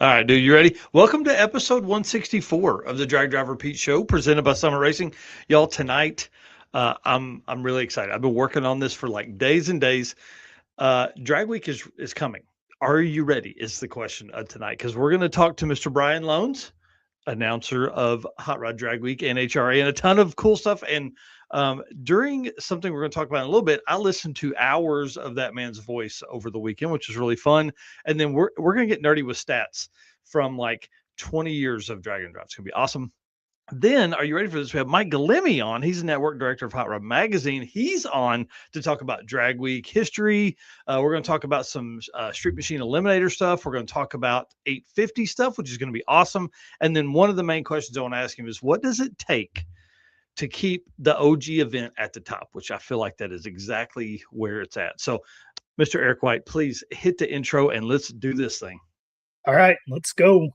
All right, dude, you ready? Welcome to episode 164 of the Drag Driver Pete Show, presented by Summit Racing. Y'all, tonight, I'm really excited. I've been working on this for like days and days. Drag Week is coming. Are you ready? Is the question tonight, because we're going to talk to Mr. Brian Lohnes, announcer of Hot Rod Drag Week, NHRA, and a ton of cool stuff. And during something we're going to talk about in a little bit, I listened to hours of that man's voice over the weekend, which was really fun. And then we're going to get nerdy with stats from like 20 years of drag and drop. It's going to be awesome. Then, are you ready for this? We have Mike Galimi on. He's the network director of Hot Rod Magazine. He's on to talk about Drag Week history. We're going to talk about some Street Machine Eliminator stuff. We're going to talk about 850 stuff, which is going to be awesome. And then one of the main questions I want to ask him is, what does it take to keep the OG event at the top? Which I feel like that is exactly where it's at. So, Mr. Eric White, please hit the intro and let's do this thing. All right, let's go.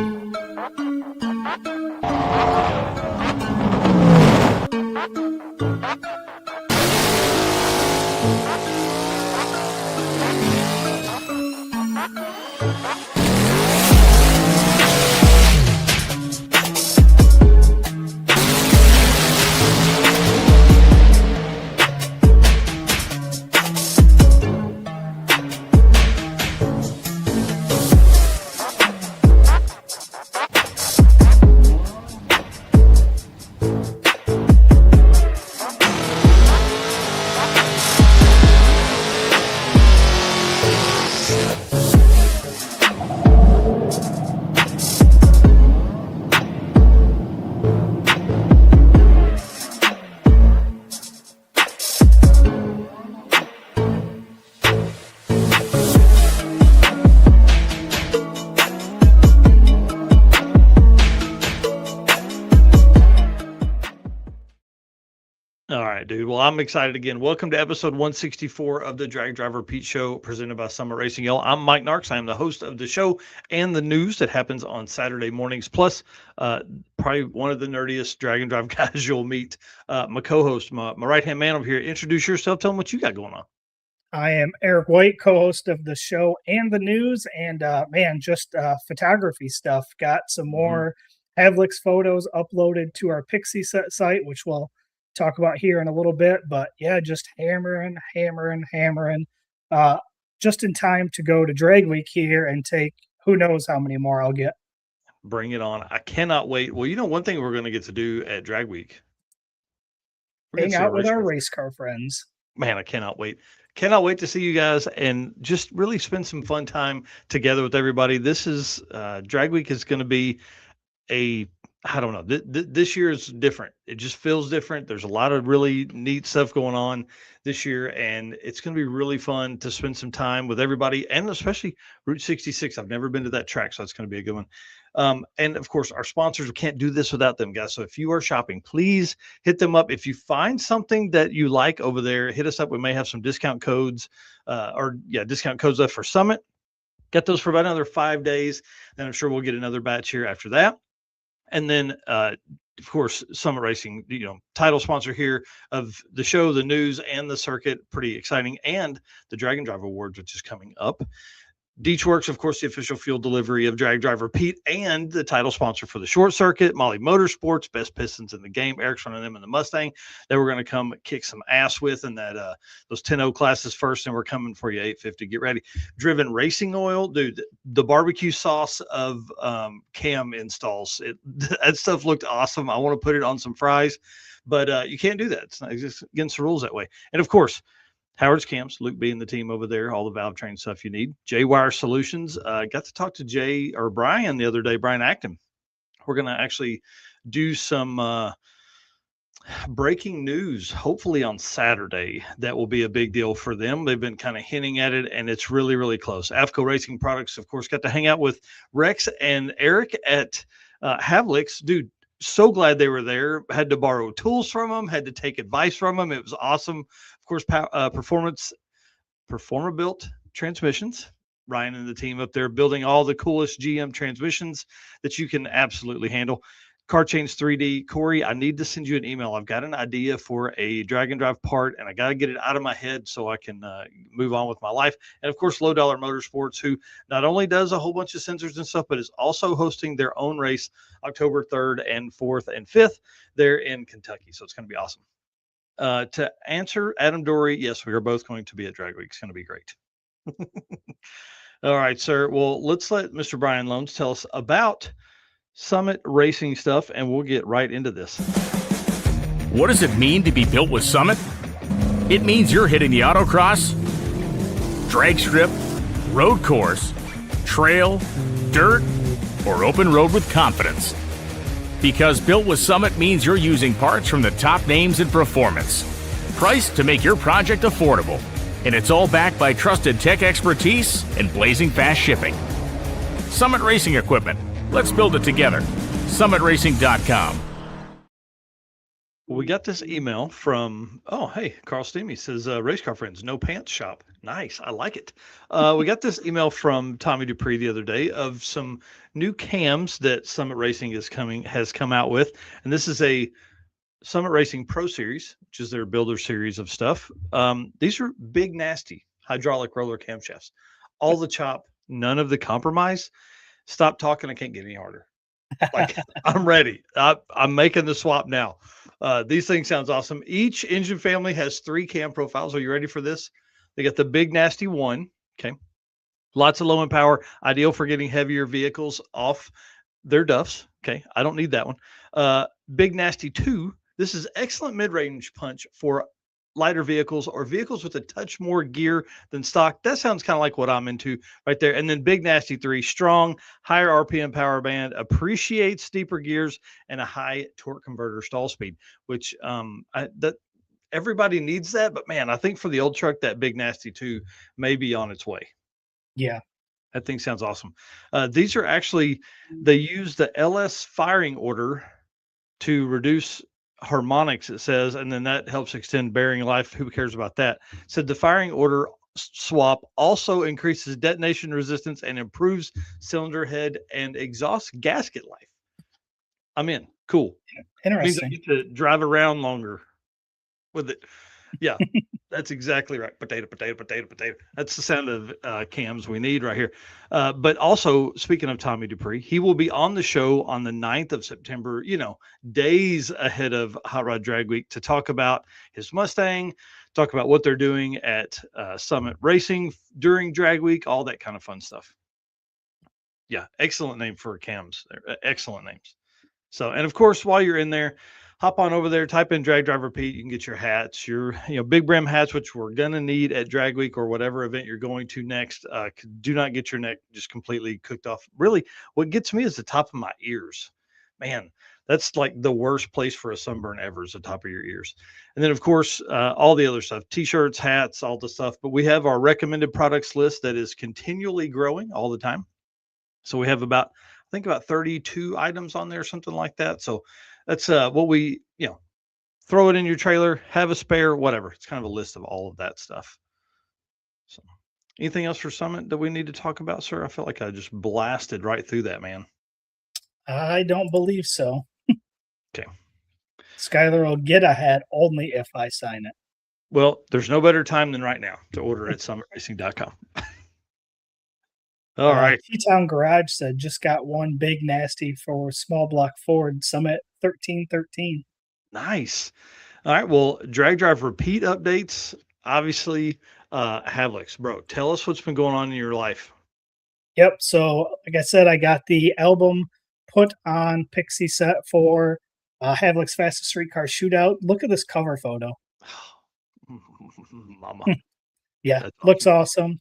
All right, dude. Well, I'm excited again. Welcome to episode 164 of the Drag Driver Pete Show, presented by Summit Racing. Y'all, I'm Mike Narks. I am the host of the show and the news that happens on Saturday mornings. Plus, probably one of the nerdiest drag and drive guys you'll meet. My co-host, my right-hand man over here. Introduce yourself. Tell them what you got going on. I am Eric White, co-host of the show and the news, and just photography stuff. Got some more Havlicks photos uploaded to our Pixie site, which we'll talk about here in a little bit. But yeah, just hammering, just in time to go to Drag Week here and take who knows how many more I'll get. Bring it on. I cannot wait. Well, you know, one thing we're going to get to do at Drag Week. Hang out with our race car friends. Man, I cannot wait. Cannot wait to see you guys and just really spend some fun time together with everybody. This is Drag Week is going to be I don't know. This year is different. It just feels different. There's a lot of really neat stuff going on this year, and it's going to be really fun to spend some time with everybody, and especially Route 66. I've never been to that track, so it's going to be a good one. And of course, our sponsors, we can't do this without them, guys. So if you are shopping, please hit them up. If you find something that you like over there, hit us up. We may have some discount codes discount codes left for Summit. Get those for about another 5 days. Then I'm sure we'll get another batch here after that. And then, of course, Summit Racing, title sponsor here of the show, the news, and the circuit. Pretty exciting. And the Drag and Drive Awards, which is coming up. Deechworks, of course, the official fuel delivery of Drag Driver Pete, and the title sponsor for the short circuit, Molly Motorsports, best pistons in the game. Eric's running them in the Mustang. They were going to come kick some ass with in that those 10-0 classes first, and we're coming for you 850. Get ready. Driven Racing Oil, dude. The barbecue sauce of cam installs. That stuff looked awesome. I want to put it on some fries, but you can't do that. It's not against the rules that way. And of course, Howard's Camps, Luke B and the team over there, all the valve train stuff you need. J-Wire Solutions. Got to talk to Brian the other day, Brian Acton. We're going to actually do some, breaking news, hopefully on Saturday. That will be a big deal for them. They've been kind of hinting at it, and it's really, really close. AFCO Racing Products, of course, got to hang out with Rex and Eric at Havlic's. Dude, so glad they were there. Had to borrow tools from them, had to take advice from them. It was awesome. Of course, Performer built transmissions. Ryan and the team up there building all the coolest GM transmissions that you can absolutely handle. Car Chains 3D. Corey, I need to send you an email. I've got an idea for a drag and drive part, and I got to get it out of my head so I can move on with my life. And of course, Low Dollar Motorsports, who not only does a whole bunch of sensors and stuff, but is also hosting their own race October 3rd and 4th and 5th there in Kentucky. So it's going to be awesome. To answer Adam Dory, yes, we are both going to be at Drag Week. It's going to be great. All right, sir. Well, let's let Mr. Brian Lohnes tell us about Summit Racing stuff, and we'll get right into this. What does it mean to be built with Summit? It means you're hitting the autocross, drag strip, road course, trail, dirt, or open road with confidence. Because built with Summit means you're using parts from the top names in performance, priced to make your project affordable. And it's all backed by trusted tech expertise and blazing fast shipping. Summit Racing Equipment. Let's build it together. SummitRacing.com. We got this email from, hey, Carl Steamy says, race car friends, no pants shop. Nice. I like it. We got this email from Tommy Dupree the other day of some new cams that Summit Racing has come out with. And this is a Summit Racing Pro Series, which is their builder series of stuff. These are big, nasty hydraulic roller camshafts. All the chop, none of the compromise. Stop talking. I can't get any harder. Like, I'm ready. I'm making the swap now. These things sounds awesome. Each engine family has 3 cam profiles. Are you ready for this? They got the big, nasty 1. Okay. Lots of low end power, ideal for getting heavier vehicles off their duffs. Okay. I don't need that one. Big, nasty 2. This is excellent mid-range punch for lighter vehicles or vehicles with a touch more gear than stock. That sounds kind of like what I'm into right there. And then Big Nasty 3, strong, higher RPM power band, appreciates steeper gears and a high torque converter stall speed, which that everybody needs that. But man, I think for the old truck, that Big Nasty 2 may be on its way. Yeah. That thing sounds awesome. These are actually, they use the LS firing order to reduce harmonics, it says, and then that helps extend bearing life. Who cares about that? Said the firing order swap also increases detonation resistance and improves cylinder head and exhaust gasket life. I'm in. Cool. Interesting. Means I get to drive around longer with it. Yeah, that's exactly right. Potato, potato, potato, potato. That's the sound of cams we need right here. But also, speaking of Tommy Dupree, he will be on the show on the 9th of September, days ahead of Hot Rod Drag Week, to talk about his Mustang, talk about what they're doing at Summit Racing during Drag Week, all that kind of fun stuff. Yeah, excellent name for cams. Excellent names. So, and of course, while you're in there, hop on over there, type in Drag Drive Repeat. You can get your hats, your big brim hats, which we're gonna need at Drag Week or whatever event you're going to next. Do not get your neck just completely cooked off. Really, what gets me is the top of my ears. Man, that's like the worst place for a sunburn ever, is the top of your ears. And then of course, all the other stuff, t-shirts, hats, all the stuff. But we have our recommended products list that is continually growing all the time. So we have about 32 items on there, something like that. So that's what we, throw it in your trailer, have a spare, whatever. It's kind of a list of all of that stuff. So anything else for Summit that we need to talk about, sir? I felt like I just blasted right through that, man. I don't believe so. Okay. Skylar will get a hat only if I sign it. Well, there's no better time than right now to order at summitracing.com. All right. T-Town Garage said just got one big nasty for small block Ford Summit 1313. Nice. All right. Well, Drag Drive Repeat updates. Obviously, Havlic's, bro. Tell us what's been going on in your life. Yep. So, like I said, I got the album put on Pixie set for Havlic's Fastest Street Car Shootout. Look at this cover photo. Mama. Yeah, that's looks awesome.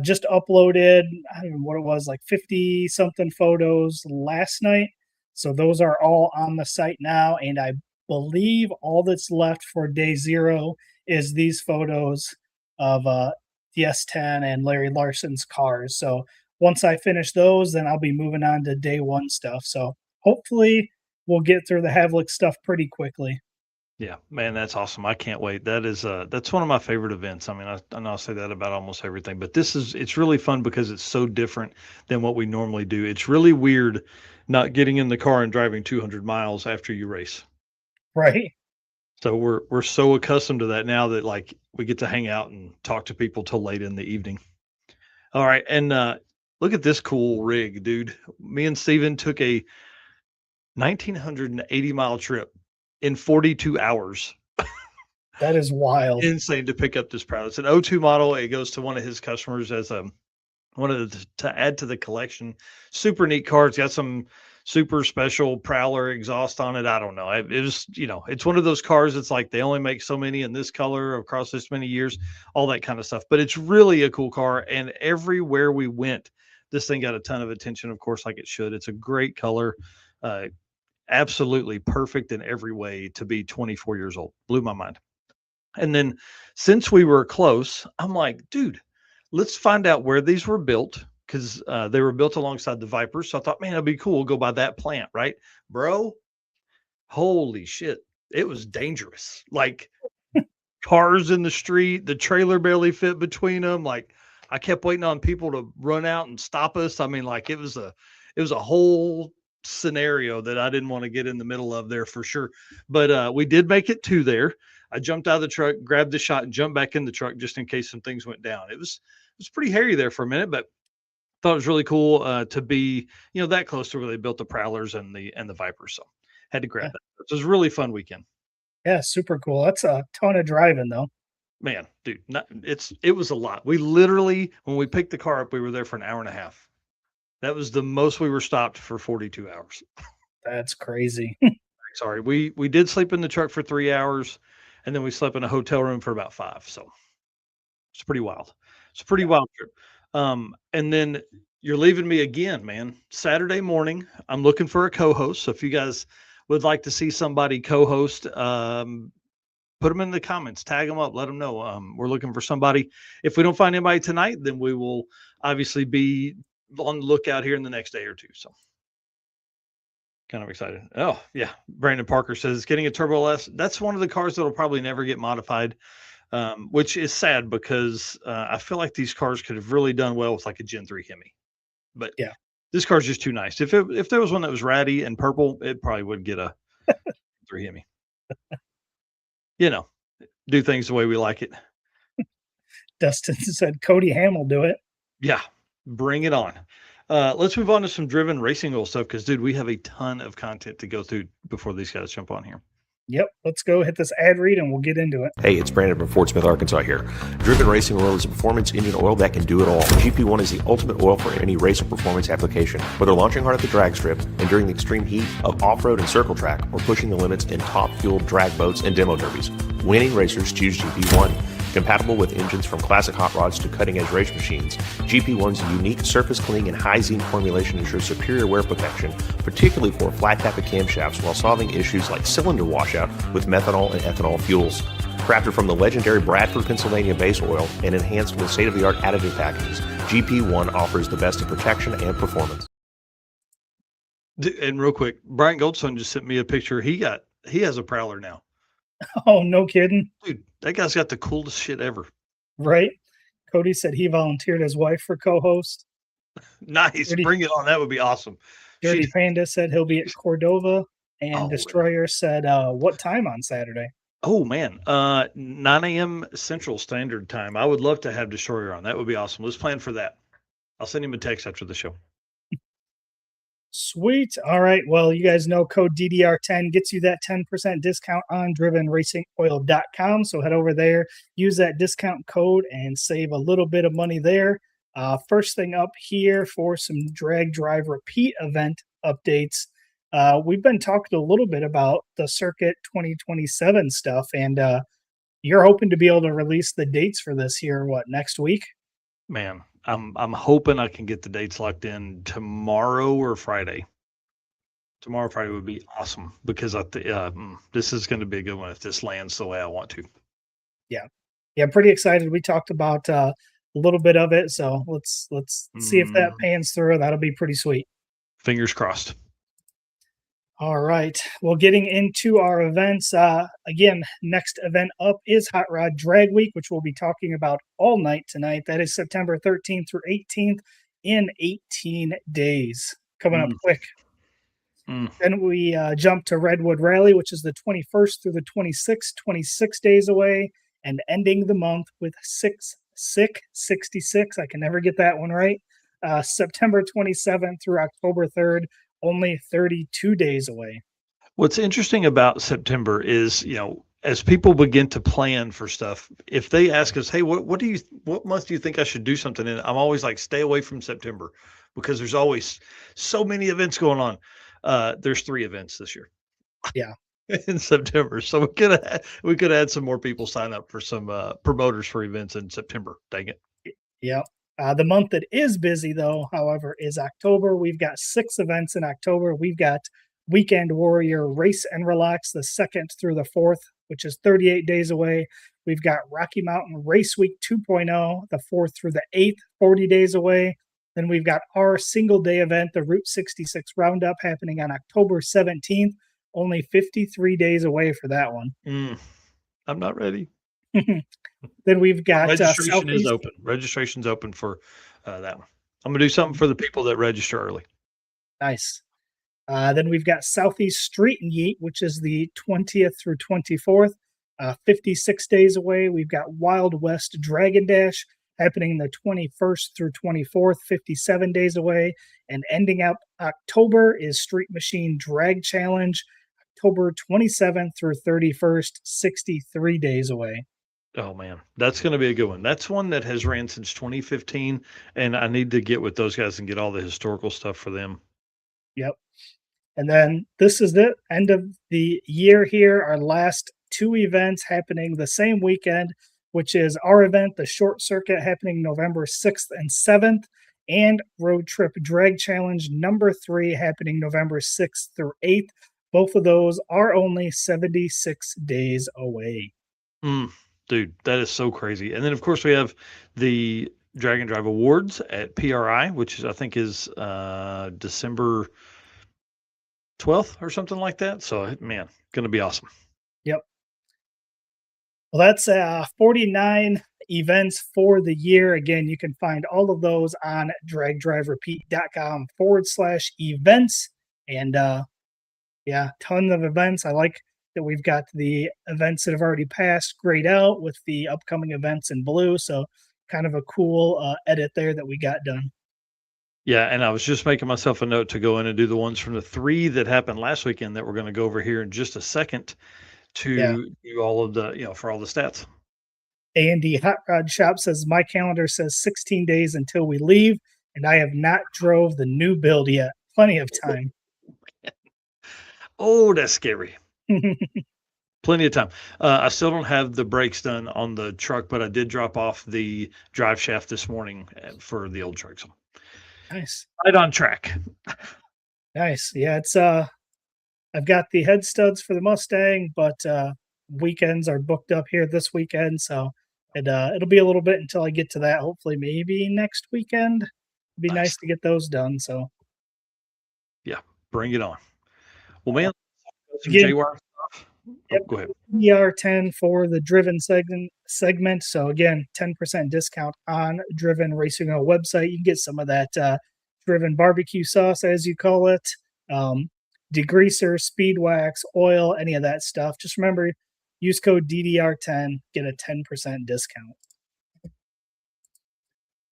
Just uploaded, I don't know what it was, like 50 something photos last night. So those are all on the site now. And I believe all that's left for day 0 is these photos of the S10 and Larry Larson's cars. So once I finish those, then I'll be moving on to day 1 stuff. So hopefully we'll get through the Havlik stuff pretty quickly. Yeah, man, that's awesome. I can't wait. That's one of my favorite events. I mean, I know I say that about almost everything, but it's really fun because it's so different than what we normally do. It's really weird not getting in the car and driving 200 miles after you race. Right. So we're so accustomed to that now that like we get to hang out and talk to people till late in the evening. All right, and look at this cool rig, dude. Me and Steven took a 1,980-mile trip in 42 hours. That is wild. Insane to pick up this Proud. It's an '02 model. It goes to one of his customers as to add to the collection. Super neat car. It's got some super special Prowler exhaust on it. I don't know. It was, it's one of those cars. It's like they only make so many in this color across this many years, all that kind of stuff. But it's really a cool car. And everywhere we went, this thing got a ton of attention, of course, like it should. It's a great color. Absolutely perfect in every way to be 24 years old. Blew my mind. And then since we were close, I'm like, dude, let's find out where these were built because they were built alongside the Vipers. So I thought, man, it'd be cool. Go by that plant, right? Bro, holy shit. It was dangerous. Like cars in the street, the trailer barely fit between them. Like I kept waiting on people to run out and stop us. I mean, like it was a whole scenario that I didn't want to get in the middle of there for sure. But we did make it to there. I jumped out of the truck, grabbed the shot, and jumped back in the truck just in case some things went down. It was pretty hairy there for a minute, but thought it was really cool to be that close to where they built the Prowlers and the Vipers. So had to grab that. It was a really fun weekend. Yeah, super cool. That's a ton of driving though. Man, dude, it was a lot. We literally, when we picked the car up, we were there for an hour and a half. That was the most we were stopped for 42 hours. That's crazy. Sorry, we did sleep in the truck for 3 hours. And then we slept in a hotel room for about 5. So it's pretty wild. It's a pretty wild trip. And then you're leaving me again, man. Saturday morning, I'm looking for a co-host. So if you guys would like to see somebody co-host, put them in the comments, tag them up, let them know. We're looking for somebody. If we don't find anybody tonight, then we will obviously be on the lookout here in the next day or two. So kind of excited. Oh, yeah. Brandon Parker says getting a Turbo S. That's one of the cars that'll probably never get modified, which is sad because I feel like these cars could have really done well with like a Gen 3 Hemi. But yeah, this car's just too nice. If there was one that was ratty and purple, it probably would get a 3 Hemi. Do things the way we like it. Dustin said Cody Ham will do it. Yeah, bring it on. Let's move on to some driven racing oil stuff because, dude, we have a ton of content to go through before these guys jump on here. Yep, let's go hit this ad read and we'll get into it. Hey, it's Brandon from Fort Smith, Arkansas here. Driven Racing Oil is a performance engine oil that can do it all. GP1 is the ultimate oil for any race or performance application. Whether launching hard at the drag strip and during the extreme heat of off-road and circle track or pushing the limits in top-fueled drag boats and demo derbies, winning racers choose GP1. Compatible with engines from classic hot rods to cutting-edge race machines, GP1's unique surface cleaning and high zinc formulation ensures superior wear protection, particularly for flat tappet camshafts while solving issues like cylinder washout with methanol and ethanol fuels. Crafted from the legendary Bradford, Pennsylvania base oil and enhanced with state-of-the-art additive packages, GP1 offers the best in protection and performance. And real quick, Brian Goldstone just sent me a picture. He has a Prowler now. Oh, no kidding. Dude, that guy's got the coolest shit ever. Right? Cody said he volunteered his wife for co-host. Nice. Bring it on. That would be awesome. Dirty Panda said he'll be at Cordova. And Destroyer said, what time on Saturday? Oh, man. 9 a.m. Central Standard Time. I would love to have Destroyer on. That would be awesome. Let's plan for that. I'll send him a text after the show. Sweet. All right. Well, you guys know code DDR10 gets you that 10% discount on drivenracingoil.com. So head over there, use that discount code, and save a little bit of money there. First thing up here for some drag drive repeat event updates. We've been talking a little bit about the Circuit 2027 stuff, and you're hoping to be able to release the dates for this here, next week? Man, I'm hoping I can get the dates locked in tomorrow or Friday. Tomorrow Friday would be awesome because this is going to be a good one if this lands the way I want to. Yeah, I'm pretty excited. We talked about a little bit of it, so let's see if that pans through. That'll be pretty sweet. Fingers crossed. All right. Well, getting into our events, again, next event up is Hot Rod Drag Week, which we'll be talking about all night tonight. That is September 13th through 18th in 18 days. Coming up quick. Then we jump to Redwood Rally, which is the 21st through the 26th, 26 days away, and ending the month with 66. I can never get that one right. September 27th through October 3rd. Only 32 days away. What's interesting about September is, as people begin to plan for stuff, if they ask us, hey, what month do you think I should do something in? I'm always like, stay away from September because there's always so many events going on. There's 3 events this year. Yeah. In September. So we could have had some more people sign up for some promoters for events in September. Dang it. Yeah. The month that is busy, though, however, is October. We've got 6 events in October. We've got Weekend Warrior Race and Relax the 2nd through the 4th, which is 38 days away. We've got Rocky Mountain Race Week 2.0, the 4th through the 8th, 40 days away. Then we've got our single day event, the Route 66 Roundup, happening on October 17th, only 53 days away for that one. I'm not ready. Then we've got registration is open. Registration's open for that one. I'm gonna do something for the people that register early. Nice. Then we've got Southeast Street and Yeet, which is the 20th through 24th, 56 days away. We've got Wild West Dragon Dash happening the 21st through 24th, 57 days away. And ending up October is Street Machine Drag Challenge, October 27th through 31st, 63 days away. Oh man, that's going to be a good one. That's one that has ran since 2015, and I need to get with those guys and get all the historical stuff for them. Yep. And then this is the end of the year here. Our last 2 events happening the same weekend, which is our event, the Short Circuit, happening November 6th and 7th, and Road Trip Drag Challenge number 3 happening November 6th through 8th. Both of those are only 76 days away. Dude, that is so crazy. And then, of course, we have the Drag and Drive Awards at PRI, which is, I think is December 12th or something like that. So, man, going to be awesome. Yep. Well, that's 49 events for the year. Again, you can find all of those on dragdriverepeat.com/events. And yeah, tons of events. I like that we've got the events that have already passed grayed out with the upcoming events in blue. So kind of a cool edit there that we got done. Yeah, and I was just making myself a note to go in and do the ones from the 3 that happened last weekend that we're going to go over here in just a second to do all of the, for all the stats. A&D Hot Rod Shop says, my calendar says 16 days until we leave, and I have not drove the new build yet. Plenty of time. Oh, that's scary. Plenty of time. I still don't have the brakes done on the truck, but I did drop off the drive shaft this morning for the old truck. So nice. Right on track. Nice. Yeah, it's I've got the head studs for the Mustang, but weekends are booked up here this weekend, so it'll be a little bit until I get to that. Hopefully, maybe next weekend. It'd be nice to get those done. So, yeah, bring it on. Well, man, some Again, JWire stuff. Go ahead. ER10 for the Driven segment. So again, 10% discount on Driven Racing Oil website. You can get some of that Driven barbecue sauce, as you call it, degreaser, speed wax, oil, any of that stuff. Just remember, use code DDR10, get a 10% discount.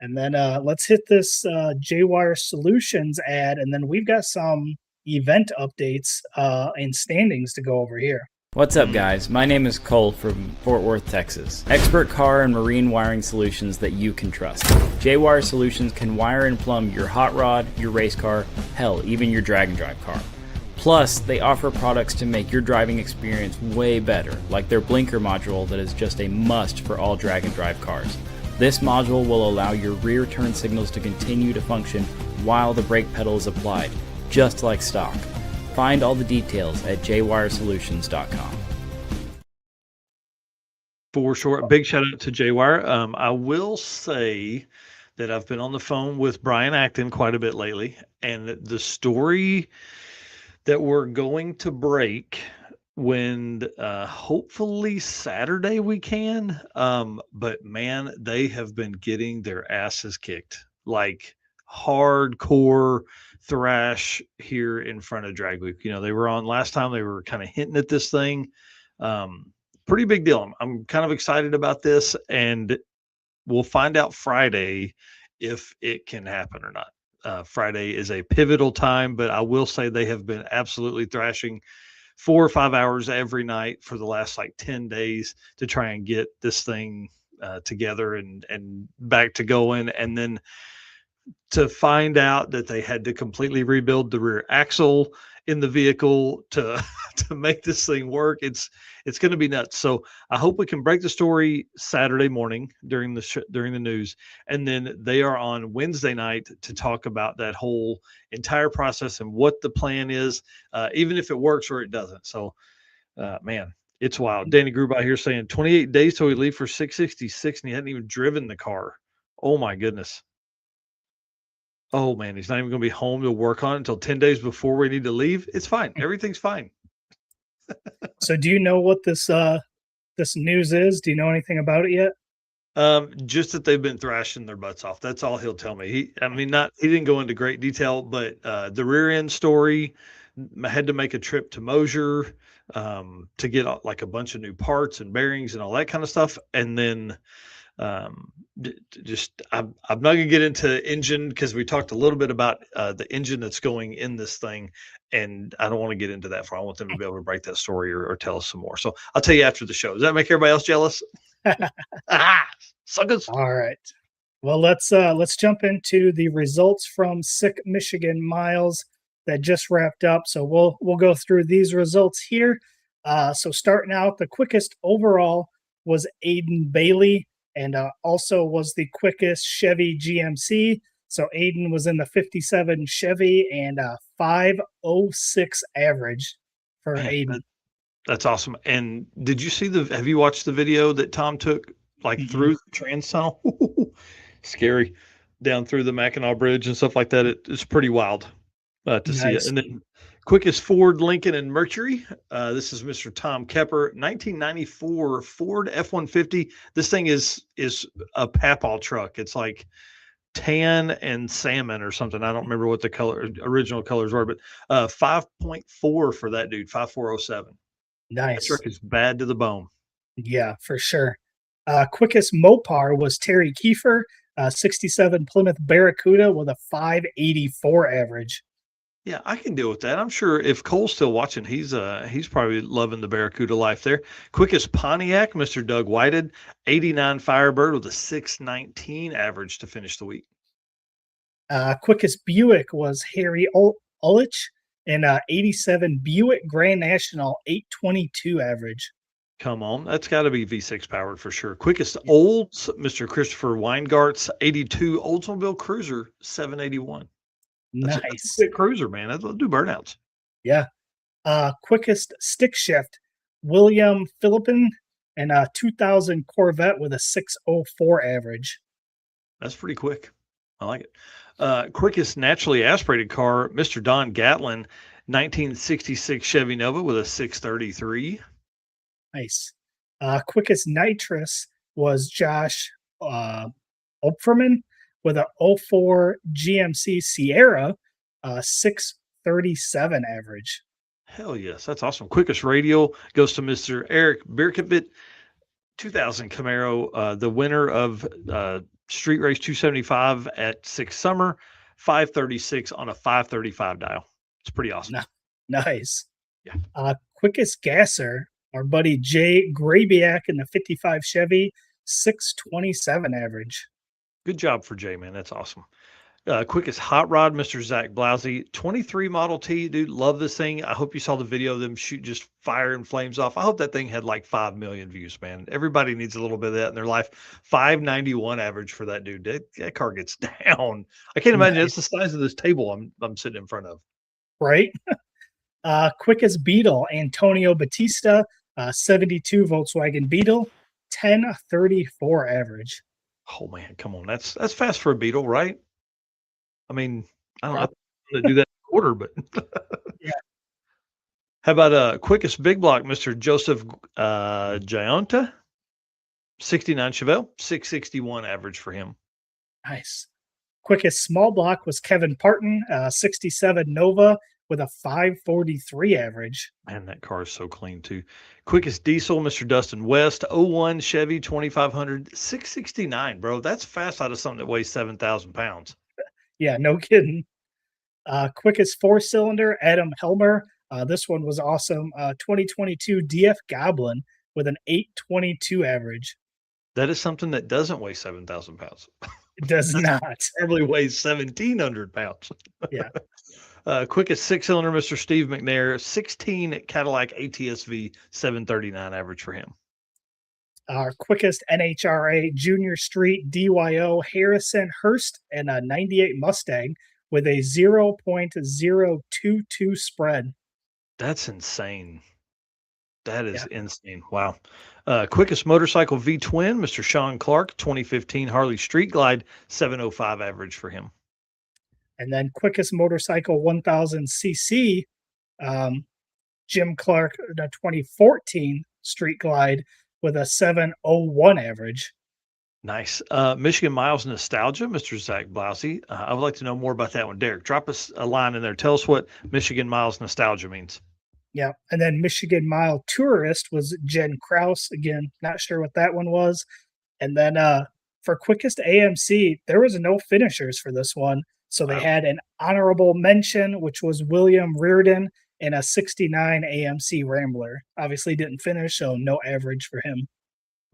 And then let's hit this JWire Solutions ad, and then we've got some event updates and standings to go over here. What's up, guys? My name is Cole from Fort Worth, Texas. Expert car and marine wiring solutions that you can trust. JWire Solutions can wire and plumb your hot rod, your race car, hell, even your drag and drive car. Plus, they offer products to make your driving experience way better, like their blinker module that is just a must for all drag and drive cars. This module will allow your rear turn signals to continue to function while the brake pedal is applied, just like stock. Find all the details at jwiresolutions.com. For sure. Big shout out to J-Wire. I will say that I've been on the phone with Brian Acton quite a bit lately, and the story that we're going to break when hopefully Saturday we can. But man, they have been getting their asses kicked, like hardcore thrash here in front of Drag Week. They were on last time, they were kind of hinting at this thing. Pretty big deal. I'm kind of excited about this, and we'll find out Friday if it can happen or not. Friday is a pivotal time, but I will say they have been absolutely thrashing 4 or 5 hours every night for the last like 10 days to try and get this thing together and back to going. And then to find out that they had to completely rebuild the rear axle in the vehicle to to make this thing work, it's going to be nuts. So I hope we can break the story Saturday morning during the news, and then they are on Wednesday night to talk about that whole entire process and what the plan is, even if it works or it doesn't. So man, it's wild. Danny Grube out here saying 28 days till we leave for 666, and he hadn't even driven the car. Oh my goodness. Oh man, he's not even going to be home to work on it until 10 days before we need to leave. It's fine. Everything's fine. So do you know what this news is? Do you know anything about it yet? Just that they've been thrashing their butts off. That's all he'll tell me. He didn't go into great detail, but the rear end story, I had to make a trip to Mosier to get like a bunch of new parts and bearings and all that kind of stuff. And then just I'm not gonna get into engine because we talked a little bit about the engine that's going in this thing, and I don't want to get into that. I want them to be able to break that story or tell us some more. So I'll tell you after the show. Does that make everybody else jealous? Suckers. All right. Well, let's jump into the results from Sick Michigan Miles that just wrapped up. So we'll go through these results here. So starting out, the quickest overall was Aiden Bailey, and also was the quickest Chevy GMC. So Aiden was in the 57 Chevy and 5:06 average for Aiden. That's awesome. And did you see have you watched the video that Tom took through the trans tunnel? Scary. Down through the Mackinac Bridge and stuff like that. It's pretty wild to see it. And then quickest Ford, Lincoln, and Mercury. This is Mr. Tom Kepper, 1994 Ford F-150. This thing is a Papal truck. It's like tan and salmon or something. I don't remember what the original colors were, but 5.4 for that dude, 5407. Nice. That truck is bad to the bone. Yeah, for sure. Quickest Mopar was Terry Kiefer, 67 Plymouth Barracuda with a 584 average. Yeah, I can deal with that. I'm sure if Cole's still watching, he's probably loving the Barracuda life there. Quickest Pontiac, Mr. Doug Whited, 89 Firebird with a 619 average to finish the week. Quickest Buick was Harry Ulrich, and 87 Buick Grand National, 822 average. Come on, that's got to be V6 powered for sure. Quickest Olds, Mr. Christopher Weingart's 82 Oldsmobile Cruiser, 781. That's nice. A cruiser, man. That'll do burnouts. Yeah. Quickest stick shift, William Philippin, and 2000 Corvette with a 604 average. That's pretty quick. I like it. Quickest naturally aspirated car, Mr. Don Gatlin, 1966 Chevy Nova with a 633. Nice. Quickest nitrous was Josh Opferman with a 04 GMC Sierra, 637 average. Hell yes, that's awesome. Quickest radial goes to Mr. Eric Birkevit, 2000 Camaro, the winner of Street Race 275 at Six Summer, 536 on a 535 dial. It's pretty awesome. Nice. Yeah. Quickest gasser, our buddy Jay Grabiak in the 55 Chevy, 627 average. Good job for Jay, man. That's awesome. Quickest hot rod, Mr. Zach Blousy, 23 Model T, dude. Love this thing. I hope you saw the video of them shoot just fire and flames off. I hope that thing had like 5 million views, man. Everybody needs a little bit of that in their life. 591 average for that dude. That car gets down. I can't imagine it's the size of this table I'm sitting in front of. Right? Quickest Beetle, Antonio Batista, 72 Volkswagen Beetle, 10:34 average. Oh man, come on. That's fast for a Beetle, right? I mean, I don't know Prob- how to do that in a quarter, but Yeah. how about quickest big block, Mr. Joseph Giunta? 69 Chevelle, 661 average for him. Nice. Quickest small block was Kevin Parton, 67 Nova with a 543 average. Man, that car is so clean too. Quickest diesel, Mr. Dustin West, '01 Chevy 2500, 669, bro. That's fast out of something that weighs 7,000 pounds. Yeah, no kidding. Quickest four-cylinder, Adam Helmer. This one was awesome. 2022 DF Goblin with an 822 average. That is something that doesn't weigh 7,000 pounds. It does That's not. Probably weighs 1,700 pounds. Yeah. Quickest six-cylinder, Mr. Steve McNair, 16 Cadillac ATS-V, 739 average for him. Our quickest NHRA Junior Street DYO Harrison Hurst and a 98 Mustang with a 0.022 spread. That's insane. That is insane. Wow. Quickest motorcycle V twin, Mr. Sean Clark, 2015 Harley Street Glide, 705 average for him. And then quickest motorcycle 1000cc, Jim Clark, the 2014 Street Glide with a 701 average. Nice. Michigan Miles Nostalgia, Mr. Zach Blousey. I would like to know more about that one. Derek, drop us a line in there. Tell us what Michigan Miles Nostalgia means. Yeah. And then Michigan Mile Tourist was Jen Kraus. Again, not sure what that one was. And then for quickest AMC, there was no finishers for this one. So they had an honorable mention, which was William Reardon, and a 69 AMC Rambler. Obviously didn't finish, so no average for him.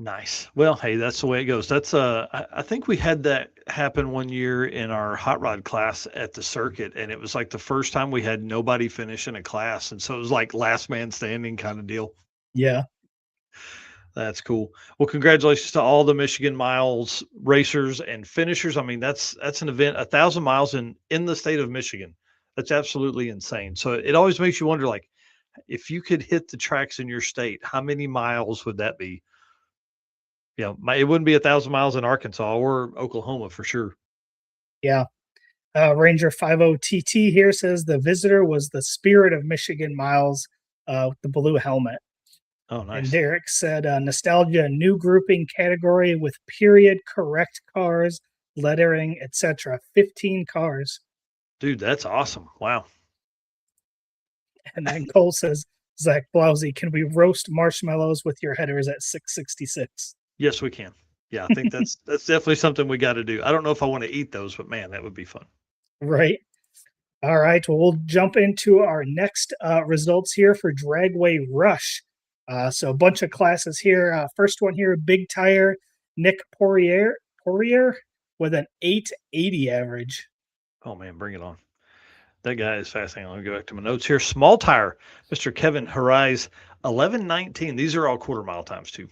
Nice. Well, hey, that's the way it goes. That's I think we had that happen one year in our hot rod class at the circuit, and it was like the first time we had nobody finish in a class, and so it was like last man standing kind of deal. Yeah. That's cool. Well, congratulations to all the Michigan Miles racers and finishers. I mean, that's an event, 1,000 miles in the state of Michigan. That's absolutely insane. So it always makes you wonder, like, if you could hit the tracks in your state, how many miles would that be? Yeah, it wouldn't be 1,000 miles in Arkansas or Oklahoma for sure. Yeah. Ranger 50TT here says the visitor was the Spirit of Michigan Miles with the blue helmet. Oh, nice. And Derek said nostalgia, new grouping category with period correct cars, lettering, etc. 15 cars. Dude, that's awesome. Wow. And then Cole says, Zach Blousey, can we roast marshmallows with your headers at 666? Yes, we can. Yeah, I think that's definitely something we got to do. I don't know if I want to eat those, but man, that would be fun. Right. All right. Well, we'll jump into our next results here for Dragway Rush. So a bunch of classes here. First one here, big tire, Nick Poirier with an 880 average. Oh man, bring it on. That guy is fast. Hang on, let me go back to my notes here. Small tire, Mr. Kevin Harais, 11:19. These are all quarter mile times too.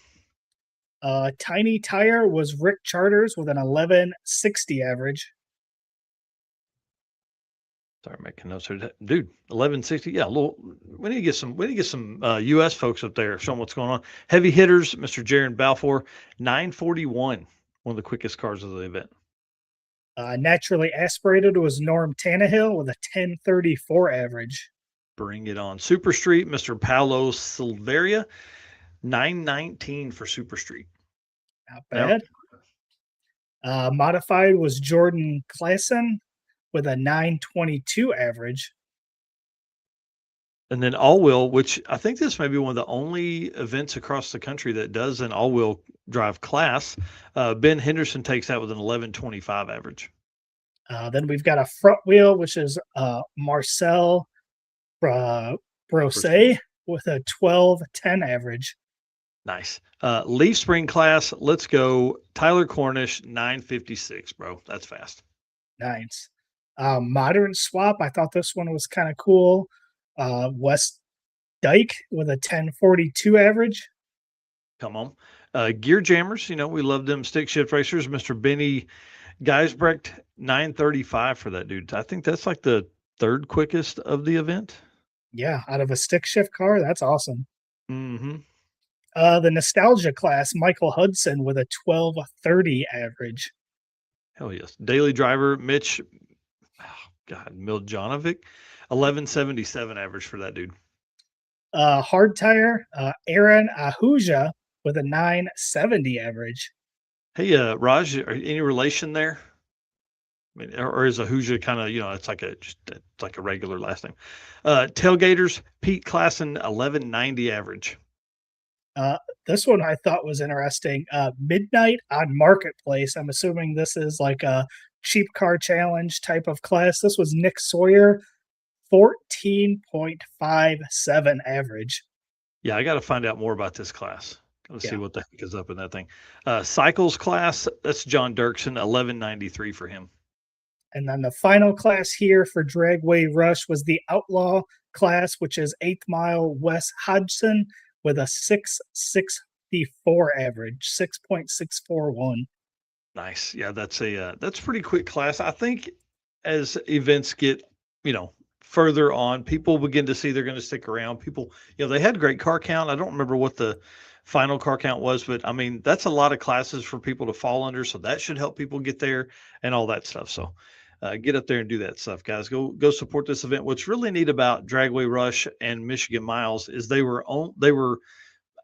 Tiny tire was Rick Charters with an 1160 average. Sorry, making notes here. Dude, 1160. Yeah, a little. We need to get some US folks up there showing what's going on. Heavy hitters, Mr. Jaron Balfour, 941. One of the quickest cars of the event. Naturally aspirated was Norm Tannehill with a 1034 average. Bring it on. Super Street, Mr. Paolo Silveria, 919 for Super Street. Not bad. Yep. Modified was Jordan Classen with a 922 average. And then all-wheel, which I think this may be one of the only events across the country that does an all-wheel drive class. Ben Henderson takes that with an 1125 average. Then we've got a front wheel, which is Marcel Brosset with a 1210 average. Nice. Leaf spring class, let's go. Tyler Cornish, 956, bro. That's fast. Nice. Modern swap, I thought this one was kind of cool. West Dyke with a 1042 average. Come on. Gear jammers, we love them stick shift racers. Mr. Benny Geisbrecht, 935 for that dude. I think that's like the third quickest of the event. Yeah, out of a stick shift car. That's awesome. Mm-hmm. The nostalgia class, Michael Hudson with a 1230 average. Hell yes. Daily driver, Mitch, oh God, Miljanovic, 1177 average for that dude. Hard tire, Aaron Ahuja with a 970 average. Hey, Raj, are any relation there? I mean, or is Ahuja kind of, it's like it's like a regular last name. Tailgaters, Pete Klassen, 1190 average. This one I thought was interesting. Midnight on Marketplace. I'm assuming this is like a cheap car challenge type of class. This was Nick Sawyer, 14.57 average. Yeah, I got to find out more about this class. Let's see Yeah. what the heck is up in that thing. Cycles class, that's John Dirksen, 1193 for him. And then the final class here for Dragway Rush was the Outlaw class, which is 8th Mile Wes Hodgson with a 6.64 average, 6.641. Nice. Yeah, that's a pretty quick class. I think as events get, further on, people begin to see they're going to stick around. People, they had great car count. I don't remember what the final car count was, but I mean, that's a lot of classes for people to fall under. So that should help people get there and all that stuff. So get up there and do that stuff, guys. Go support this event. What's really neat about Dragway Rush and Michigan Miles is they were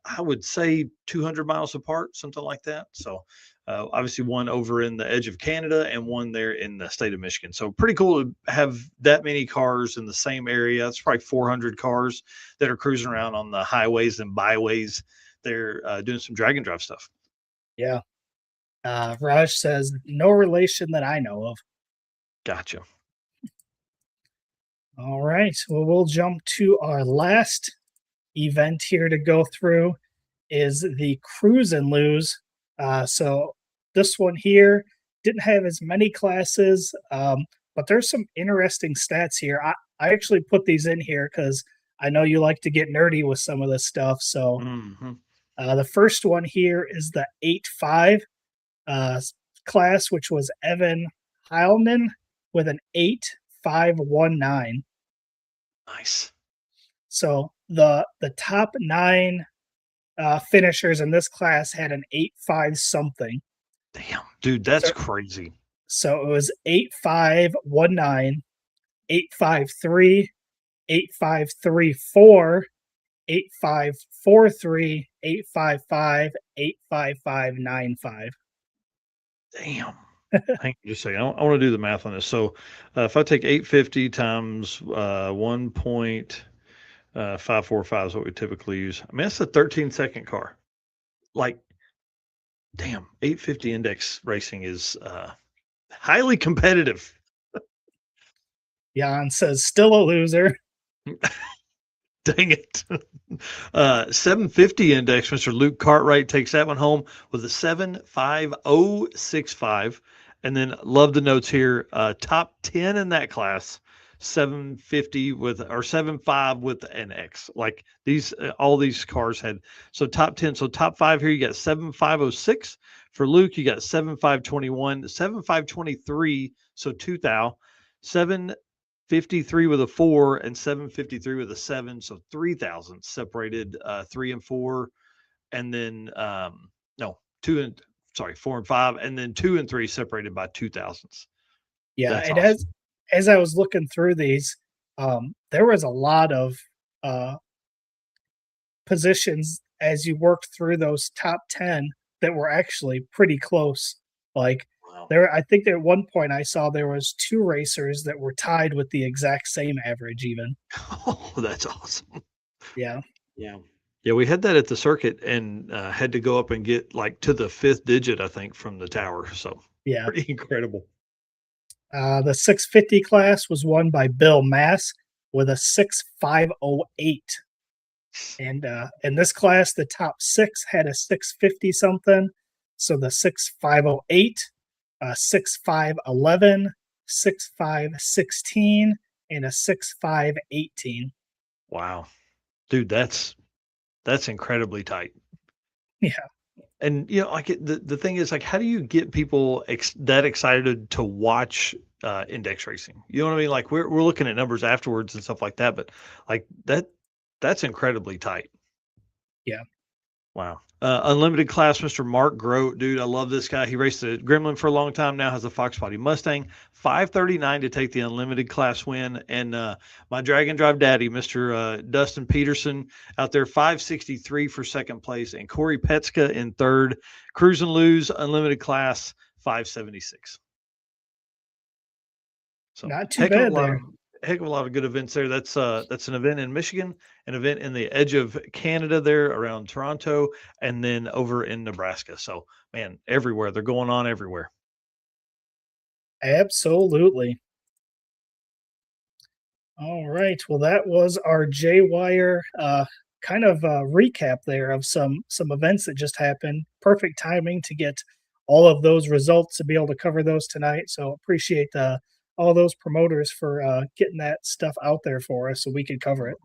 I would say 200 miles apart, something like that. So obviously one over in the edge of Canada and one there in the state of Michigan. So pretty cool to have that many cars in the same area. It's probably 400 cars that are cruising around on the highways and byways. They're doing some drag and drive stuff. Yeah. Raj says, no relation that I know of. Gotcha. All right. Well, we'll jump to our last event here to go through is the Cruise and Lose. So this one here didn't have as many classes, but there's some interesting stats here. I actually put these in here because I know you like to get nerdy with some of this stuff. So the first one here is the 8.5 class, which was Evan Heilman with an 8.519. Nice. So the top 9 finishers in this class had an 8.5 something. Damn, dude, that's crazy. So it was 8.519, 8.53, 8.534, 8.543, 8.55, 8.5595. Damn. Hang on just a second. I want to do the math on this. So if I take 850 times 1.545 is what we typically use. I mean, that's a 13-second car. Like, damn, 850 index racing is highly competitive. Jan says, still a loser. Dang it. 750 index, Mr. Luke Cartwright takes that one home with a 7.5065. And then love the notes here. Top 10 in that class, 750 with or 7.5 with an X. Like these, all these cars had. So top 10. So top 5 here, you got 7.506 for Luke. You got 7.521, 7.523. So 2,000, 7.53 with a 4 and 7.53 with a 7. So 3,000 separated 3 and 4. And then, 4 and 5, and then 2 and 3 separated by 2,000s. Yeah, That's it awesome. as I was looking through these, there was a lot of positions as you worked through those top 10 that were actually pretty close. Like I think at one point I saw there was 2 racers that were tied with the exact same average even. Oh, that's awesome. Yeah. Yeah, we had that at the circuit and had to go up and get like to the 5th digit, I think, from the tower. So yeah, pretty incredible. The 650 class was won by Bill Mass with a 6.508. And in this class, the top 6 had a 650 something. So the 6.508, 6.511, 6.516, and a 6.518. Wow. Dude, that's incredibly tight. Yeah. And like the thing is, like, how do you get people that excited to watch index racing. You know what I mean? Like we're looking at numbers afterwards and stuff like that, but like that's incredibly tight. Yeah. Wow. Unlimited class, Mr. Mark Grote, dude. I love this guy. He raced the Gremlin for a long time now, has a Fox Body Mustang. 539 to take the unlimited class win. And my drag and drive daddy, Mr. Dustin Peterson, out there, 563 for second place. And Corey Petska in third. Cruise and Lose, unlimited class, 576. So not too bad there. Heck of a lot of good events there. That's an event in Michigan, an event in the edge of Canada there around Toronto, and then over in Nebraska. So, man, everywhere. They're going on everywhere. Absolutely. All right. Well, that was our J-Wire kind of recap there of some events that just happened. Perfect timing to get all of those results to be able to cover those tonight. So appreciate all those promoters for getting that stuff out there for us so we could cover it.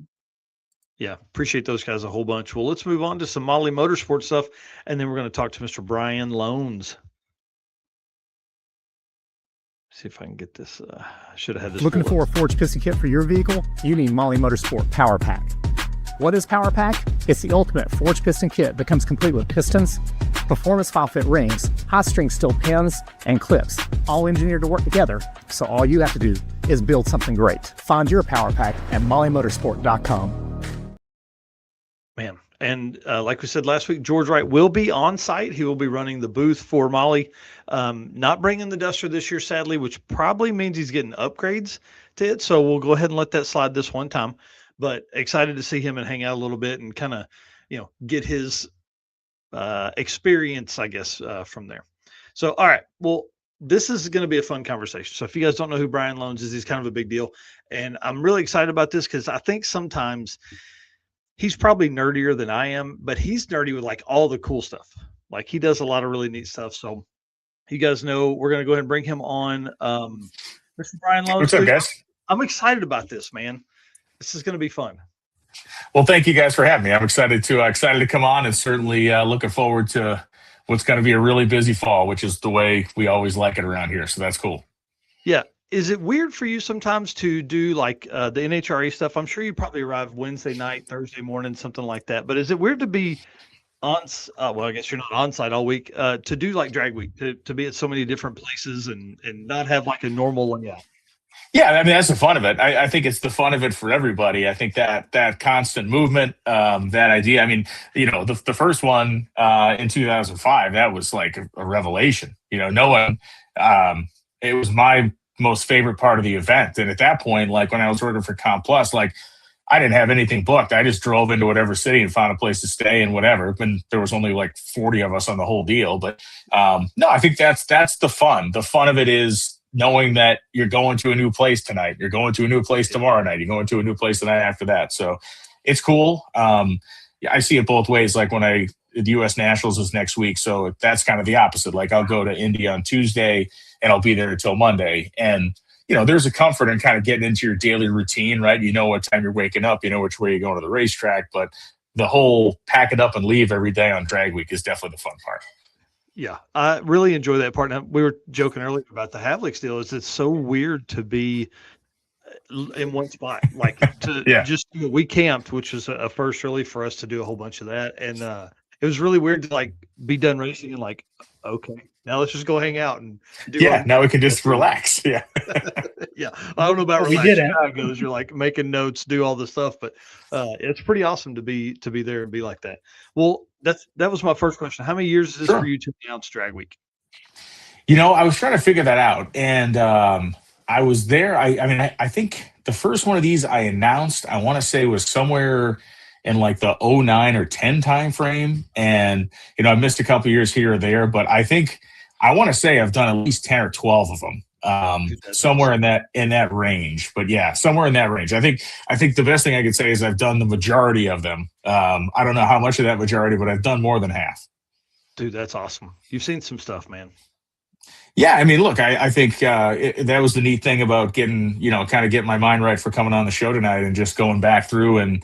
Yeah, appreciate those guys a whole bunch. Well, let's move on to some Motley Motorsport stuff, and then we're going to talk to Mr. Brian Lohnes. See if I can get this. I should have had this. Looking for a forged piston kit for your vehicle? You need Motley Motorsport Power Pack. What is Power Pack? It's the ultimate forged piston kit that comes complete with pistons, performance file fit rings, hot string steel pins, and clips, all engineered to work together, so all you have to do is build something great. Find your Power Pack at mollymotorsport.com. Man, and like we said last week, George Wright will be on site. He will be running the booth for Molly. Not bringing the Duster this year, sadly, which probably means he's getting upgrades to it, so we'll go ahead and let that slide this one time. But excited to see him and hang out a little bit and kind of, get his experience, I guess, from there. So, all right. Well, this is going to be a fun conversation. So if you guys don't know who Brian Lohnes is, he's kind of a big deal. And I'm really excited about this because I think sometimes he's probably nerdier than I am, but he's nerdy with like all the cool stuff. Like he does a lot of really neat stuff. So you guys know we're going to go ahead and bring him on. Mr. Brian Lohnes. What's up, guys? I'm excited about this, man. This is going to be fun. Well, thank you guys for having me. I'm excited to come on, and certainly looking forward to what's going to be a really busy fall, which is the way we always like it around here. So that's cool. Yeah. Is it weird for you sometimes to do like the NHRA stuff? I'm sure you probably arrive Wednesday night, Thursday morning, something like that. But is it weird to be on? Well, I guess you're not on site all week. To do like drag week, to be at so many different places and not have like a normal layout. Yeah, I mean, that's the fun of it. I think it's the fun of it for everybody. I think that constant movement, that idea. I mean, the first one in 2005, that was like a revelation. No one. It was my most favorite part of the event, and at that point, like when I was working for Comp Plus, like I didn't have anything booked. I just drove into whatever city and found a place to stay and whatever. And there was only like 40 of us on the whole deal. But no, I think that's the fun. The fun of it is knowing that you're going to a new place tonight, you're going to a new place tomorrow night, you're going to a new place the night after that. So it's cool. I see it both ways. Like when the U.S. Nationals is next week. So that's kind of the opposite. Like I'll go to Indy on Tuesday and I'll be there until Monday. And, there's a comfort in kind of getting into your daily routine, right? You know what time you're waking up, you know which way you're going to the racetrack, but the whole pack it up and leave every day on drag week is definitely the fun part. Yeah, I really enjoy that part. Now, we were joking earlier about the Havlicks deal. It's so weird to be in one spot, like we camped, which was a first really for us to do a whole bunch of that. And it was really weird to like be done racing and like, okay, now let's just go hang out and do. Yeah, now we can just relax. Yeah. Yeah. I don't know about relax. We did it. How it goes. You're like making notes, do all this stuff, but it's pretty awesome to be there and be like that. Well, that was my first question. How many years is this for you to announce Drag Week? I was trying to figure that out, and I was there. I think the first one of these I announced, I want to say was somewhere in like the 09 or 10 time frame. And, I missed a couple of years here or there, but I think I want to say I've done at least 10 or 12 of them. Somewhere awesome. in that range, but yeah, somewhere in that range. I think the best thing I could say is I've done the majority of them. I don't know how much of that majority, but I've done more than half. Dude, that's awesome. You've seen some stuff, man. Yeah, I mean, look, I think that was the neat thing about getting my mind right for coming on the show tonight and just going back through and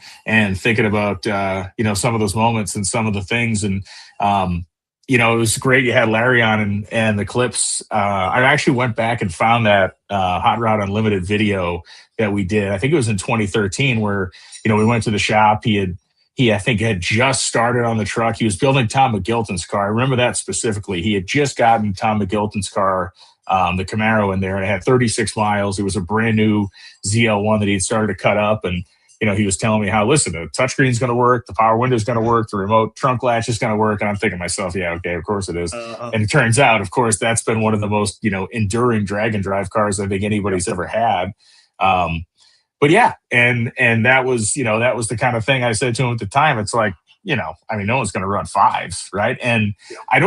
thinking about some of those moments and some of the things. And you know, it was great. You had Larry on and the clips. I actually went back and found that Hot Rod Unlimited video that we did. I think it was in 2013 where, you know, we went to the shop. I think had just started on the truck. He was building Tom McGilton's car. I remember that specifically. He had just gotten Tom McGilton's car, the Camaro in there, and it had 36 miles. It was a brand new ZL1 that he had started to cut up. And, you know, he was telling me how, listen, the touchscreen's going to work, the power window's going to work, the remote trunk latch is going to work. And I'm thinking to myself, yeah, okay, of course it is. And it turns out, of course, that's been one of the most, you know, enduring drag and drive cars I think anybody's ever had. But yeah, and that was, you know, that was the kind of thing I said to him at the time. It's like, you know, I mean, no one's going to run fives, right? And I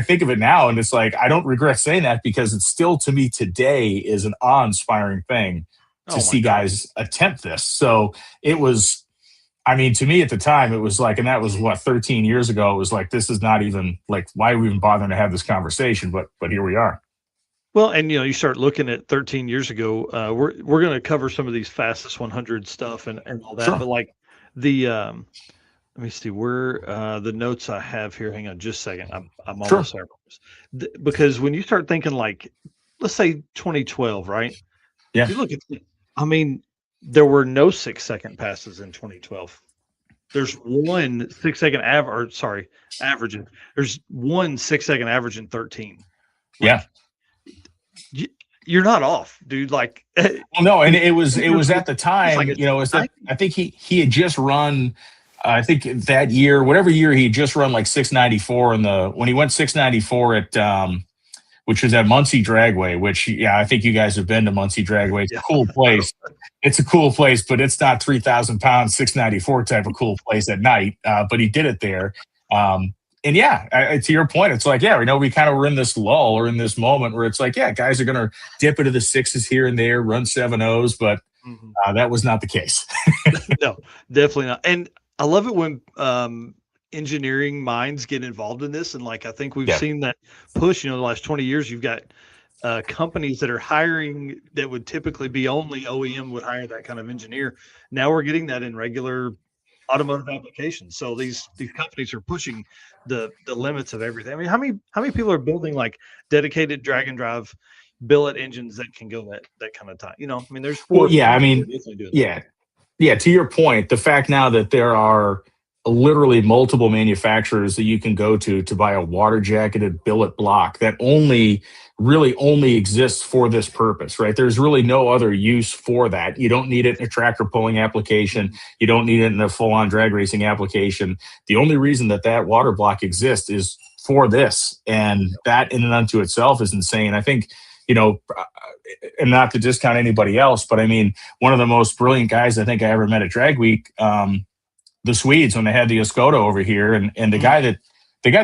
think of it now, and it's like, I don't regret saying that because it's still, to me today, is an awe-inspiring thing to see guys attempt this. So it was, I mean, to me at the time, it was like, and that was what, 13 years ago, it was like, this is not even like, why are we even bothering to have this conversation? But here we are. Well, and you know, you start looking at 13 years ago. We're going to cover some of these fastest 100 stuff and all that. Sure. But like the let me see where the notes I have here. Hang on, just a second. I'm almost there. Because when you start thinking like, let's say 2012, right? Yeah. You look at, I mean, there were no 6-second passes in 2012. There's one 6-second average. There's one 6-second average in 13. Yeah. You're not off, dude. Like, well, no, and it was at the time, like, you know, I think he had just run, I think that year, whatever year, he had just run like 694 when he went 694 at, which was at Muncie Dragway, which, yeah, I think you guys have been to Muncie Dragway. It's a cool place. It's a cool place, but it's not 3,000 pounds, 694 type of cool place at night. But he did it there. And yeah, to your point, it's like, yeah, we know we kind of were in this lull or in this moment where it's like, yeah, guys are going to dip into the 6s here and there, run 7.0s, but that was not the case. No, definitely not. And I love it when engineering minds get involved in this. And like, I think we've seen that push, you know, the last 20 years, you've got companies that are hiring that would typically be only OEM would hire that kind of engineer. Now we're getting that in regular automotive applications. So these companies are pushing the limits of everything. I mean, how many people are building like dedicated drag and drive billet engines that can go that kind of time? You know, I mean, there's to your point, the fact now that there are literally multiple manufacturers that you can go to buy a water jacketed billet block that only exists for this purpose, right? There's really no other use for that. You don't need it in a tractor pulling application. You don't need it in a full-on drag racing application. The only reason that water block exists is for this. And that in and unto itself is insane. I think, you know, and not to discount anybody else, but I mean, one of the most brilliant guys I think I ever met at Drag Week, the Swedes, when they had the Escoda over here, and the guy that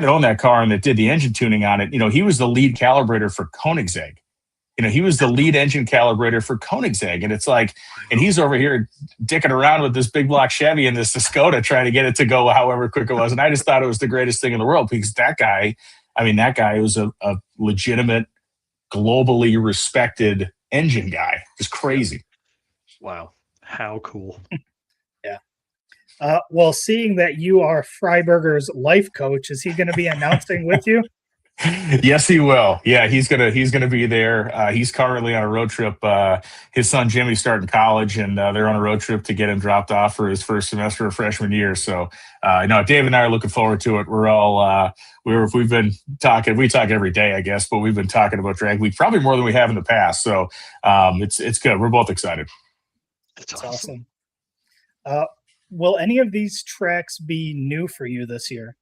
owned that car and that did the engine tuning on it, you know, he was the lead calibrator for Koenigsegg. You know, he was the lead engine calibrator for Koenigsegg. And it's like, and he's over here dicking around with this big block Chevy and this Escoda trying to get it to go however quick it was. And I just thought it was the greatest thing in the world because that guy was a legitimate, globally respected engine guy. It's crazy. Wow. How cool. Well, seeing that you are Freiberger's life coach, is he going to be announcing with you? Yes, he will. Yeah, he's gonna be there. He's currently on a road trip. His son Jimmy's starting college, and they're on a road trip to get him dropped off for his first semester of freshman year. So, Dave and I are looking forward to it. We're all we've been talking. We talk every day, I guess, but we've been talking about Drag Week probably more than we have in the past. So, it's good. We're both excited. That's awesome. Will any of these tracks be new for you this year?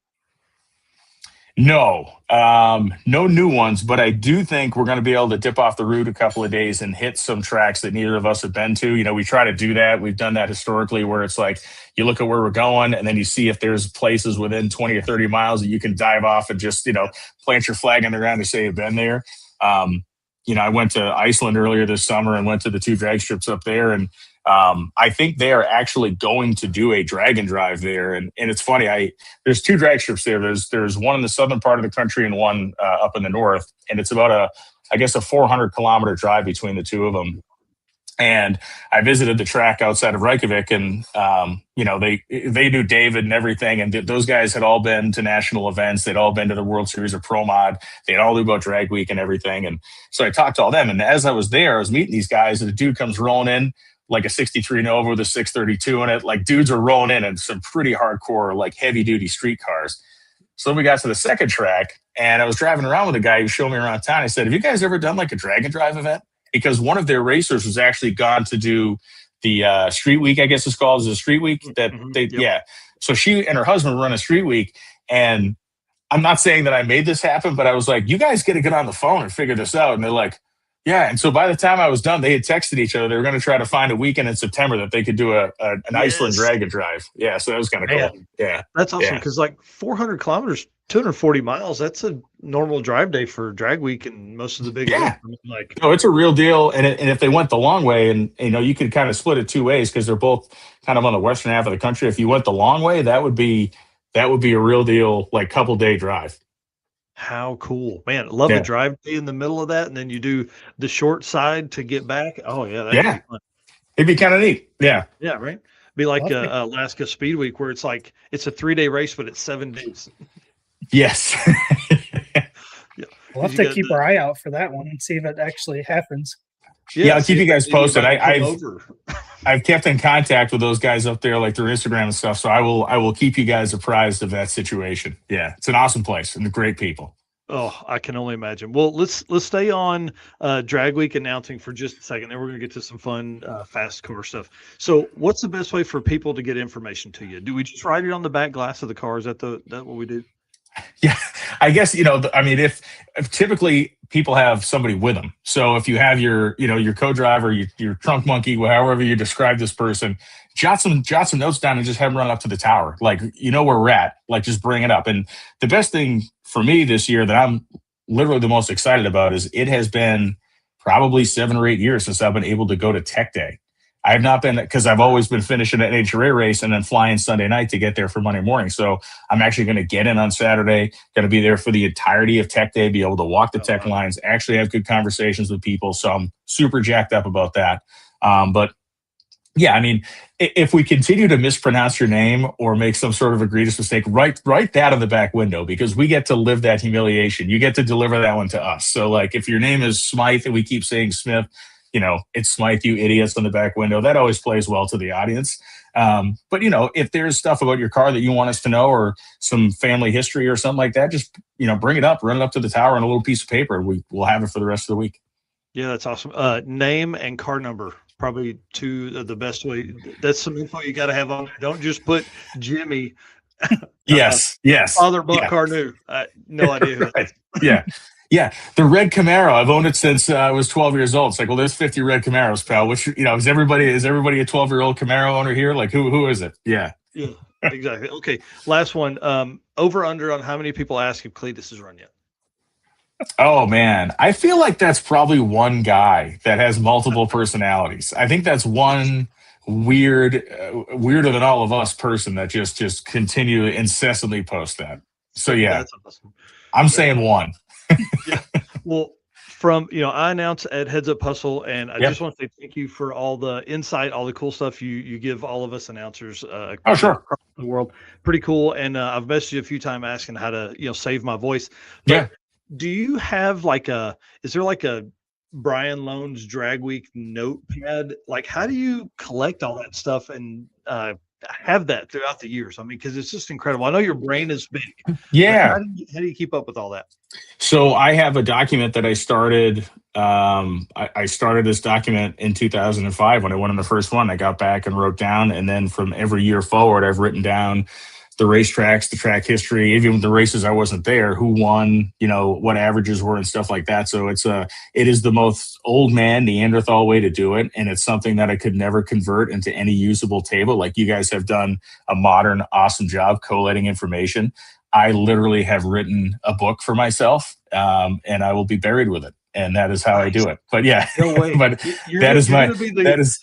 No, no new ones, but I do think we're going to be able to dip off the route a couple of days and hit some tracks that neither of us have been to. You know, we try to do that. We've done that historically where it's like you look at where we're going and then you see if there's places within 20 or 30 miles that you can dive off and just, plant your flag on the ground to say you've been there. I went to Iceland earlier this summer and went to the 2 drag strips up there, and I think they are actually going to do a drag and drive there. And it's funny, there's 2 drag strips there. There's one in the southern part of the country and one up in the north. And it's about a 400 kilometer drive between the 2 of them. And I visited the track outside of Reykjavik, and they knew David and everything, and those guys had all been to national events. They'd all been to the World Series of Pro Mod. They all knew about Drag Week and everything. And so I talked to all them. And as I was there, I was meeting these guys, and the dude comes rolling in like a 63 Nova with a 632 in it. Like, dudes are rolling in some pretty hardcore, like heavy duty street cars. So we got to the second track, and I was driving around with a guy who showed me around town. I said, "Have you guys ever done like a drag and drive event?" Because one of their racers was actually gone to do the Street Week, I guess it's called. Is a Street Week that yeah. So she and her husband run a Street Week, and I'm not saying that I made this happen, but I was like, "You guys got to get on the phone and figure this out." And they're like, "Yeah." And so by the time I was done, they had texted each other. They were going to try to find a weekend in September that they could do an Iceland drag and drive. Yeah, so that was kind of cool. Yeah, that's awesome, because like 400 kilometers, 240 miles, that's a normal drive day for Drag Week and most of the big no, it's a real deal. And if they went the long way, and you could kind of split it two ways because they're both kind of on the western half of the country. If you went the long way, that would be a real deal, like couple day drive. How cool, man. Love the drive day in the middle of that, and then you do the short side to get back. Oh yeah, that'd be fun. It'd be kind of neat. Yeah Right, be like Alaska Speed Week, where it's like it's a 3-day race but it's 7 days. Yes. We'll have to keep our eye out for that one and see if it actually happens. Yeah, I'll keep you guys posted. I've kept in contact with those guys up there, like their Instagram and stuff. So I will keep you guys apprised of that situation. Yeah, it's an awesome place and great people. Oh, I can only imagine. Well, let's stay on Drag Week announcing for just a second. Then we're going to get to some fun fast car stuff. So, what's the best way for people to get information to you? Do we just write it on the back glass of the car? Is that what we do? Yeah, I guess, if typically people have somebody with them. So if you have your co-driver, your trunk monkey, however you describe this person, jot some notes down and just have them run up to the tower. Like, where we're at, like just bring it up. And the best thing for me this year that I'm literally the most excited about is it has been probably 7 or 8 years since I've been able to go to Tech Day. I have not been, because I've always been finishing an NHRA race and then flying Sunday night to get there for Monday morning. So I'm actually going to get in on Saturday, going to be there for the entirety of Tech Day, be able to walk the tech lines, actually have good conversations with people. So I'm super jacked up about that. But yeah, I mean, if we continue to mispronounce your name or make some sort of egregious mistake, write that on the back window, because we get to live that humiliation. You get to deliver that one to us. So like if your name is Smythe and we keep saying Smith, it's Smythe, you idiots, on the back window. That always plays well to the audience. But, if there's stuff about your car that you want us to know, or some family history or something like that, just, bring it up, run it up to the tower on a little piece of paper. We'll have it for the rest of the week. Yeah, that's awesome. Name and car number, probably two of the best way. That's some info you got to have on there. Don't just put Jimmy. Yes. Father bought car new. No idea who that is. Yeah. Yeah, the red Camaro. I've owned it since I was 12 years old. It's like, well, there's 50 red Camaros, pal. Which, is everybody a 12-year-old Camaro owner here? Like, who is it? Yeah. Yeah, exactly. Okay, last one. Over under on how many people ask if Cletus has run yet? Oh man, I feel like that's probably one guy that has multiple personalities. I think that's one weirder than all of us person that just continue to incessantly post that. So yeah, that's awesome. I'm saying one. Yeah. Well, I announce at Heads Up Hustle, and I just want to say thank you for all the insight, all the cool stuff you give all of us announcers across the world. Pretty cool. And I've messaged you a few times asking how to save my voice. But do you have is there like a Brian Lohnes Drag Week notepad? Like, how do you collect all that stuff and have that throughout the years? I mean, because it's just incredible. I know your brain is big. Yeah. How do you keep up with all that? So I have a document that I started. I started this document in 2005 when I went on the first one. I got back and wrote down, and then from every year forward, I've written down the racetracks, the track history, even the races I wasn't there, who won, what averages were and stuff like that. So it is the most old man Neanderthal way to do it. And it's something that I could never convert into any usable table. Like you guys have done a modern, awesome job collating information. I literally have written a book for myself, and I will be buried with it. And that is how I do it. But yeah, no way. But that is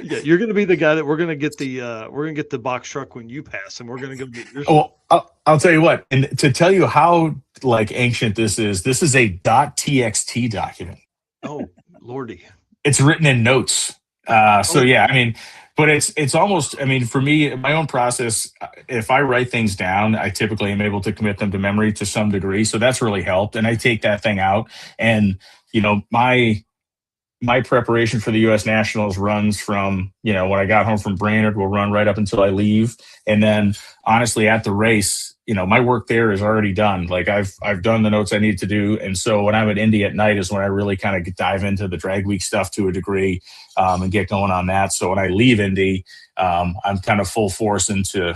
you're going to be the guy that we're going to get the box truck when you pass, and we're going to go get yours. Well, I'll tell you what, and to tell you how ancient this is a .txt document. Oh, Lordy. It's written in notes. So yeah, I mean, but it's almost, I mean, for me, my own process, if I write things down, I typically am able to commit them to memory to some degree. So that's really helped. And I take that thing out, and my preparation for the U.S. Nationals runs from, when I got home from Brainerd, will run right up until I leave. And then honestly, at the race, my work there is already done. Like I've done the notes I need to do. And so when I'm at Indy at night is when I really kind of dive into the drag week stuff to a degree, and get going on that. So when I leave Indy, I'm kind of full force into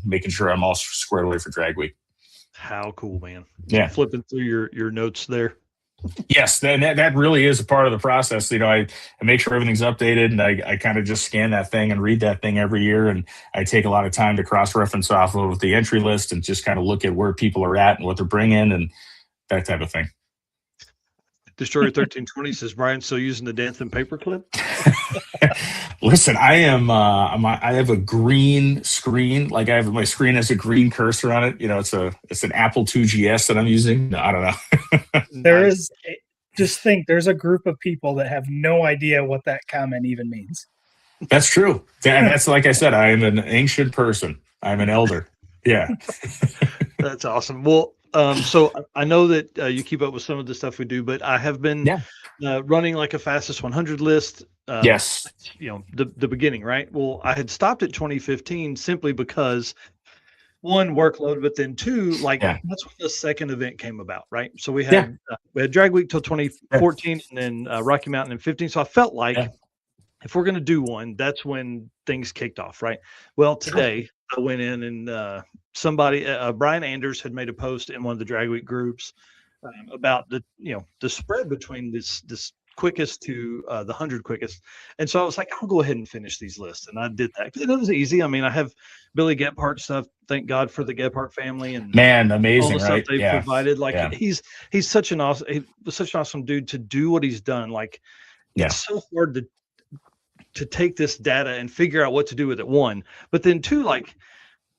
making sure I'm all squared away for drag week. How cool, man. Yeah. Flipping through your notes there. Yes, that really is a part of the process. I make sure everything's updated, and I kind of just scan that thing and read that thing every year. And I take a lot of time to cross-reference off of the entry list and just kind of look at where people are at and what they're bringing and that type of thing. Destroyer 1320 says, Brian still using the dancing paperclip? Listen, I have a green screen. Like my screen has a green cursor on it. It's an Apple II GS that I'm using. No, I don't know. There's a group of people that have no idea what that comment even means. That's true. That's like I said, I am an ancient person. I'm an elder. Yeah. That's awesome. Well, so I know that you keep up with some of the stuff we do, but I have been running like a fastest 100 list. Yes. The beginning, right? Well, I had stopped at 2015 simply because one, workload, but then two, that's when the second event came about, right? So we had drag week till 2014 and then Rocky Mountain in 15. So I felt like if we're going to do one, that's when things kicked off, right? Well, today I went in and somebody, Brian Anders, had made a post in one of the drag week groups about the spread between this quickest to the 100 quickest. And so I was like, I'll go ahead and finish these lists. And I did that. It was easy. I mean, I have Billy Gephardt stuff. Thank God for the Gephardt family and amazing, all the right? stuff they've provided. He's such an awesome dude to do what he's done. It's so hard to take this data and figure out what to do with it. One, but then two,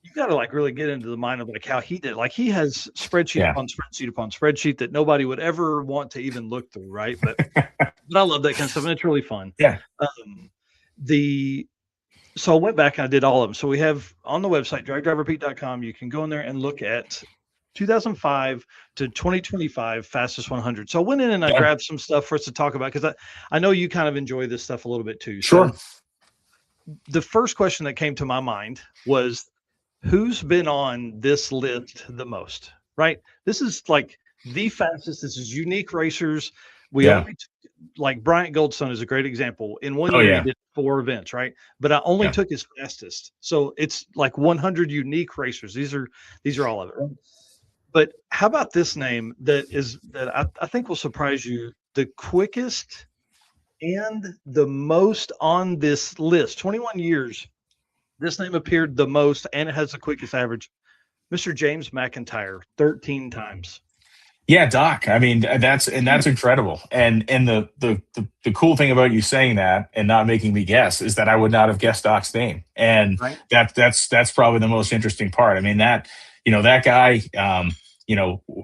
you got to really get into the mind of how he did. He has spreadsheet upon spreadsheet upon spreadsheet that nobody would ever want to even look through, right? But I love that kind of stuff, and it's really fun. Yeah. So I went back and I did all of them. So we have on the website dragdriverpete.com. You can go in there and look at 2005 to 2025 fastest 100. So I went in and I grabbed some stuff for us to talk about because I know you kind of enjoy this stuff a little bit too. Sure. So the first question that came to my mind was, who's been on this list the most, right? This is the fastest. This is unique racers. We only Bryant Goldstone is a great example. In 1 year, he did 4 events, right? But I only took his fastest. So it's 100 unique racers. These are all of it, right? But how about this name that I think will surprise you? The quickest and the most on this list, 21 years. This name appeared the most, and it has the quickest average. Mr. James McIntyre, 13 times. Yeah, Doc. I mean, that's incredible. And the cool thing about you saying that and not making me guess is that I would not have guessed Doc's name. And that's probably the most interesting part. I mean, that guy,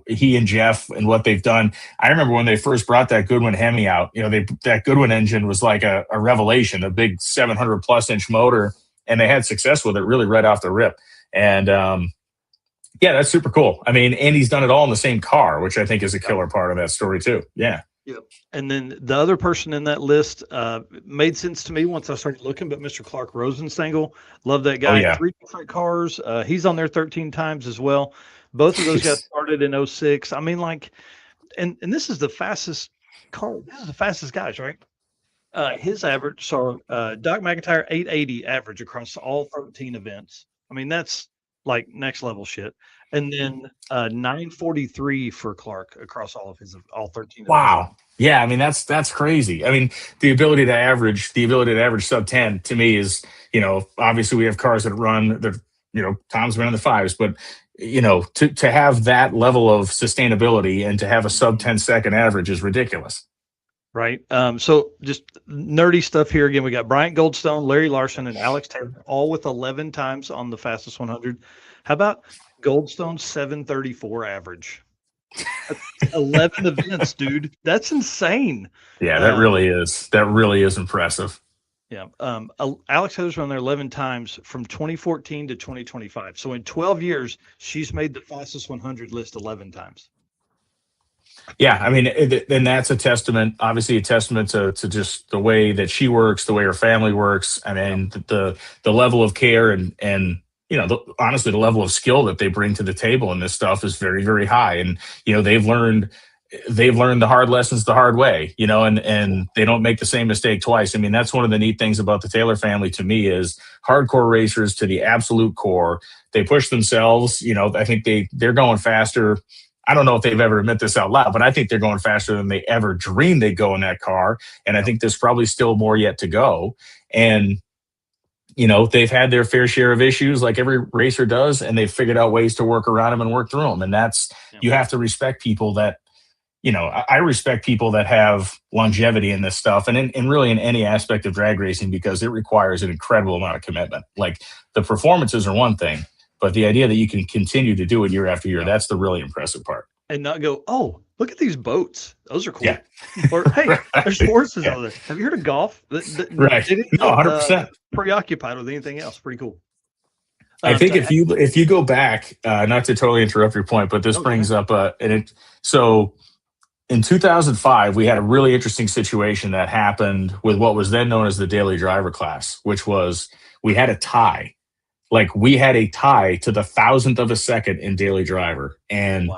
he and Jeff and what they've done. I remember when they first brought that Goodwin Hemi out, that Goodwin engine was like a revelation, a big 700 plus inch motor. And they had success with it really right off the rip. And that's super cool. I mean, and he's done it all in the same car, which I think is a killer part of that story too. Yeah. Yep. And then the other person in that list made sense to me once I started looking, but Mr. Clark Rosenstengel, love that guy. 3 different cars. He's on there 13 times as well. Both of those guys started in 06. I mean, and this is the fastest car. This is the fastest guys, right? His average, Doc McIntyre, 880 average across all 13 events. I mean, that's next level shit. And then 943 for Clark across all 13 Wow. events. Yeah, I mean, that's crazy. I mean, the ability to average sub 10 to me is, obviously we have cars that run Tom's been in the 5s, but to have that level of sustainability and to have a sub 10 second average is ridiculous. Right. So just nerdy stuff here. Again, we got Bryant Goldstone, Larry Larson, and Alex Taylor, all with 11 times on the fastest 100. How about Goldstone's 734 average? 11 events, dude. That's insane. Yeah, that really is impressive. Yeah. Alex Heather's run there 11 times from 2014 to 2025. So in 12 years, she's made the fastest 100 list 11 times. Yeah, I mean, and that's a testament, obviously a testament to just the way that she works, the way her family works. I mean, the level of care and honestly, the level of skill that they bring to the table in this stuff is very, very high. And they've learned the hard lessons the hard way. And they don't make the same mistake twice. I mean, that's one of the neat things about the Taylor family to me is hardcore racers to the absolute core. They push themselves. I think they're going faster. I don't know if they've ever admit this out loud, but I think they're going faster than they ever dreamed they'd go in that car. And I think there's probably still more yet to go. And, they've had their fair share of issues like every racer does, and they've figured out ways to work around them and work through them. And you have to respect people that, I respect people that have longevity in this stuff and really in any aspect of drag racing, because it requires an incredible amount of commitment. Like the performances are one thing, but the idea that you can continue to do it year after year, that's the really impressive part. And not go, oh, look at these boats. Those are cool. Yeah. Or, hey, there's horses over there. Have you heard of golf? Right. No, 100%. Preoccupied with anything else. Pretty cool. I think if you go back, not to totally interrupt your point, but this brings up, so in 2005, we had a really interesting situation that happened with what was then known as the daily driver class, which was we had a tie. Like we had a tie to the 1,000th of a second in daily driver. And,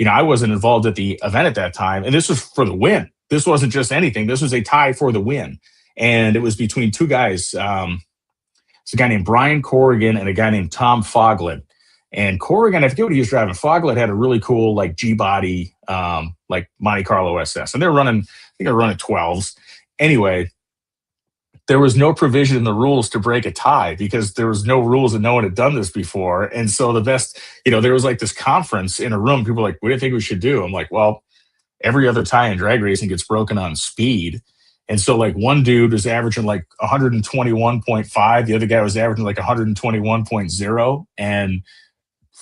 I wasn't involved at the event at that time. And this was for the win. This wasn't just anything. This was a tie for the win. And it was between two guys. It's a guy named Brian Corrigan and a guy named Tom Foglin. And Corrigan, I forget what he was driving. Foglin had a really cool like G-body, like Monte Carlo SS. And they were running, I think they were running 12s. Anyway, there was no provision in the rules to break a tie because there was no rules and no one had done this before. And so the best, there was like this conference in a room. People were like, what do you think we should do? I'm like, well, every other tie in drag racing gets broken on speed. And so like one dude was averaging like 121.5. The other guy was averaging like 121.0. And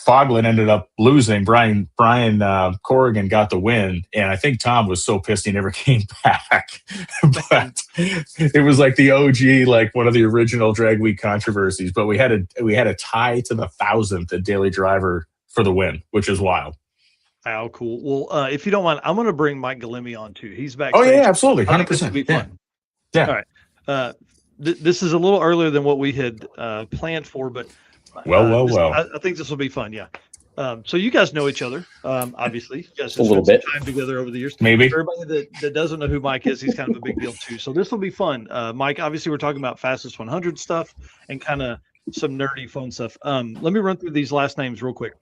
Foglin ended up losing. Brian Corrigan got the win, and I think Tom was so pissed he never came back. But it was like the OG, like one of the original Drag Week controversies. But we had a tie to the 1,000th at Daily Driver for the win, which is wild. Oh, cool. Well, if you don't mind, I'm going to bring Mike Galimi on too. He's back. Oh yeah, absolutely, 100%. Be fun. Yeah. All right. This is a little earlier than what we had planned for, but. Well. I think this will be fun. Yeah. So you guys know each other, obviously. You guys a little bit time together over the years. Maybe. For everybody that doesn't know who Mike is, he's kind of a big deal too. So this will be fun. Mike, obviously, we're talking about fastest 100 stuff and kind of some nerdy fun stuff. Let me run through these last names real quick.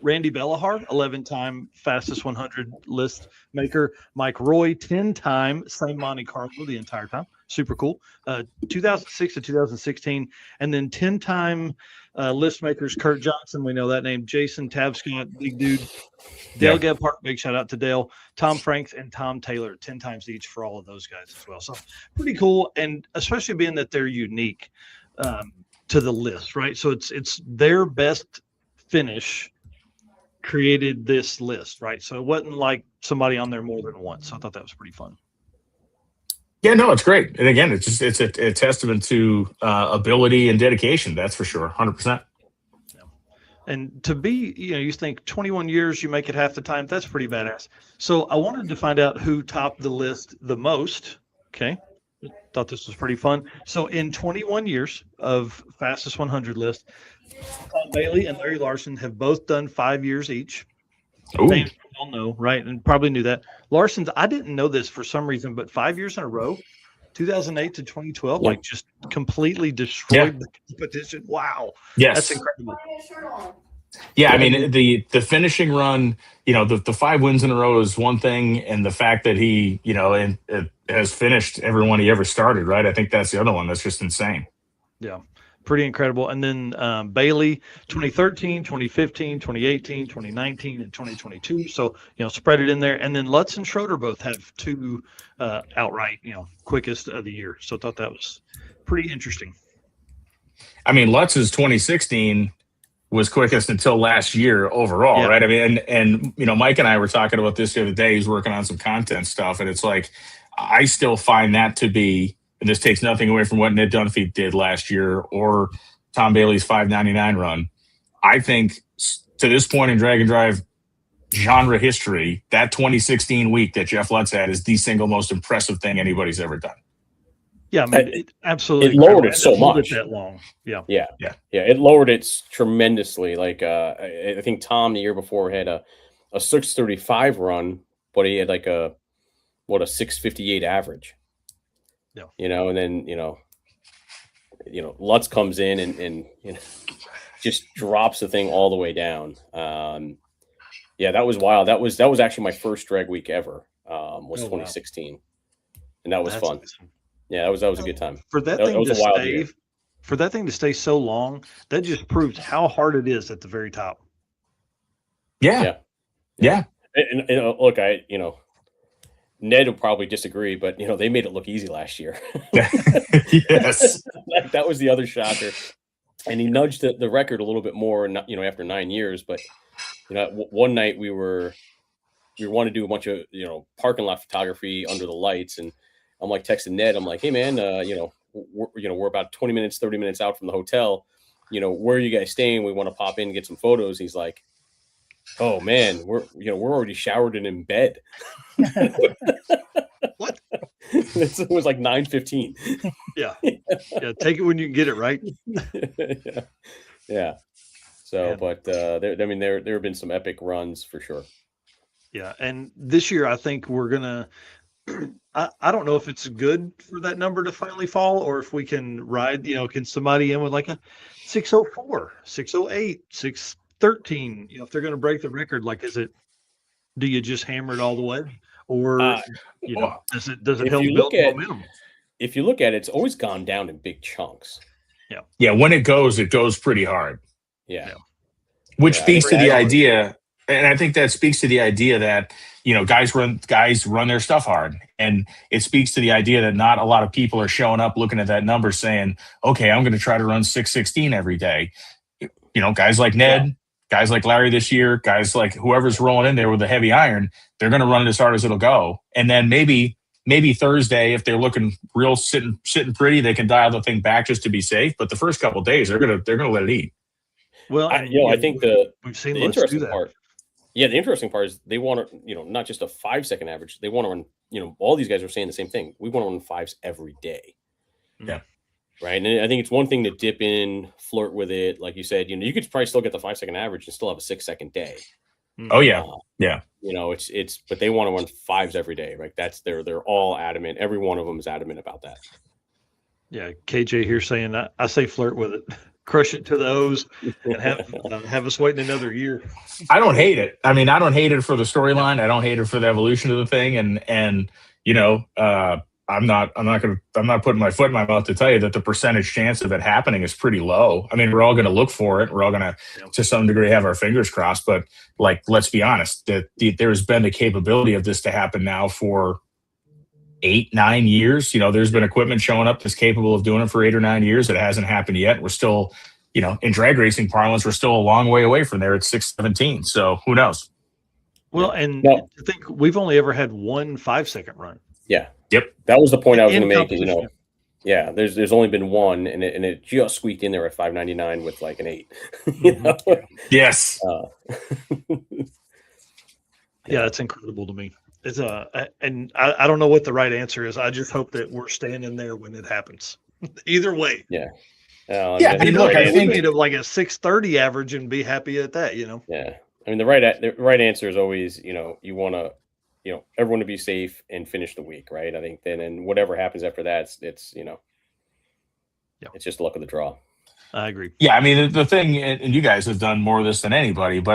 Randy Bellahar, 11-time fastest 100 list maker. Mike Roy, 10-time same Monte Carlo the entire time. Super cool. 2006 to 2016, and then 10-time list makers. Kurt Johnson, we know that name. Jason Tabscott, big dude. Dale Gebhardt, big shout out to Dale. Tom Franks and Tom Taylor, 10 times each for all of those guys as well. So pretty cool, and especially being that they're unique to the list, right? So it's their best finish created this list, right? So it wasn't like somebody on there more than once. So I thought that was pretty fun. Yeah, no, it's great. And again, it's a testament to ability and dedication. That's for sure. 100%. Yeah. And to be, you think 21 years, you make it half the time. That's pretty badass. So I wanted to find out who topped the list the most. Okay. Thought this was pretty fun. So in 21 years of fastest 100 list, Tom Bailey and Larry Larson have both done 5 years each. Fans don't know, right? And probably knew that. Larson's, I didn't know this for some reason, but 5 years in a row, 2008 to 2012, like just completely destroyed the competition. Wow. Yes. That's incredible. Yeah, I mean, the finishing run, the 5 wins in a row is one thing, and the fact that he, has finished every one he ever started, right? I think that's the other one that's just insane. Yeah, pretty incredible. And then Bailey, 2013, 2015, 2018, 2019, and 2022. So, spread it in there. And then Lutz and Schroeder both have 2 outright, quickest of the year. So I thought that was pretty interesting. I mean, Lutz's 2016 was quickest until last year overall, Yeah. right? I mean, and Mike and I were talking about this the other day. He's working on some content stuff, and it's like I still find that to be, and this takes nothing away from what Ned Dunphy did last year or Tom Bailey's 599 run. I think to this point in drag and drive genre history, that 2016 week that Jeff Lutz had is the single most impressive thing anybody's ever done. Yeah, I mean, absolutely. It lowered incredible. it so To hold much. that long. Yeah. It lowered it tremendously. Like I think Tom the year before had a 635 run, but he had like a 658 average. Yeah. And then Lutz comes in and just drops the thing all the way down. That was wild. That was actually my first drag week ever. Was 2016, and that was fun. Awesome. Yeah, that was a good time. For that thing to stay, for that thing to stay so long, that just proves how hard it is at the very top. Yeah. And look, Ned will probably disagree, but they made it look easy last year. Yes. That was the other shocker. And he nudged the record a little bit more, after 9 years. But one night we wanted to do a bunch of parking lot photography under the lights, and I'm like texting Ned. I'm like, hey man, we're about 20 minutes, 30 minutes out from the hotel. Where are you guys staying? We want to pop in and get some photos. He's like, oh man, we're already showered and in bed. What? It was like 9:15. Yeah. Take it when you can get it, right? Yeah. So, Yeah. but there have been some epic runs for sure. Yeah, and this year I think we're gonna. I don't know if it's good for that number to finally fall, or if we can ride. Can somebody in with like a 604, 608, 613? If they're going to break the record, like, do you just hammer it all the way, or does it help build momentum? If you look at it, it's always gone down in big chunks. Yeah. When it goes pretty hard. Yeah. Which speaks to the idea, and I think that speaks to the idea that guys run their stuff hard, and it speaks to the idea that not a lot of people are showing up looking at that number saying, okay, I'm going to try to run 616 every day. Guys like Ned, guys like Larry this year, guys like whoever's rolling in there with a heavy iron, they're going to run it as hard as it'll go. And then maybe Thursday, if they're looking real sitting pretty, they can dial the thing back just to be safe. But the first couple of days, they're gonna let it eat. Well, I think we've seen the interesting part. Yeah, the interesting part is they want to, not just a 5 second average. They want to run, all these guys are saying the same thing. We want to run fives every day. Yeah. Right. And I think it's one thing to dip in, flirt with it. Like you said, you could probably still get the 5 second average and still have a 6 second day. Oh yeah. Yeah. But they want to run fives every day. Right. They're all adamant. Every one of them is adamant about that. Yeah. KJ here saying I say flirt with it. Crush it to the O's and have us waiting another year. I don't hate it. I mean, I don't hate it for the storyline. I don't hate it for the evolution of the thing. And I'm not putting my foot in my mouth to tell you that the percentage chance of it happening is pretty low. I mean, we're all going to look for it. We're all going to some degree, have our fingers crossed. But let's be honest, that there's been the capability of this to happen now for 8-9 years. There's been equipment showing up that's capable of doing it for 8 or 9 years. It hasn't happened yet. We're still, in drag racing parlance, we're still a long way away from there at 617. So who knows? Well, and I think we've only ever had one 5 second run. Yeah. Yep. That was the point I was going to make. Yeah, there's only been one, and it just squeaked in there at 599 with like an 8. Yes. Yeah, that's incredible to me. It's and I don't know what the right answer is. I just hope that we're standing there when it happens. Either way. Yeah. I mean, look, I think of like a 630 average and be happy at that. Yeah. I mean, the right answer is always, you want to, everyone to be safe and finish the week, right? I think then, and whatever happens after that, it's it's just the luck of the draw. I agree. Yeah, I mean, the thing, and you guys have done more of this than anybody, but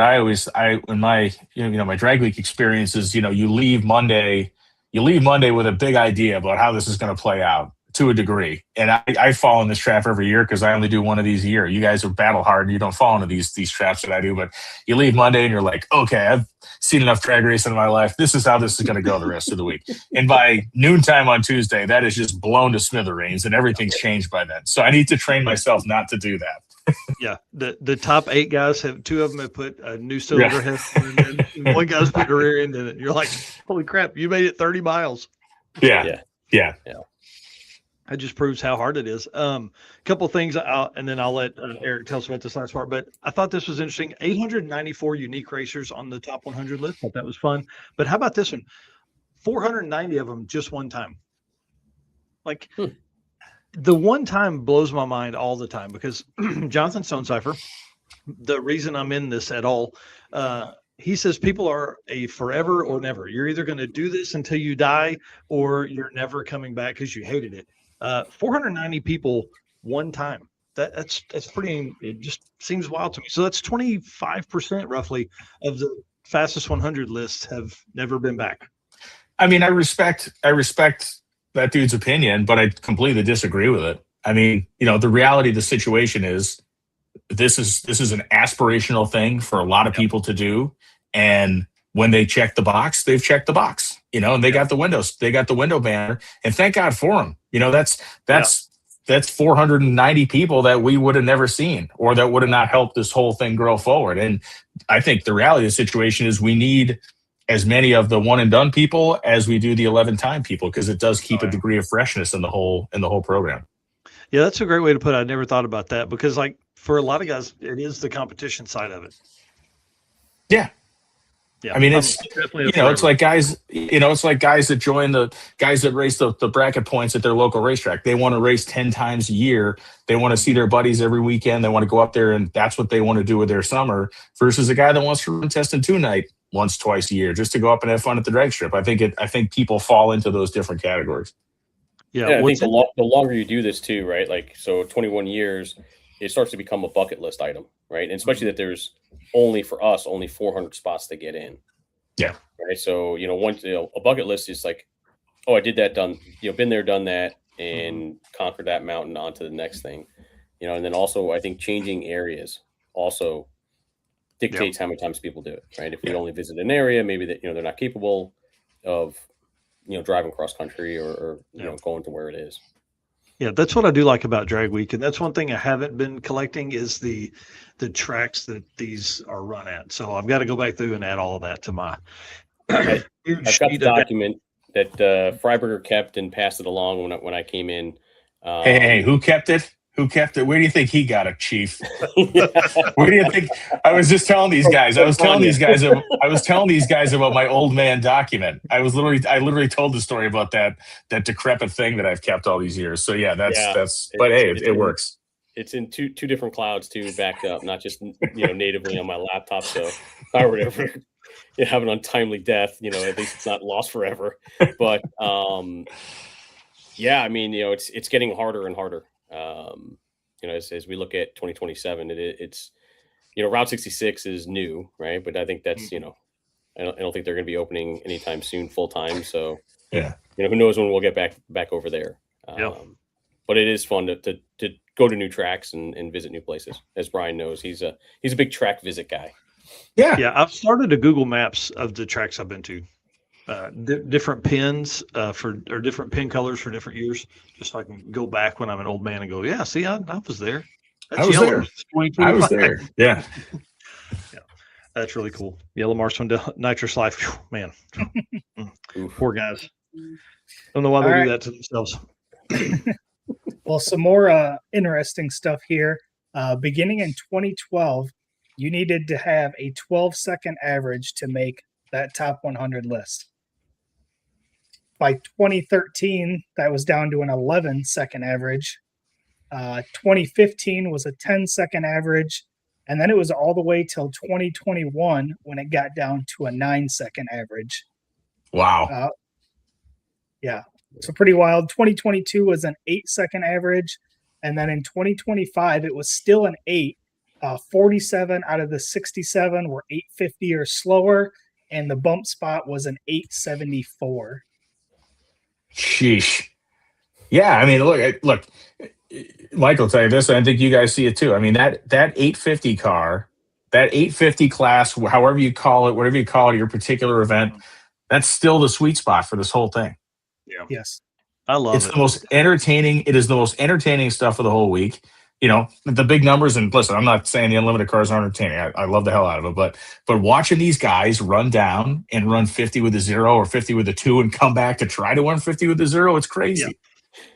in my, my drag week experiences, you leave Monday with a big idea about how this is going to play out to a degree. And I fall in this trap every year because I only do one of these a year. You guys are battle hard and you don't fall into these traps that I do, but you leave Monday and you're like, okay, I've seen enough drag racing in my life. This is how this is going to go the rest of the week. And by noontime on Tuesday, that is just blown to smithereens and everything's changed by then. So I need to train myself not to do that. Yeah, the top 8 guys have 2 of them have put a new cylinder head, and one guy's put a rear end in it. You're like, holy crap, you made it 30 miles. Yeah. That just proves how hard it is. Couple things, and then I'll let Eric tell us about this last part. But I thought this was interesting. 894 unique racers on the top 100 list. Thought that was fun. But how about this one? 490 of them just one time. Like the one time blows my mind all the time because Jonathan Stonecipher, the reason I'm in this at all, he says people are a forever or never. You're either going to do this until you die or you're never coming back because you hated it. 490 people one time. That's pretty, it just seems wild to me. So that's 25% roughly of the fastest 100 lists have never been back. I mean, I respect that dude's opinion, but I completely disagree with it. I mean, the reality of the situation is this is an aspirational thing for a lot of people to do. And when they check the box, they've checked the box, and they got the window banner, and thank God for them. That's 490 people that we would have never seen or that would have not helped this whole thing grow forward. And I think the reality of the situation is we need as many of the one and done people as we do the 11 time people, because it does keep a degree of freshness in the whole program. Yeah, that's a great way to put it. I never thought about that because like for a lot of guys, it is the competition side of it. Yeah. Yeah. I mean, it's it's like guys, that join the guys that race the bracket points at their local racetrack. They want to race 10 times a year. They want to see their buddies every weekend. They want to go up there, and that's what they want to do with their summer, versus a guy that wants to run Test and 2 night once, twice a year just to go up and have fun at the drag strip. I think people fall into those different categories. Yeah, I think the longer you do this too, right? Like, so 21 years, it starts to become a bucket list item, right? And especially that there's only 400 spots to get in. Yeah. Right. So, once a bucket list is like, oh, I did that, done, been there, done that, and conquered that mountain, on to the next thing. And then also I think changing areas also dictates how many times people do it, right? If we only visit an area, maybe that, they're not capable of, driving cross country or going to where it is. Yeah, that's what I do like about Drag Week, and that's one thing I haven't been collecting is the tracks that these are run at. So I've got to go back through and add all of that to my. I've got the document that Freiberger kept and passed it along when I came in. Hey, who kept it? Who kept it? Where do you think he got it, Chief? Where do you think? I was just telling these guys. I was telling these guys about my old man document. I literally told the story about that decrepit thing that I've kept all these years. So yeah, that's. But hey, it works. It's in two different clouds too, backed up, not just natively on my laptop. So if I were to ever have an untimely death, at least it's not lost forever. But yeah, I mean, it's getting harder and harder. As we look at 2027, it's Route 66 is new, right? But I think that's I don't think they're going to be opening anytime soon full time. So yeah, who knows when we'll get back over there. But it is fun to go to new tracks and visit new places. As Brian knows, he's a big track visit guy. Yeah. I've started a Google Maps of the tracks I've been to. Different pins or different pin colors for different years, just so I can go back when I'm an old man and go, yeah, see, I was there. I was there. Yeah. Yeah. That's really cool. Yellow Marks went to Nitrous Life. Whew, man. Poor guys. Don't know why they do that to themselves. Well, some more interesting stuff here. Beginning in 2012, you needed to have a 12-second average to make that top 100 list. By 2013, that was down to an 11-second average. 2015 was a 10-second average. And then it was all the way till 2021 when it got down to a 9-second average. Wow. Yeah. So pretty wild. 2022 was an 8-second average. And then in 2025, it was still an 8. 47 out of the 67 were 850 or slower. And the bump spot was an 874. Sheesh. Yeah, I mean, look, Mike will tell you this, and I think you guys see it too. I mean, that 850 car, that 850 class, however you call it, whatever you call it, your particular event, that's still the sweet spot for this whole thing. Yeah. Yes. I love it. It's the most entertaining. It is the most entertaining stuff of the whole week. the big numbers. And listen, I'm not saying the unlimited cars aren't entertaining. I love the hell out of it, but watching these guys run down and run 50 with a 0 or 50 with a 2 and come back to try to run 50 with a 0, it's crazy.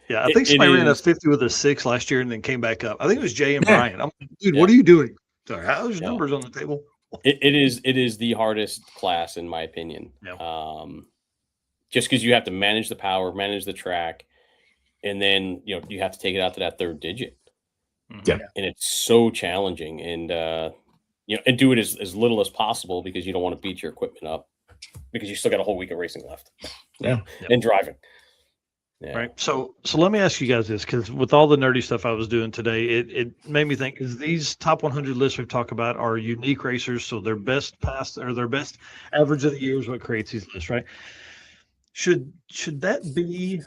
Yeah, I think somebody ran a 50 with a 6 last year and then came back up. I think it was Jay and Brian. I'm like, dude, what are you doing? Sorry, how's your numbers on the table? It is the hardest class in my opinion. Yeah. Just because you have to manage the power, manage the track, and then you have to take it out to that third digit. Yeah, and it's so challenging, and and do it as little as possible because you don't want to beat your equipment up because you still got a whole week of racing left. Yeah, and driving. Yeah. Right. So let me ask you guys this, because with all the nerdy stuff I was doing today, it made me think, is these top 100 lists we've talked about are unique racers, so their best pass or their best average of the year is what creates these lists, right? Should that be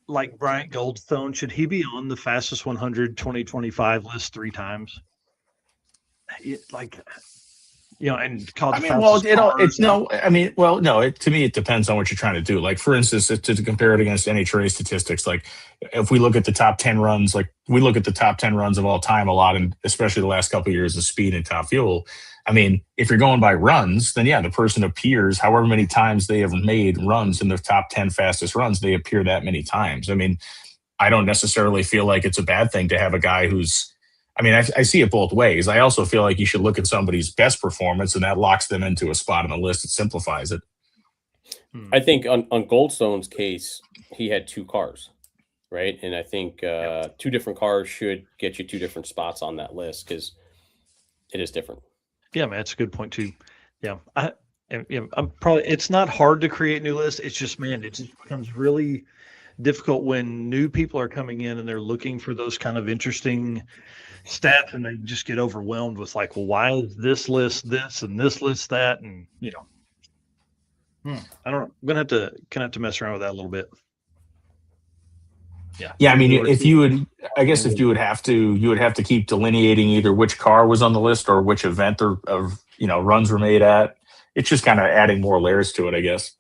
like Bryant Goldstone? Should he be on the fastest 100 2025 list 3 times? And called to me, it depends on what you're trying to do. Like, for instance, to compare it against NHRA statistics, like if we look at the top 10 runs, like we look at the top 10 runs of all time a lot, and especially the last couple of years of speed and top fuel. I mean, if you're going by runs, then the person appears however many times they have made runs in the top 10 fastest runs, they appear that many times. I mean, I don't necessarily feel like it's a bad thing to have a guy who's, I see it both ways. I also feel like you should look at somebody's best performance, and that locks them into a spot on the list. It simplifies it. I think on Goldstone's case, he had 2 cars, right? And I think 2 different cars should get you 2 different spots on that list because it is different. Yeah, man, that's a good point too. Yeah, it's not hard to create new lists. It's just, man, it just becomes really difficult when new people are coming in and they're looking for those kind of interesting stats, and they just get overwhelmed with like, well, why is this list this and this list that, and I don't know. I'm gonna have to mess around with that a little bit. Yeah. I mean, if you would have to keep delineating either which car was on the list or which event of runs were made at. It's just kind of adding more layers to it, I guess.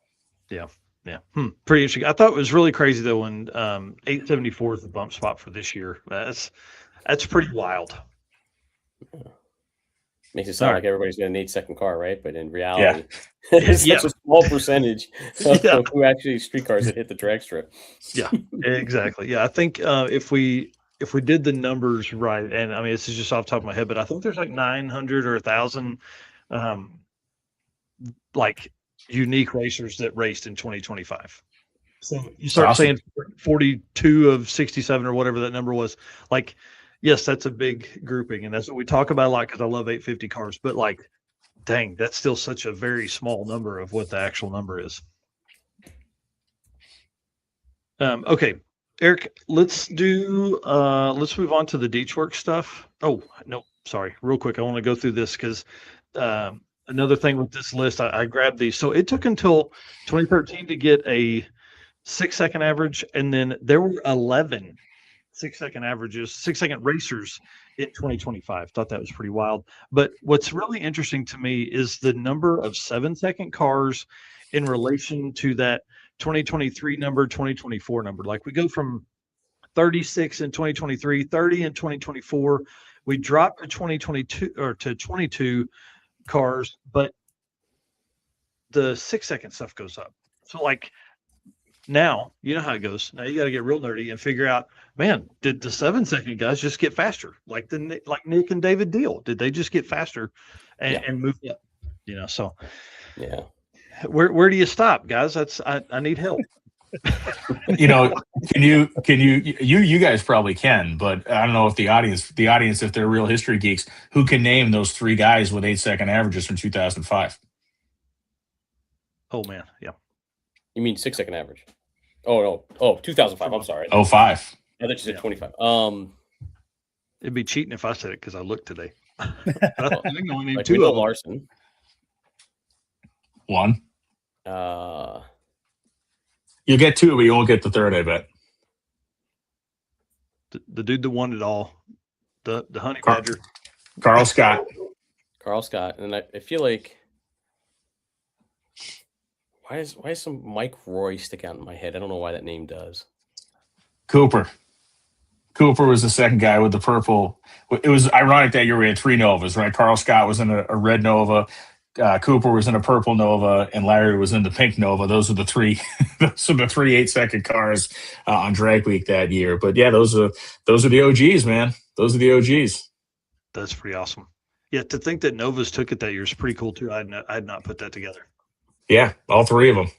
Yeah. Yeah. Pretty interesting. I thought it was really crazy though when 874 is the bump spot for this year. That's pretty wild. Makes it sound like everybody's got an 8-second car, right? But in reality, it's such a small percentage of who actually street cars that hit the drag strip. Yeah, exactly. Yeah, I think if we did the numbers right, and this is just off the top of my head, but I think there's like 900 or 1,000 like unique racers that raced in 2025. So you start saying 42 of 67 or whatever that number was. Like, yes, that's a big grouping, and that's what we talk about a lot because I love 850 cars. But like, dang, that's still such a very small number of what the actual number is. Okay, Eric, let's move on to the Deech Works stuff. Oh, no, sorry. Real quick, I want to go through this because another thing with this list, I grabbed these. So it took until 2013 to get a 6-second average, and then there were 11 6-second racers in 2025. Thought that was pretty wild. But what's really interesting to me is the number of 7-second cars in relation to that 2023 number, 2024 number. Like, we go from 36 in 2023, 30 in 2024. We drop to 2022 or to 22 cars, but the 6-second stuff goes up. So like, now you know how it goes. Now you got to get real nerdy and figure out, man, did the 7-second guys just get faster? Like Nick and David Deal, did they just get faster and move up? So yeah. Where do you stop, guys? I need help. Can you guys probably can, but I don't know if the audience, if they're real history geeks, who can name those 3 guys with 8-second averages from 2005? Oh man. Yeah. You mean 6-second average? Oh no. Oh, 2005. I'm sorry. 05. I thought you said 25. It'd be cheating if I said it because I looked today. I think only named 2 of them. Larson. 1. You'll get 2, but you won't get the 3rd, I bet. The dude that won it all, the honey badger, Carl Scott. And I feel like, why is some Mike Roy stick out in my head? I don't know why that name does. Cooper Cooper was the second guy with the purple. It was ironic that year we had 3 Novas, right? Carl Scott was in a red Nova. Cooper was in a purple Nova, and Larry was in the pink Nova. Those are the 3. Those are the 3 8-second cars on Drag Week that year. But yeah, those are the OGs, man. Those are the OGs. That's pretty awesome. Yeah, to think that Novas took it that year is pretty cool too. I had not put that together. Yeah, all 3 of them.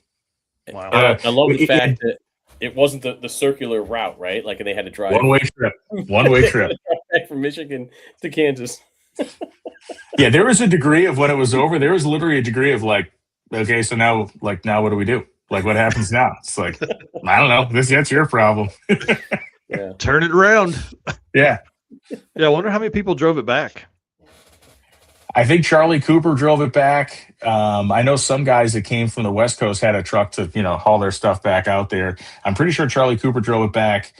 Wow. I love the fact that it wasn't the circular route, right? Like they had to drive one-way trip. One-way trip from Michigan to Kansas. Yeah, there was a degree of when it was over. There was literally a degree of like, okay, so now what do we do? Like, what happens now? It's like, I don't know. That's your problem. Yeah. Turn it around. Yeah. Yeah, I wonder how many people drove it back. I think Charlie Cooper drove it back. I know some guys that came from the West Coast had a truck to, haul their stuff back out there. I'm pretty sure Charlie Cooper drove it back.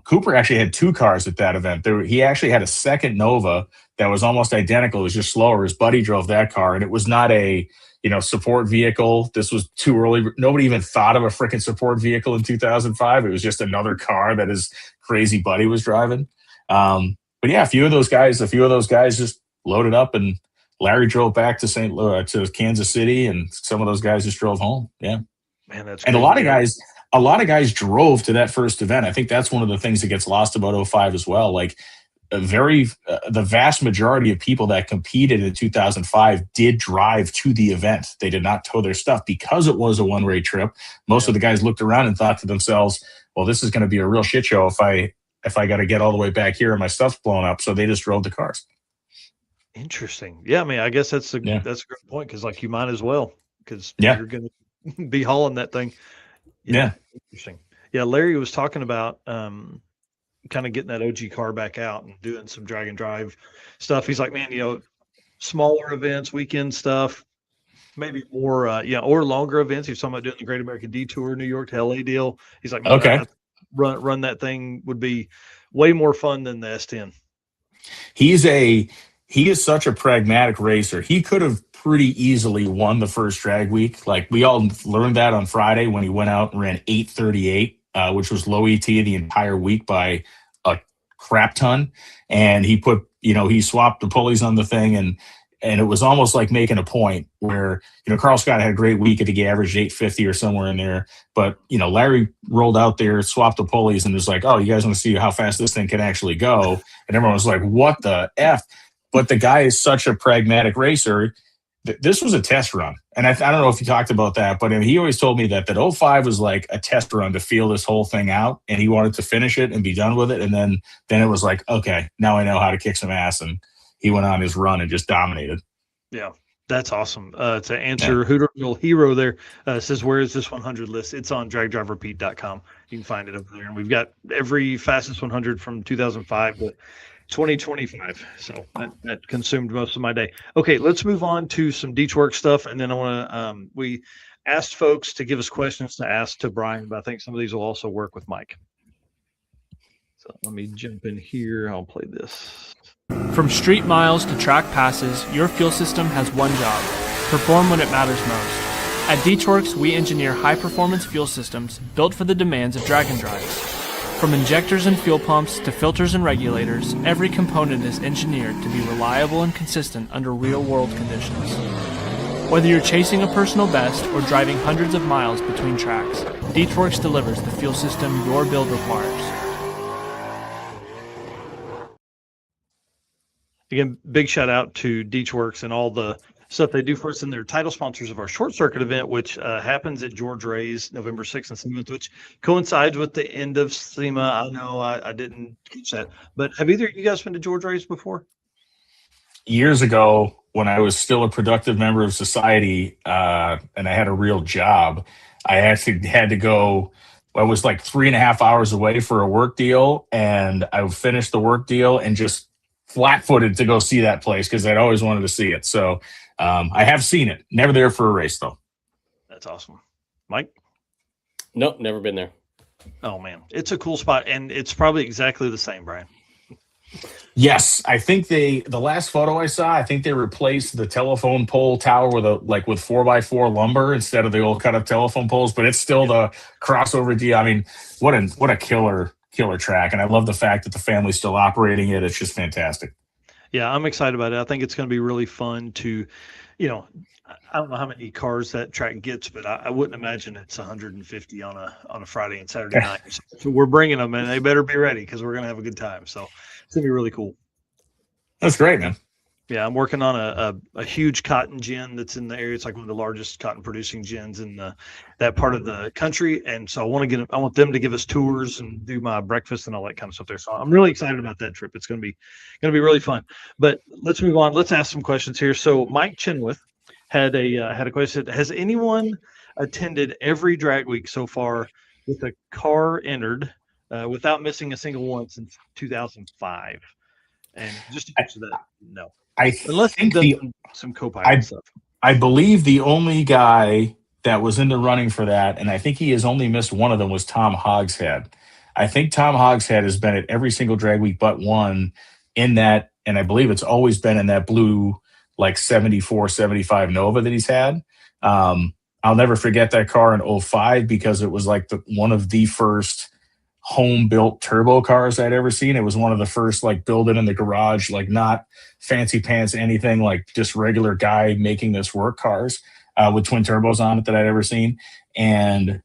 Cooper actually had 2 cars at that event. He actually had a second Nova that was almost identical. It was just slower. His buddy drove that car, and it was not a, support vehicle. This was too early. Nobody even thought of a freaking support vehicle in 2005. It was just another car that his crazy buddy was driving. But yeah, a few of those guys just loaded up, and Larry drove back to to Kansas City, and some of those guys just drove home. Yeah, man, that's and crazy. a lot of guys drove to that first event. I think that's one of the things that gets lost about 05 as well. Like the vast majority of people that competed in 2005 did drive to the event. They did not tow their stuff because it was a one-way trip. Most of the guys looked around and thought to themselves, well, this is going to be a real shit show if I got to get all the way back here and my stuff's blown up. So they just drove the cars. Interesting. Yeah, I mean, I guess that's a great point, because like you might as well, because you're going to be hauling that thing. Yeah. Interesting. Yeah, Larry was talking about kind of getting that OG car back out and doing some drag and drive stuff. He's like, man, smaller events, weekend stuff, maybe more, or longer events. He's talking about doing the Great American Detour, New York to LA deal. He's like, man, okay, run that thing would be way more fun than the S10. He is such a pragmatic racer. He could have pretty easily won the first drag week. Like we all learned that on Friday when he went out and ran 8:38, which was low ET the entire week by a crap ton. And he put, he swapped the pulleys on the thing, and it was almost like making a point where, Carl Scott had a great week. I think he averaged 850 or somewhere in there. But, Larry rolled out there, swapped the pulleys, and was like, oh, you guys want to see how fast this thing can actually go? And everyone was like, what the F? But the guy is such a pragmatic racer. This was a test run. And I don't know if you talked about that, but he always told me that 05 was like a test run to feel this whole thing out. And he wanted to finish it and be done with it. And then it was like, okay, now I know how to kick some ass. And he went on his run and just dominated. Yeah, that's awesome. To answer Hooterville Hero there, says, where is this 100 list? It's on dragdriverpete.com. You can find it over there. And we've got every fastest 100 from 2005, but 2025. So that consumed most of my day. Okay, let's move on to some Detroit stuff. And then I want to, we asked folks to give us questions to ask to Brian, but I think some of these will also work with Mike. So let me jump in here. I'll play this. From street miles to track passes, your fuel system has one job: perform when it matters most. At Detroit, we engineer high-performance fuel systems built for the demands of drag and drives. From injectors and fuel pumps to filters and regulators, every component is engineered to be reliable and consistent under real-world conditions. Whether you're chasing a personal best or driving hundreds of miles between tracks, Detroit delivers the fuel system your build requires. Again, big shout out to Detroit and all the stuff they do for us, and they're title sponsors of our short circuit event, which happens at George Ray's November 6th and 7th, which coincides with the end of SEMA. I know I didn't catch that, but have either of you guys been to George Ray's before? Years ago, when I was still a productive member of society and I had a real job, I actually had to go. I was like 3.5 hours away for a work deal, and I finished the work deal and just flat-footed to go see that place because I'd always wanted to see it. So I have seen it. Never there for a race, though. That's awesome. Mike? Nope, never been there. Oh, man. It's a cool spot, and it's probably exactly the same, Brian. Yes, I think the last photo I saw, I think they replaced the telephone pole tower with with 4x4 lumber instead of the old cut-up telephone poles, but it's still the crossover deal. I mean, what a killer killer track. And I love the fact that the family's still operating it. It's just fantastic. Yeah, I'm excited about it. I think it's going to be really fun to, I don't know how many cars that track gets, but I wouldn't imagine it's 150 on a Friday and Saturday night. So we're bringing them, and they better be ready because we're going to have a good time. So it's going to be really cool. That's great, man. Yeah, I'm working on a huge cotton gin that's in the area. It's like one of the largest cotton producing gins in that part of the country. And so I want them to give us tours and do my breakfast and all that kind of stuff there. So I'm really excited about that trip. It's going to be really fun. But let's move on. Let's ask some questions here. So Mike Chenoweth had a question. Has anyone attended every drag week so far with a car entered without missing a single one since 2005? And just to answer that, no. Unless think some co-pilot stuff. I believe the only guy that was in the running for that, and I think he has only missed one of them, was Tom Hogshead. I think Tom Hogshead has been at every single drag week but one in that, and I believe it's always been in that blue, like 74, 75 Nova that he's had. I'll never forget that car in 05 because it was like one of the first home-built turbo cars I'd ever seen. It was one of the first, like, build it in the garage, like, not fancy pants, anything, like just regular guy making this work cars with twin turbos on it that I'd ever seen. And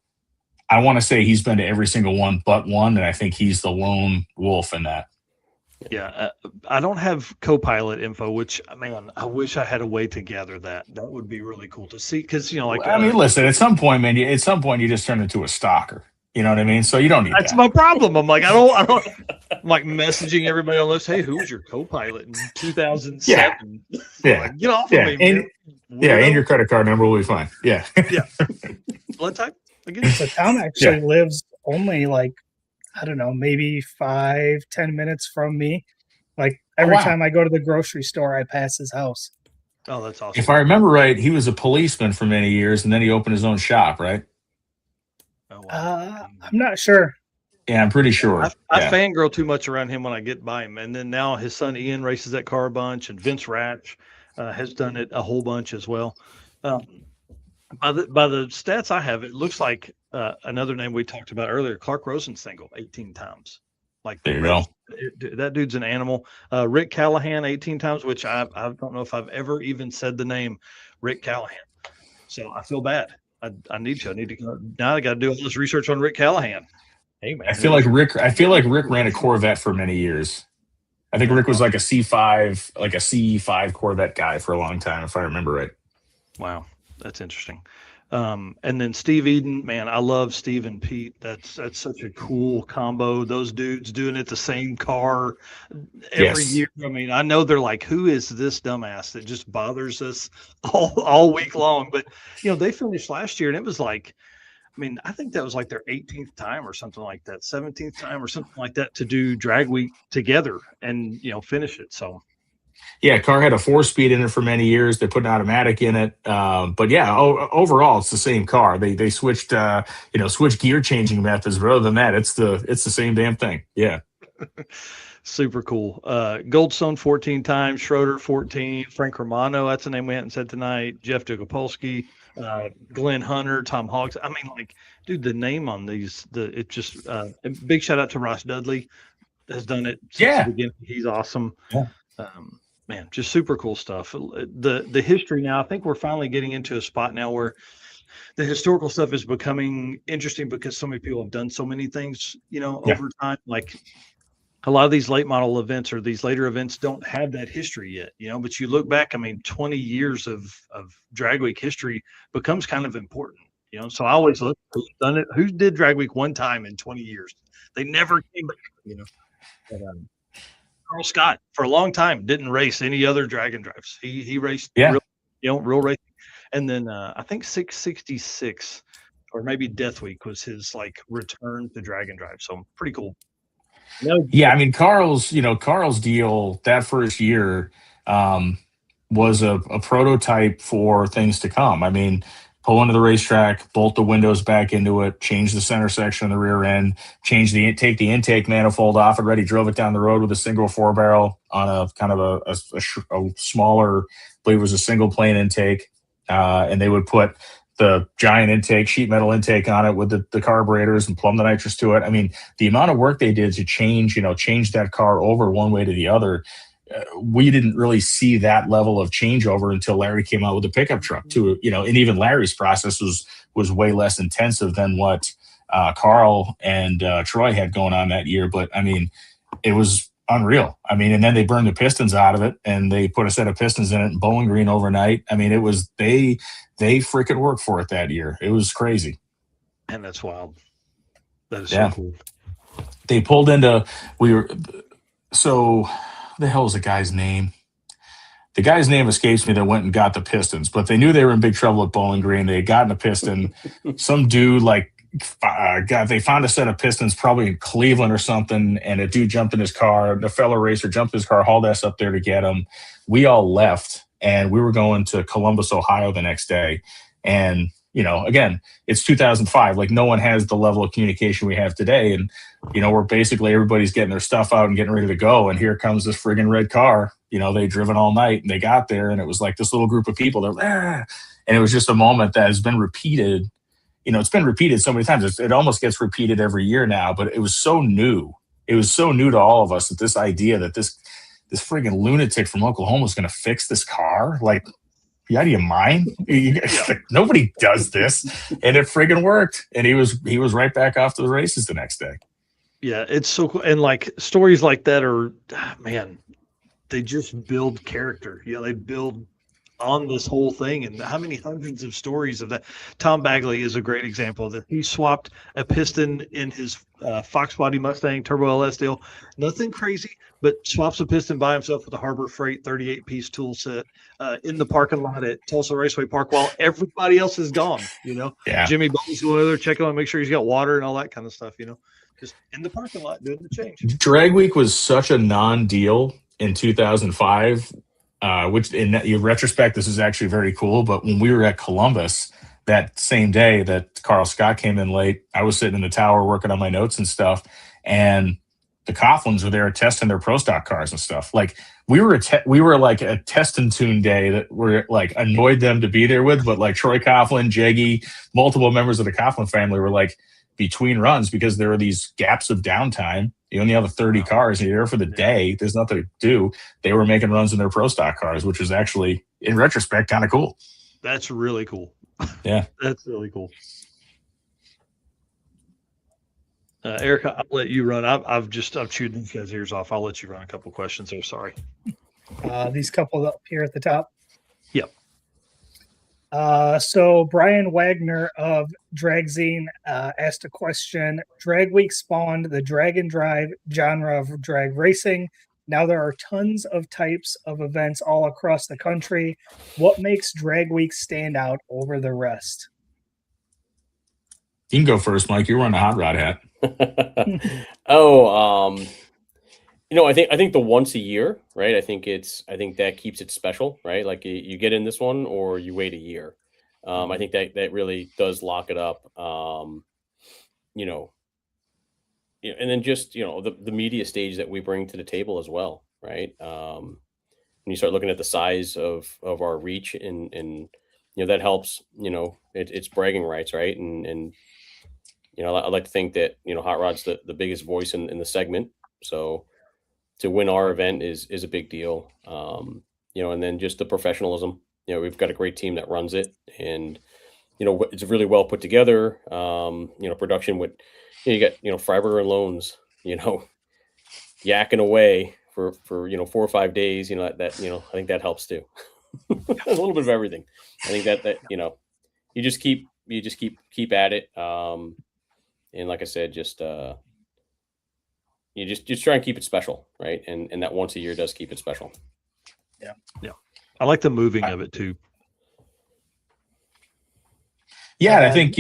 I want to say he's been to every single one but one, and I think he's the lone wolf in that. Yeah, I don't have co-pilot info, which, man, I wish I had a way to gather that. That would be really cool to see because, listen, at some point, man, you just turn into a stalker. You know what I mean? So you don't need That's that. my problem. I'm like, I don't, I'm like messaging everybody on this. Hey, who was your co-pilot in 2007? Yeah. Like, get off of me, man. And your credit card number will be fine. Yeah. Yeah. Blood type again. So Tom actually lives only like, I don't know, maybe 5-10 minutes from me. Like every time I go to the grocery store, I pass his house. Oh, that's awesome. If I remember right, he was a policeman for many years, and then he opened his own shop, right? Oh, wow. I'm not sure. Yeah, I'm pretty sure. I fangirl too much around him when I get by him. And then now his son Ian races that car a bunch, and Vince Ratch has done it a whole bunch as well. By the stats I have, it looks like another name we talked about earlier, Clark Rosenstengel, 18 times. Like there you go. That dude's an animal. Rick Callahan, 18 times, which I don't know if I've ever even said the name Rick Callahan. So I feel bad. I need to now I got to do all this research on Rick Callahan. Hey man, I feel like Rick ran a Corvette for many years. I think Rick was like a C5 Corvette guy for a long time, if I remember right. Wow, that's interesting. And then Steve Eden, man, I love Steve and Pete. That's such a cool combo. Those dudes doing it the same car every year. I mean, I know they're like, who is this dumbass that just bothers us all week long? But they finished last year, and it was like, I mean, I think that was like their 18th time or something like that, 17th time or something like that to do drag week together and finish it. So. Yeah, car had a 4-speed in it for many years. They put an automatic in it, but yeah, overall it's the same car. They switched switched gear changing methods, but other than that, it's the same damn thing. Yeah, super cool. Goldstone 14 times, Schroeder 14, Frank Romano, that's the name we hadn't said tonight. Jeff Dugopolsky, Glenn Hunter, Tom Hawks. I mean, like, dude, the name on these, it just big shout out to Ross Dudley, has done it since the beginning. He's awesome. Yeah. Man, just super cool stuff. The history now, I think we're finally getting into a spot now where the historical stuff is becoming interesting because so many people have done so many things, over time. Like a lot of these late model events or these later events don't have that history yet, but you look back, 20 years of drag week history becomes kind of important, so I always look who's done it, who did drag week one time in 20 years. They never came back, But, Carl Scott for a long time didn't race any other Dragon Drives. He raced real racing. And then I think 666 or maybe Death Week was his like return to Dragon Drive. So pretty cool. Yeah, I mean Carl's deal that first year was a prototype for things to come. I mean, pull into the racetrack, bolt the windows back into it, change the center section of the rear end, take the intake manifold off already, drove it down the road with a single 4-barrel on a kind of a smaller, I believe it was a single plane intake. And they would put the giant intake, sheet metal intake on it with the carburetors and plumb the nitrous to it. I mean, the amount of work they did to change that car over one way to the other, we didn't really see that level of changeover until Larry came out with the pickup truck too. And even Larry's process was way less intensive than what Carl and Troy had going on that year. But I mean, it was unreal. I mean, and then they burned the pistons out of it and they put a set of pistons in it in Bowling Green overnight. I mean, it was, they freaking worked for it that year. It was crazy. And that's wild. That is so cool. They pulled into, the hell was the guy's name? The guy's name escapes me that went and got the pistons, but they knew they were in big trouble at Bowling Green. They had gotten a piston. Some dude they found a set of pistons probably in Cleveland or something, and a dude jumped in his car. The fellow racer jumped in his car, hauled us up there to get them. We all left, and we were going to Columbus, Ohio the next day. And, again, it's 2005. Like, no one has the level of communication we have today. And, we're basically everybody's getting their stuff out and getting ready to go. And here comes this friggin' red car. They driven all night, and they got there, and it was like this little group of people. They're like, and it was just a moment that has been repeated. It's been repeated so many times. It almost gets repeated every year now, but it was so new. It was so new to all of us that this idea that this friggin' lunatic from Oklahoma was going to fix this car. Like, out of your mind? Like, nobody does this. And it friggin' worked. And he was right back off to the races the next day. Yeah, it's so cool. And like stories like that are, man, they just build character. They build on this whole thing. And how many hundreds of stories of that? Tom Bagley is a great example of that. He swapped a piston in his Fox Body Mustang Turbo LS deal. Nothing crazy, but swaps a piston by himself with a Harbor Freight 38-piece tool set in the parking lot at Tulsa Raceway Park while everybody else is gone. Yeah. Jimmy Bowles going there, checking on, make sure he's got water and all that kind of stuff. Just in the parking lot doing the change. Drag Week was such a non-deal in 2005. Which in retrospect, this is actually very cool. But when we were at Columbus that same day that Carl Scott came in late, I was sitting in the tower working on my notes and stuff. And the Coughlins were there testing their Pro Stock cars and stuff. Like, we were like a test and tune day that we're like annoyed them to be there with. But like Troy Coughlin, Jeggy, multiple members of the Coughlin family were like between runs because there were these gaps of downtime. You only have 30 cars and you're there for the day. There's nothing to do. They were making runs in their Pro Stock cars, which is actually, in retrospect, kind of cool. That's really cool. Yeah. That's really cool. Erica, I'll let you run. I've chewed these guys' ears off. I'll let you run a couple questions there. Sorry. These couple up here at the top. Yep. So Brian Wagner of Dragzine asked a question. Drag Week spawned the drag and drive genre of drag racing. Now there are tons of types of events all across the country. What makes Drag Week stand out over the rest? You can go first, Mike. You're wearing a hot rod hat. I think the once a year, right? I think that keeps it special, right? Like you get in this one or you wait a year. I think that really does lock it up. And then just, the media stage that we bring to the table as well, right? When you start looking at the size of our reach and that helps, it's bragging rights, right? And I like to think that, Hot Rod's the biggest voice in the segment. So to win our event is a big deal. And then just the professionalism, we've got a great team that runs it and, it's really well put together. Production with, you got, Freiberger and Lohnes, yakking away for 4 or 5 days, I think that helps too. A little bit of everything. I think that, you just keep at it. And like I said, just you just try and keep it special, right? And that once a year does keep it special. Yeah. I like the moving of it too. Yeah, I think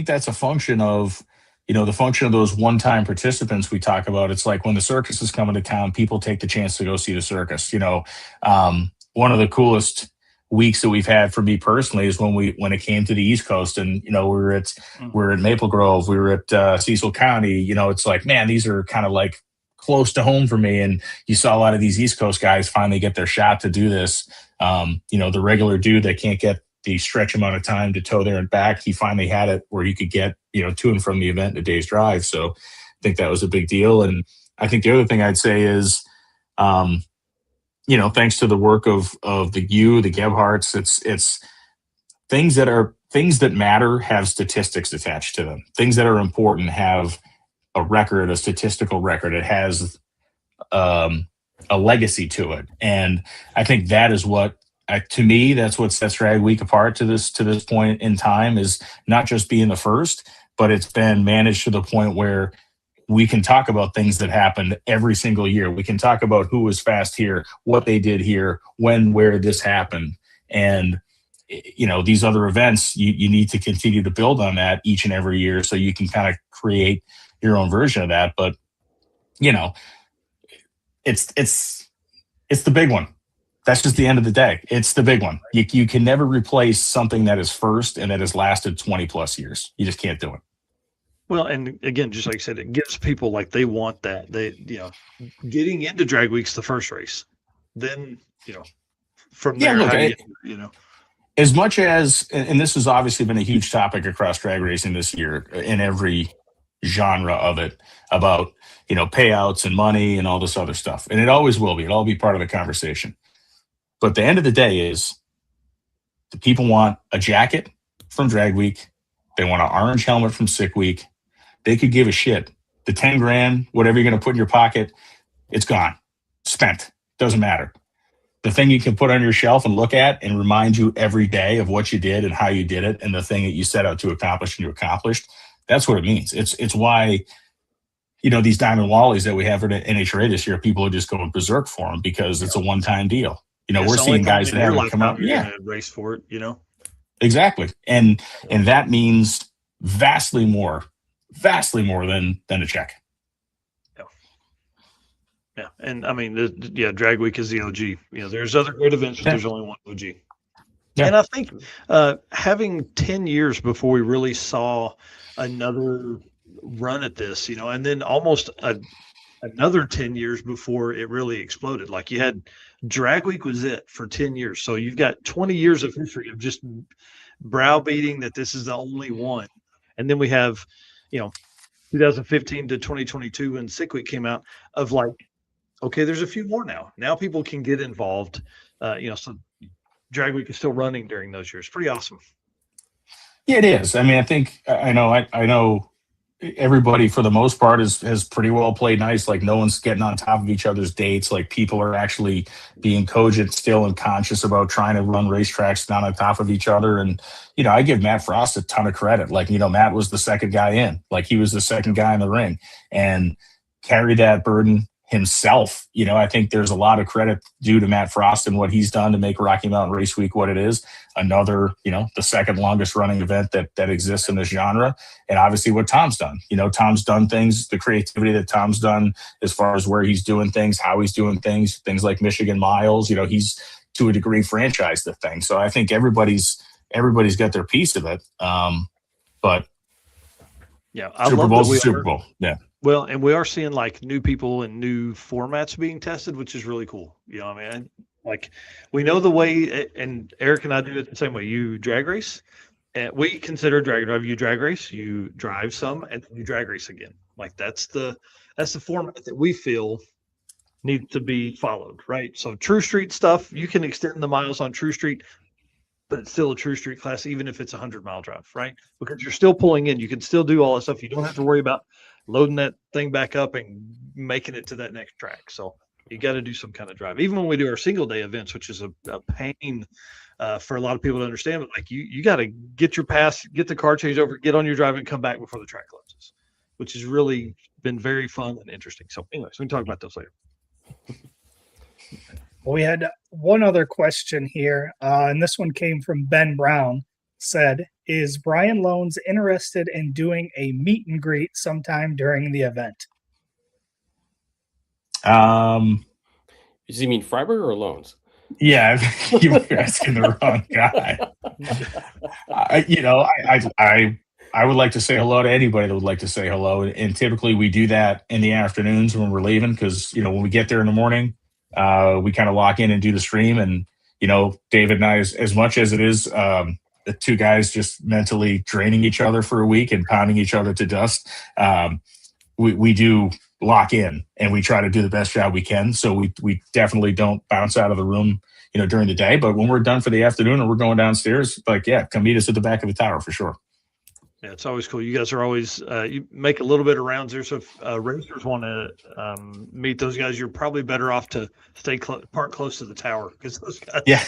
that's a function of, the function of those one-time participants we talk about. It's like when the circus is coming to town, people take the chance to go see the circus. One of the coolest weeks that we've had for me personally is when it came to the East Coast, and we're at Maple Grove, we were at Cecil County. It's like, man, these are kind of like close to home for me. And you saw a lot of these East Coast guys finally get their shot to do this. The regular dude that can't get the stretch amount of time to tow there and back. He finally had it where he could get, to and from the event in a day's drive. So I think that was a big deal. And I think the other thing I'd say is, thanks to the work of the Gebhardts, it's things that matter have statistics attached to them. Things that are important have a statistical record. It has a legacy to it. And I think that is what, to me, that's what sets Drag Week apart to this point in time, is not just being the first, but it's been managed to the point where we can talk about things that happened every single year. We can talk about who was fast here, what they did here, when, where this happened. And, these other events, you need to continue to build on that each and every year so you can kind of create your own version of that. But, it's the big one. That's just the end of the day. It's the big one. You can never replace something that is first and that has lasted 20 plus years. You just can't do it. Well, and again, just like I said, it gives people like they want that. They, getting into Drag Week's the first race. Then, from there, look, as much as, and this has obviously been a huge topic across drag racing this year in every genre of it, about, payouts and money and all this other stuff. And it always will be. It'll all be part of the conversation. But the end of the day is the people want a jacket from Drag Week. They want an orange helmet from Sick Week. They could give a shit. The 10 grand, whatever you're going to put in your pocket, it's gone. Spent. Doesn't matter. The thing you can put on your shelf and look at and remind you every day of what you did and how you did it and the thing that you set out to accomplish and you accomplished, that's what it means. It's why, these Diamond Wallies that we have for the NHRA this year, people are just going berserk for them because it's a one-time deal. We're seeing guys that haven't come out. Yeah, race for it. Exactly, and that means vastly more than a check. Yeah, and I mean, Drag Week is the OG. There's other great events, but there's only one OG. Yeah. And I think having 10 years before we really saw another run at this, and then almost another 10 years before it really exploded. Like, you had Drag Week was it for 10 years. So you've got 20 years of history of just browbeating that this is the only one. And then we have, 2015 to 2022 when Sick Week came out, of like, okay, there's a few more now. Now people can get involved. So Drag Week is still running during those years. Pretty awesome. Yeah, it is. I mean, I know everybody for the most part has pretty well played nice. Like, no one's getting on top of each other's dates. Like, people are actually being cogent still and conscious about trying to run racetracks down on top of each other. And, I give Matt Frost a ton of credit. Like, Matt was the second guy in. Like, he was the second guy in the ring and carried that burden himself. I think there's a lot of credit due to Matt Frost and what he's done to make Rocky Mountain Race Week what it is. Another, the second longest running event that exists in this genre. And obviously what Tom's done. Tom's done things, the creativity that Tom's done as far as where he's doing things, how he's doing things like Michigan Miles. He's to a degree franchised the thing. So I think everybody's got their piece of it. But yeah, I Super love Bowl's that the Super Bowl. Yeah. Well, and we are seeing like new people and new formats being tested, which is really cool. Like, we know the way, and Eric and I do it the same way. You drag race, and we consider drag drive. You drag race, you drive some, and you drag race again. Like, that's the format that we feel needs to be followed, right? So True Street stuff, you can extend the miles on True Street, but it's still a True Street class, even if it's a 100-mile drive, right? Because you're still pulling in. You can still do all that stuff. You don't have to worry about loading that thing back up and making it to that next track. So you got to do some kind of drive. Even when we do our single day events, which is a pain for a lot of people to understand, but like, you got to get your pass, get the car changed over, get on your drive, and come back before the track closes, which has really been very fun and interesting. So anyways, we can talk about those later. We had one other question here, and this one came from Ben Brown. Said, is Brian Lohnes interested in doing a meet and greet sometime during the event? Does he mean Freiberg or Lohnes? Yeah, you were asking the wrong guy. I would like to say hello to anybody that would like to say hello. And typically we do that in the afternoons when we're leaving, because, when we get there in the morning, we kind of lock in and do the stream. And, David and I, as much as it is the two guys just mentally draining each other for a week and pounding each other to dust, we do lock in and we try to do the best job we can. So we definitely don't bounce out of the room, during the day. But when we're done for the afternoon and we're going downstairs, come meet us at the back of the tower for sure. Yeah, it's always cool. You guys are always you make a little bit of rounds there. So if racers want to meet those guys, you're probably better off to stay park close to the tower because those guys. Yeah.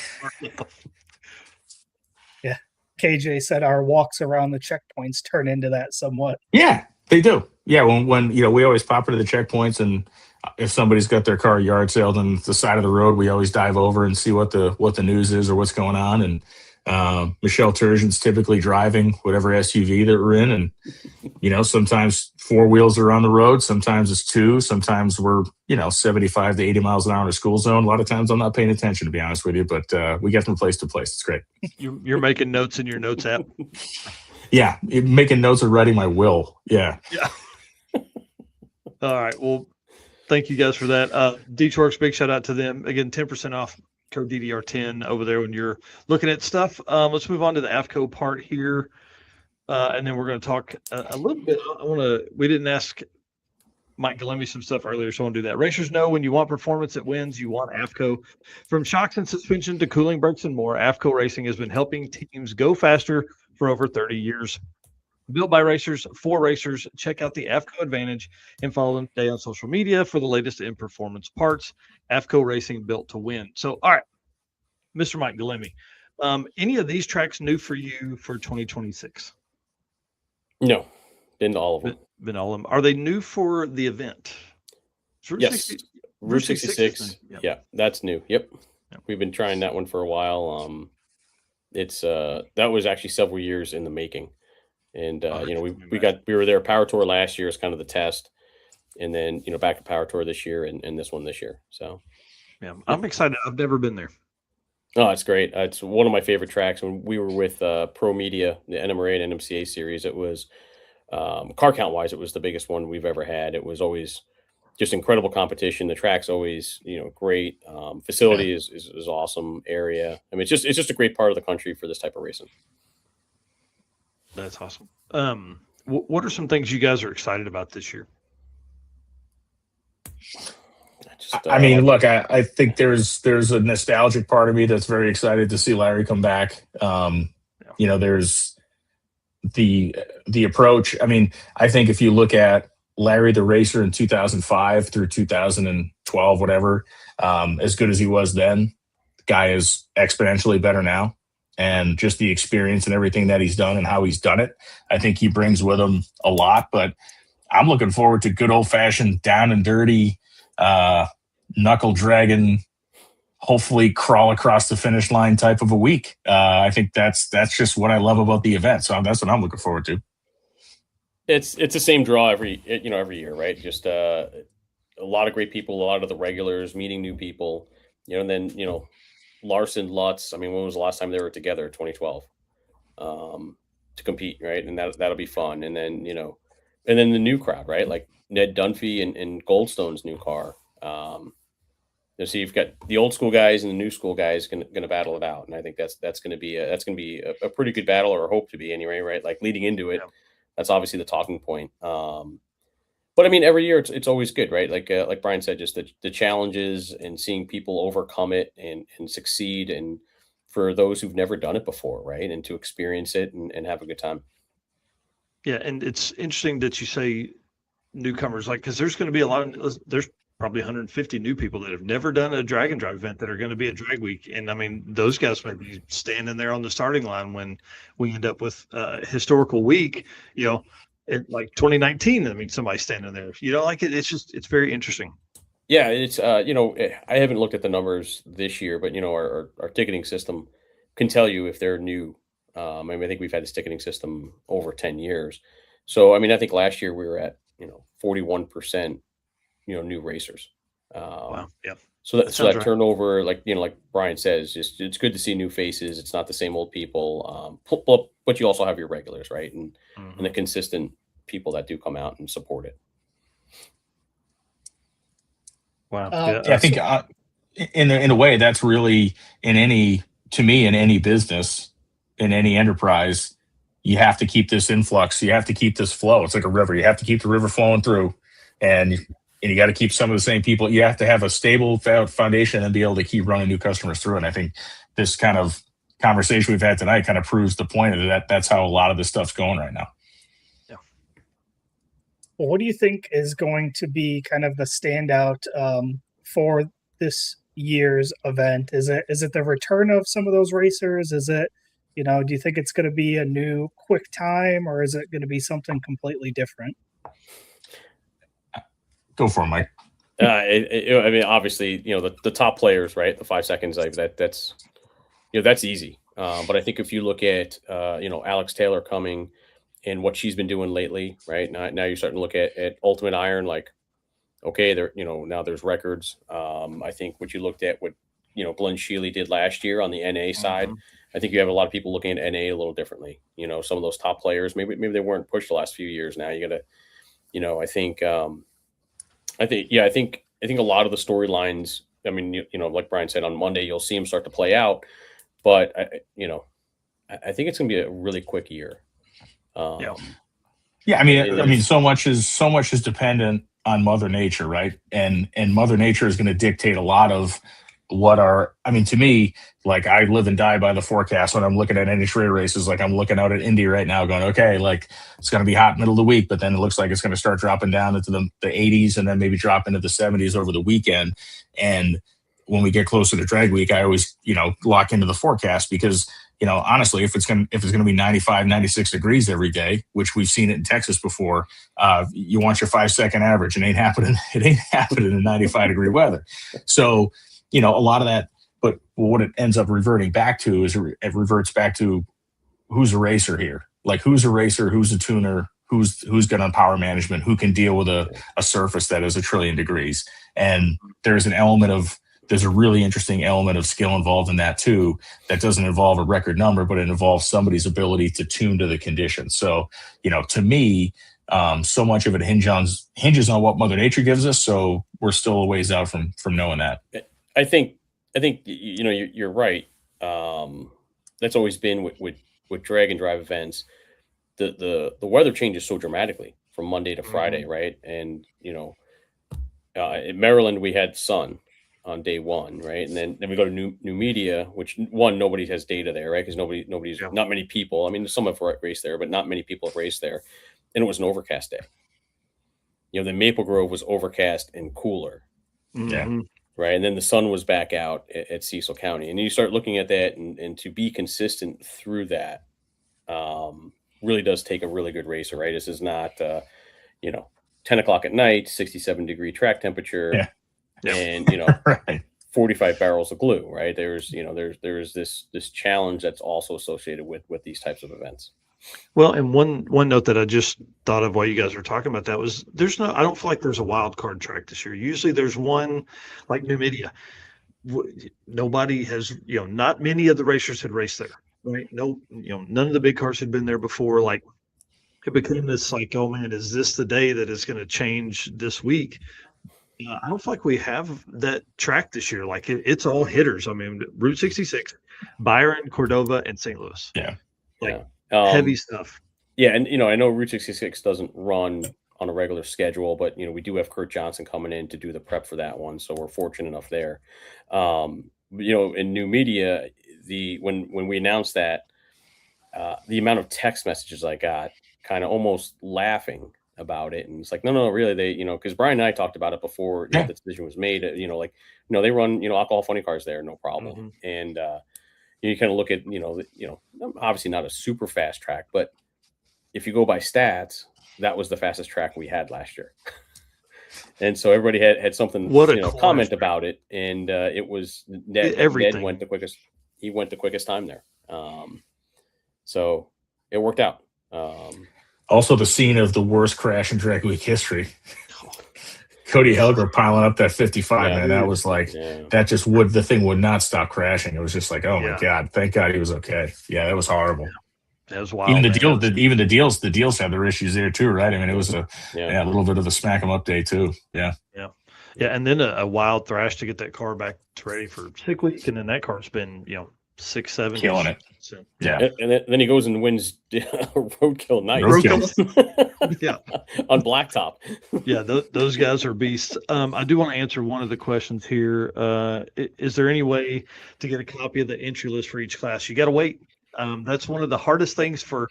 Yeah. KJ said our walks around the checkpoints turn into that somewhat. Yeah, they do. Yeah, when we always pop into the checkpoints, and if somebody's got their car yard sailed on the side of the road, we always dive over and see what the news is or what's going on. And Michelle Turgeon's typically driving whatever SUV that we're in, and sometimes 4 wheels are on the road, sometimes it's 2, sometimes we're 75 to 80 miles an hour in a school zone. A lot of times I'm not paying attention, to be honest with you, but we get from place to place. It's great. You're making notes in your notes app. Yeah, making notes or writing my will. Yeah. All right. Well, thank you guys for that. D-Torx, big shout out to them. Again, 10% off code DDR10 over there when you're looking at stuff. Let's move on to the AFCO part here. And then we're going to talk a little bit. We didn't ask Mike Galimi some stuff earlier, so I want to do that. Racers know when you want performance that wins, you want AFCO. From shocks and suspension to cooling brakes and more, AFCO Racing has been helping teams go faster for over 30 years. Built by racers for racers. Check out the AFCO Advantage and follow them today on social media for the latest in performance parts. AFCO Racing, built to win. So, all right, Mr. Mike Galimi, any of these tracks new for you for 2026? No, been to all of them. Been all of them. Are they new for the event? Yes, Route 66. Yeah, that's new. Yep. We've been trying that one for a while. It's that was actually several years in the making. And we were there Power Tour last year as kind of the test, and then back to Power Tour this year and this one this year. So yeah, I'm excited. I've never been there. Oh, it's great. It's one of my favorite tracks. When we were with Pro Media, the NMRA and NMCA series, it was car count wise, it was the biggest one we've ever had. It was always just incredible competition. The track's always great. Facility is awesome. Area. I mean, it's just a great part of the country for this type of racing. That's awesome. What are some things you guys are excited about this year? I mean, look, I think there's a nostalgic part of me that's very excited to see Larry come back. There's the approach. I mean, I think if you look at Larry the racer in 2005 through 2012, whatever, as good as he was then, the guy is exponentially better now. And just the experience and everything that he's done and how he's done it, I think he brings with him a lot. But I'm looking forward to good old-fashioned down and dirty, knuckle dragging, hopefully crawl across the finish line type of a week. I think that's just what I love about the event. So that's what I'm looking forward to. It's the same draw every year, right? Just a lot of great people, a lot of the regulars, meeting new people, and then Larson, Lutz. I mean, when was the last time they were together? 2012, to compete, right? And that'll be fun. And then and then the new crowd, right? Like Ned Dunphy and Goldstone's new car. So you've got the old school guys and the new school guys going to battle it out, and I think that's going to be a pretty good battle, or hope to be anyway, right? Like leading into it, that's obviously the talking point. But I mean, every year it's always good, right? Like Brian said, just the challenges and seeing people overcome it and succeed, and for those who've never done it before, right? And to experience it and have a good time. Yeah, and it's interesting that you say newcomers, because there's going to be there's probably 150 new people that have never done a drag and drive event that are going to be at Drag Week. And I mean, those guys may be standing there on the starting line when we end up with historical week, like 2019. I mean, somebody standing there, it's very interesting. Yeah, it's I haven't looked at the numbers this year, but our ticketing system can tell you if they're new. I think we've had this ticketing system over 10 years. So I mean, I think last year we were at 41%, new racers. Wow. Yeah. So that turnover, like Brian says, it's good to see new faces. It's not the same old people. But you also have your regulars, right? And the consistent people that do come out and support it. Wow. I think in a way, that's really in any business, in any enterprise, you have to keep this influx. You have to keep this flow. It's like a river. You have to keep the river flowing through, and you got to keep some of the same people. You have to have a stable foundation and be able to keep running new customers through. And I think this kind of conversation we've had tonight kind of proves the point of that. That's how a lot of this stuff's going right now. Yeah. Well, what do you think is going to be kind of the standout for this year's event? Is it the return of some of those racers? Is it, do you think it's going to be a new quick time, or is it going to be something completely different? Go for it, Mike. I mean, obviously, the top players, right? The 5 seconds, like that's easy. But I think if you look at, Alex Taylor coming and what she's been doing lately, right? Now you're starting to look at Ultimate Iron, like, okay, there, now there's records. I think what you looked at, what, Glenn Sheely did last year on the NA side, I think you have a lot of people looking at NA a little differently. Some of those top players, maybe they weren't pushed the last few years. Now you got to, I think a lot of the storylines, I mean, like Brian said, on Monday, you'll see them start to play out, but I think it's going to be a really quick year. Yeah. I mean, so much is dependent on Mother Nature, right? And Mother Nature is going to dictate a lot of to me, like, I live and die by the forecast when I'm looking at NHRA races. Like, I'm looking out at Indy right now going, okay, like, it's going to be hot middle of the week, but then it looks like it's going to start dropping down into the 80s and then maybe drop into the 70s over the weekend. And when we get closer to drag week, I always, lock into the forecast because, honestly, if it's going to be 95, 96 degrees every day, which we've seen it in Texas before, you want your 5 second average. It ain't happening in 95 degree weather. So, a lot of that, but what it ends up reverting back to is it reverts back to who's a racer here. Like, who's a racer, who's a tuner, who's good on power management, who can deal with a surface that is 1 trillion degrees. And there's a really interesting element of skill involved in that too, that doesn't involve a record number, but it involves somebody's ability to tune to the conditions. So, to me, so much of it hinges on what Mother Nature gives us. So we're still a ways out from knowing that. I think you're right. That's always been with drag and drive events. The weather changes so dramatically from Monday to Friday, right? And in Maryland we had sun on day one, right? And then we go to new media, which nobody has data there, right? Because nobody's not many people. I mean, some have raced there, but not many people have raced there. And it was an overcast day. The Maple Grove was overcast and cooler. Yeah. Right. And then the sun was back out at Cecil County. And you start looking at that and to be consistent through that really does take a really good racer, right? This is not, 10 o'clock at night, 67 degree track temperature and, right. 45 barrels of glue, right? There's this challenge that's also associated with these types of events. Well, and one note that I just thought of while you guys were talking about that was I don't feel like there's a wild card track this year. Usually there's one, like Numidia. Nobody has, not many of the racers had raced there, right? No, none of the big cars had been there before. Like, it became this like, oh man, is this the day that is going to change this week? I don't feel like we have that track this year. Like, it's all hitters. I mean, Route 66, Byron, Cordova, and St. Louis. Yeah. Heavy stuff. Yeah, and I know Route 66 doesn't run on a regular schedule, but we do have Kurt Johnson coming in to do the prep for that one, so we're fortunate enough there. In new media, when we announced that, the amount of text messages I got, kind of almost laughing about it, and it's like, no, really, they, because Brian and I talked about it before the decision was made. They run alcohol funny cars there, no problem, and you kind of look at, obviously not a super fast track, but if you go by stats, that was the fastest track we had last year. And so everybody had something, comment about it. And it was Ned went the quickest. He went the quickest time there. So it worked out. Also the scene of the worst crash in drag week history. Cody Helger piling up that 55, man. That was like, the thing would not stop crashing. It was just like, oh my God, thank God he was okay. Yeah, that was horrible. That was wild. Even the deals had their issues there too, right? I mean, it was a little bit of a smack 'em up day too. Yeah. Yeah. Yeah, and then a wild thrash to get that car back to ready for sick week, and then that car's been 6, 7 Killing it. So, Yeah. And then he goes and wins Roadkill Night. Yeah. On blacktop. Yeah, those guys are beasts. I do want to answer one of the questions here. Is there any way to get a copy of the entry list for each class? You got to wait. That's one of the hardest things for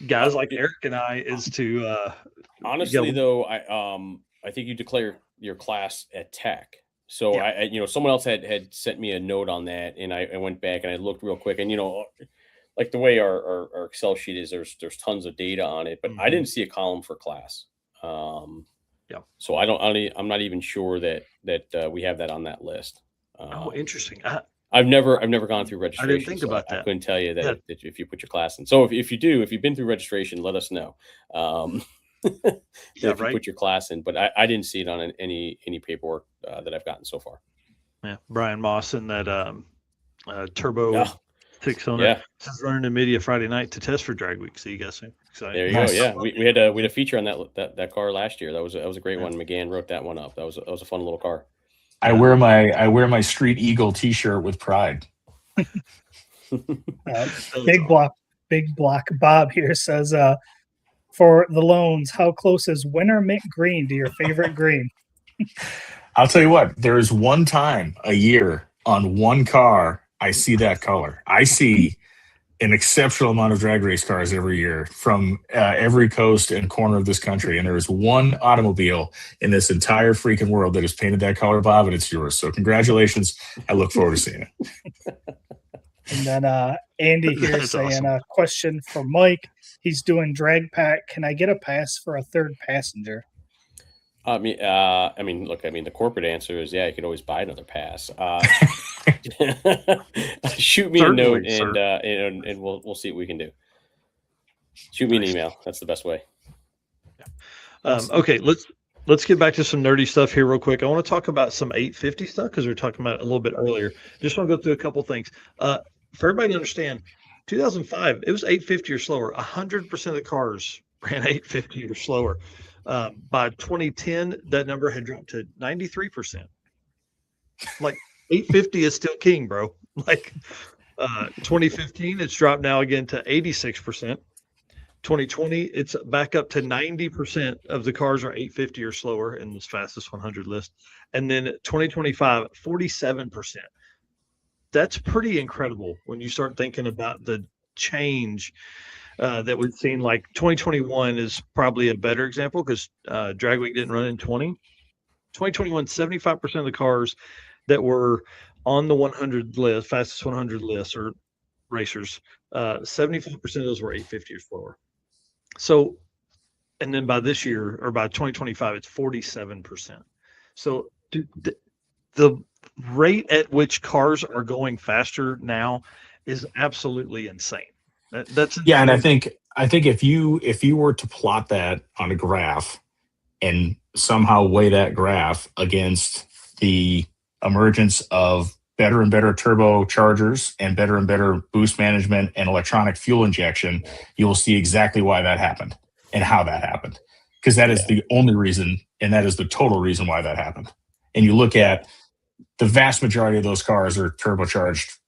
guys like Eric and I is to. Honestly, though, I think you declare your class at Tech. So Yeah. someone else had sent me a note on that, and I went back and I looked real quick, and like the way our Excel sheet is, there's tons of data on it, but I didn't see a column for class. Yeah. So I'm not even sure that we have that on that list. Interesting. I've never gone through registration. I didn't think about that. I couldn't tell you that if you put your class in. So if you've been through registration, let us know. If you put your class in, but I didn't see it on any paperwork that I've gotten so far. Yeah, Brian Moss in that turbo 600. Yeah, he's running in media Friday night to test for drag week. So you guys are excited. There you go. Yeah, we had a feature on that car last year. That was a great one. McGann wrote that one up. That was a fun little car. I wear my Street Eagle T-shirt with pride. Big block. Bob here says, for the Lohnes, how close is winter mint green to your favorite green? I'll tell you what. There is one time a year on one car I see that color. I see an exceptional amount of drag race cars every year from every coast and corner of this country. And there is one automobile in this entire freaking world that has painted that color, Bob, and it's yours. So congratulations. I look forward to seeing it. And then Andy here saying awesome. A question for Mike. He's doing drag pack. Can I get a pass for a third passenger? Look, the corporate answer is, yeah, you could always buy another pass. Shoot me a note and we'll see what we can do. Shoot me an email. That's the best way. Okay, let's get back to some nerdy stuff here real quick. I want to talk about some 850 stuff because we were talking about it a little bit earlier. Just want to go through a couple things. For everybody to understand, 2005, it was 850 or slower. 100% of the cars ran 850 or slower. By 2010, that number had dropped to 93%. Like 850 is still king, bro. Like 2015, it's dropped now again to 86%. 2020, it's back up to 90% of the cars are 850 or slower in this fastest 100 list. And then 2025, 47%. That's pretty incredible when you start thinking about the change that we've seen. Like 2021 is probably a better example because drag week didn't run in 2021, 75% of the cars that were on the 100 list, fastest 100 list or racers, 75% of those were 850 or slower. So, and then by this year or by 2025, it's 47%. So the rate at which cars are going faster now is absolutely insane. That's yeah, and I think if you were to plot that on a graph and somehow weigh that graph against the emergence of better and better turbochargers and better boost management and electronic fuel injection, you will see exactly why that happened and how that happened. Because that is the only reason, and that is the total reason why that happened. And you look at the vast majority of those cars are turbocharged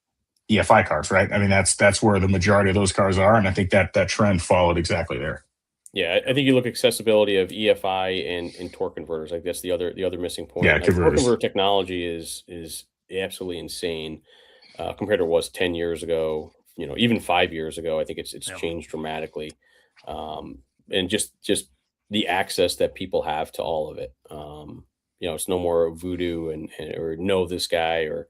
EFI cars, right? I mean, that's where the majority of those cars are, and I think that trend followed exactly there. Yeah, I think you look at accessibility of EFI and torque converters. Like that's the other missing point. Yeah, like, torque converter technology is absolutely insane compared to what was 10 years ago. Even 5 years ago. I think it's changed dramatically, and just the access that people have to all of it. It's no more voodoo or know this guy or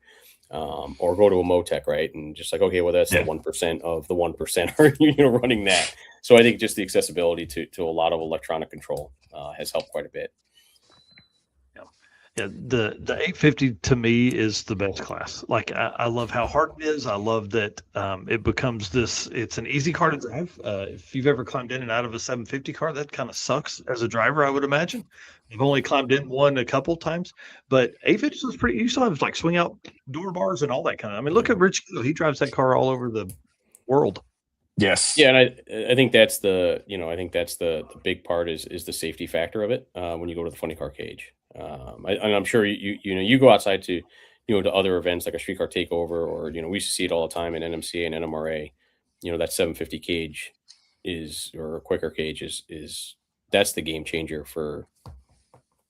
go to a Motec, right? And just like, okay, well, that's the 1% of the 1% running that. So I think just the accessibility to a lot of electronic control has helped quite a bit. Yeah, the 850 to me is the best class. Like I love how hard it is. I love that it becomes it's an easy car to drive. If you've ever climbed in and out of a 750 car, that kind of sucks as a driver, I would imagine. I've only climbed in one a couple times, but 850 is pretty. You still have like swing out door bars and all that kind of. I mean, look at Rich. He drives that car all over the world. Yes. Yeah, and I think that's the big part is the safety factor of it when you go to the funny car cage. And I'm sure you go outside to to other events like a streetcar takeover, or we used to see it all the time in NMCA and NMRA. That 750 cage or a quicker cage is that's the game changer for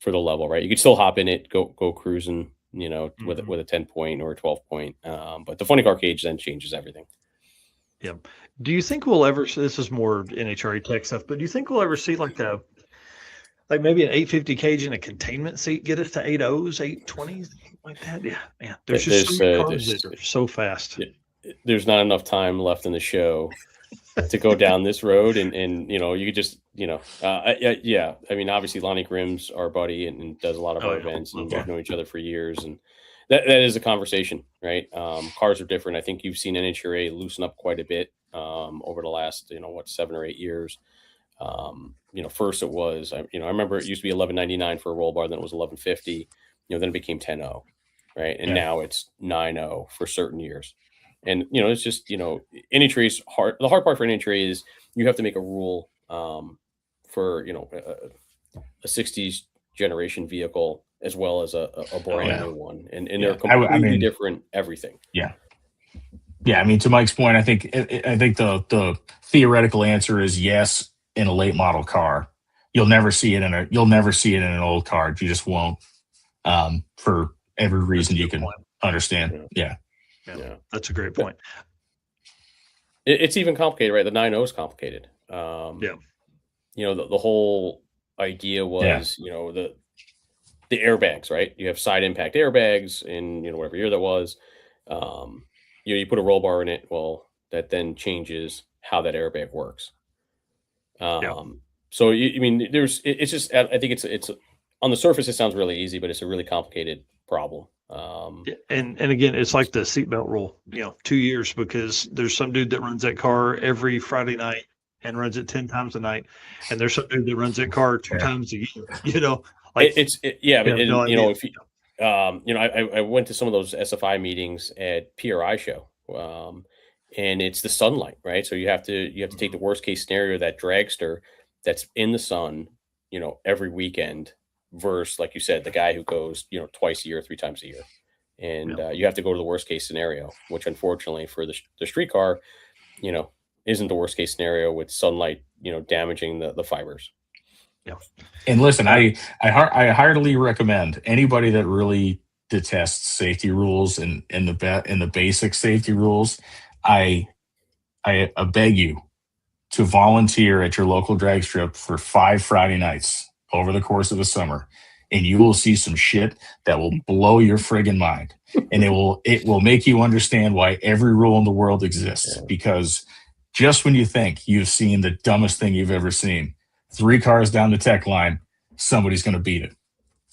the level, right? You could still hop in it, go cruising, with a 10 point or a 12 point. But the funny car cage then changes everything. Yeah. Do you think we'll ever? This is more NHRA tech stuff, but do you think we'll ever see like maybe an 850 cage in a containment seat get us to 8.0s, 820s, like that? Yeah, man. There's just so many cars that are so fast. There's not enough time left in the show to go down this road, and you could just yeah. I mean, obviously Lonnie Grimm's our buddy and does a lot of our events, and we've known each other for years, and that is a conversation, right? Cars are different. I think you've seen NHRA loosen up quite a bit over the last 7 or 8 years. First it was I remember it used to be $11.99 for a roll bar, then it was $11.50. Then it became 10.0, right? And now it's 9.0 for certain years. And it's just NHRA's hard. The hard part for NHRA is you have to make a rule for a 60s generation vehicle as well as a brand new one, and they're completely different everything. Yeah. I mean, to Mike's point, I think the theoretical answer is yes. In a late model car, you'll never see it in an old car. You just won't, for every reason you can understand. Yeah. That's a great point. It's even complicated, right? The 9.0 is complicated. The whole idea was, the airbags, right? You have side impact airbags in, whatever year that was. You put a roll bar in it. Well, that then changes how that airbag works. So it's just, I think it's on the surface, it sounds really easy, but it's a really complicated problem. And again, it's like the seatbelt rule, 2 years, because there's some dude that runs that car every Friday night and runs it 10 times a night. And there's some dude that runs that car 2 times a year, like if you, I went to some of those SFI meetings at PRI show, and it's the sunlight, right? So you have to take the worst case scenario, that dragster that's in the sun, every weekend, versus, like you said, the guy who goes, twice a year, 3 times a year. And you have to go to the worst case scenario, which unfortunately for the street car, isn't the worst case scenario with sunlight, damaging the fibers. Yeah. And listen, I heartily recommend anybody that really detests safety rules and the basic safety rules. I beg you to volunteer at your local drag strip for 5 Friday nights over the course of the summer, and you will see some shit that will blow your friggin' mind. And it will make you understand why every rule in the world exists. Because just when you think you've seen the dumbest thing you've ever seen, 3 cars down the tech line, somebody's going to beat it.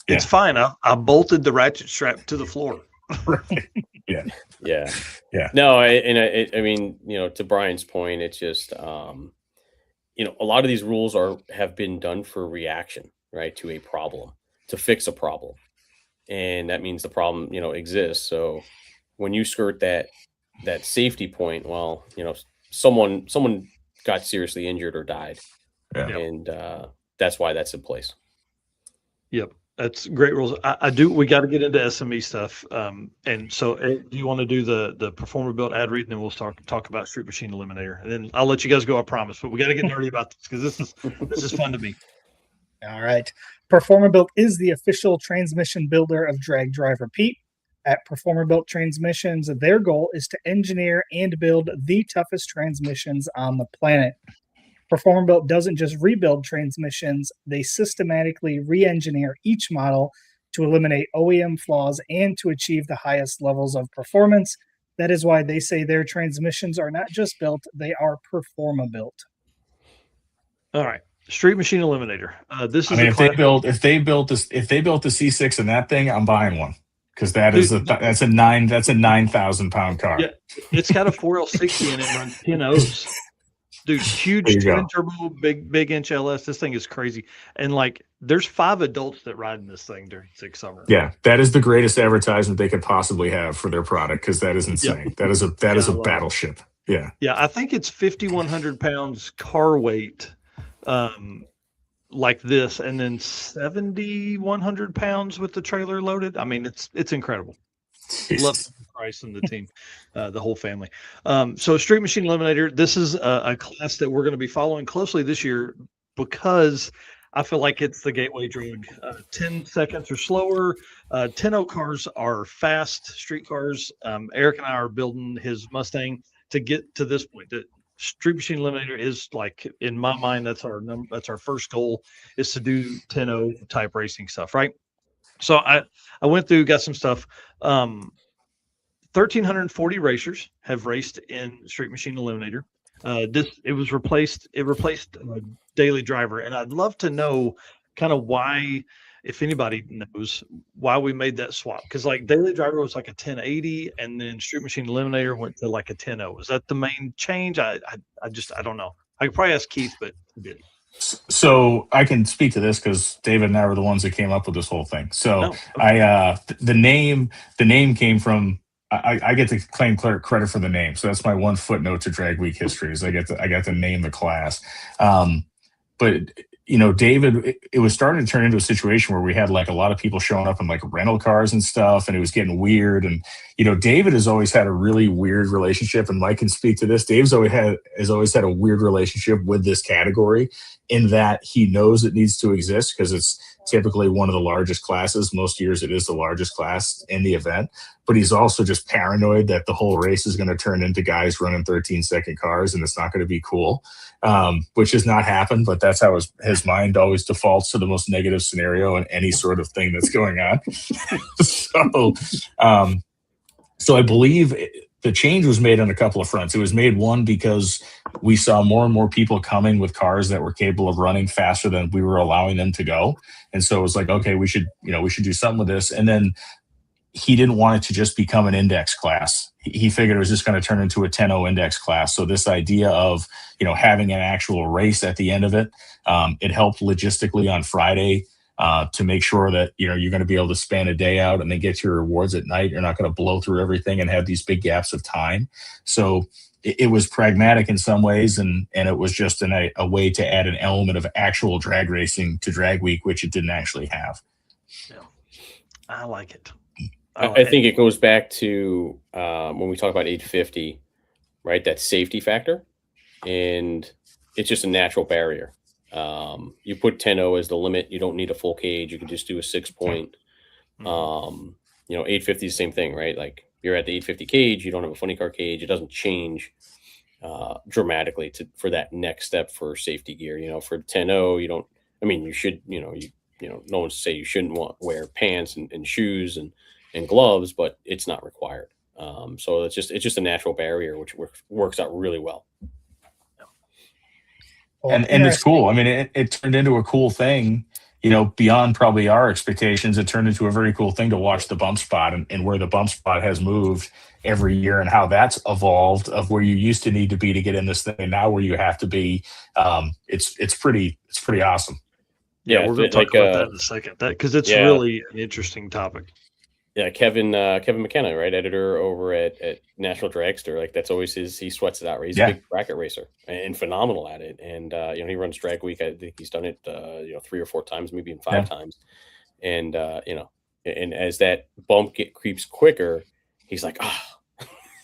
Yeah. It's fine. I bolted the ratchet strap to the floor. Right. Yeah. No, I mean, to Brian's point, it's just, a lot of these rules have been done for reaction, right, to a problem, to fix a problem, and that means the problem, exists. So when you skirt that safety point, well, someone got seriously injured or died, and that's why that's in place. Yep. That's great rules. We got to get into SME stuff. And so do you want to do the Performer Built ad read, and then we'll talk about Street Machine Eliminator, and then I'll let you guys go, I promise, but we got to get nerdy about this because this is fun to me. All right. Performer Built is the official transmission builder of Drag Drive Repeat. At Performer Built Transmissions, their goal is to engineer and build the toughest transmissions on the planet. Performer Built doesn't just rebuild transmissions, they systematically re-engineer each model to eliminate OEM flaws and to achieve the highest levels of performance. That is why they say their transmissions are not just built, they are Performer Built. All right. Street Machine Eliminator. If they built the C6 in that thing, I'm buying one. Because that's a 9,000 pound car. Yeah, it's got a 4L60 and it runs 10 O's. Dude, huge twin turbo, big inch LS. This thing is crazy. And there's 5 adults that ride in this thing during 6 summer. Yeah, that is the greatest advertisement they could possibly have for their product, because that is insane. Yep. That is a battleship. Yeah. Yeah, I think it's 5,100 pounds car weight. like this, and then 7,100 pounds with the trailer loaded. I mean, it's incredible. Love Price and the team, the whole family. So Street Machine Eliminator, this is a class that we're going to be following closely this year because I feel like it's the gateway drug. 10 seconds or slower. 10 cars are fast street cars. Eric and I are building his Mustang to get to this point. The Street Machine Eliminator is like, in my mind, that's our first goal, is to do 10 type racing stuff, right? So I went through, got some stuff. 1,340 racers have raced in Street Machine Eliminator. It replaced Daily Driver, and I'd love to know kind of why, if anybody knows, why we made that swap. Because like Daily Driver was like a 1080, and then Street Machine Eliminator went to like a 10.0. Is that the main change? I don't know. I could probably ask Keith, but he didn't. So I can speak to this because David and I were the ones that came up with this whole thing. So the name came from, I get to claim credit for the name. So that's my one footnote to Drag Week history, is I got to name the class. But David, it was starting to turn into a situation where we had like a lot of people showing up in like rental cars and stuff, and it was getting weird. And David has always had a really weird relationship, and Mike can speak to this. Dave's has always had a weird relationship with this category, in that he knows it needs to exist because it's typically one of the largest classes. Most years it is the largest class in the event, but he's also just paranoid that the whole race is going to turn into guys running 13-second cars, and it's not going to be cool, which has not happened, but that's how his mind always defaults to the most negative scenario in any sort of thing that's going on. So I believe the change was made on a couple of fronts. It was made, one, because we saw more and more people coming with cars that were capable of running faster than we were allowing them to go. And so it was like, okay, we should do something with this. And then he didn't want it to just become an index class. He figured it was just going to turn into a 10.0 index class. So this idea of, having an actual race at the end of it, it helped logistically on Friday to make sure that, you're going to be able to span a day out and then get your rewards at night. You're not going to blow through everything and have these big gaps of time. So it was pragmatic in some ways, and it was just a way to add an element of actual drag racing to Drag Week, which it didn't actually have. Yeah, I like it. I think it goes back to when we talk about 850, right? That safety factor, and it's just a natural barrier. You put 10.0 as the limit. You don't need a full cage. You can just do a 6-point. 850 is the same thing, right? Like, you're at the 850 cage. You don't have a funny car cage. It doesn't change dramatically for that next step for safety gear. For 10.0, you don't. I mean, you should. No one's say you shouldn't wear pants and shoes and gloves, but it's not required. So it's just a natural barrier, which works out really well. And it's cool. I mean, it turned into a cool thing, beyond probably our expectations. It turned into a very cool thing to watch the bump spot and where the bump spot has moved every year, and how that's evolved, of where you used to need to be to get in this thing, and now where you have to be. It's pretty awesome. Yeah, we're going to talk about that in a second, because it's really an interesting topic. Yeah, Kevin McKenna, right, editor over at National Dragster. Like, that's always he sweats it out. Right? He's a big bracket racer and phenomenal at it. And he runs Drag Week. I think he's done it 3 or 4 times, maybe even 5 times. And and as that bump creeps quicker, he's like,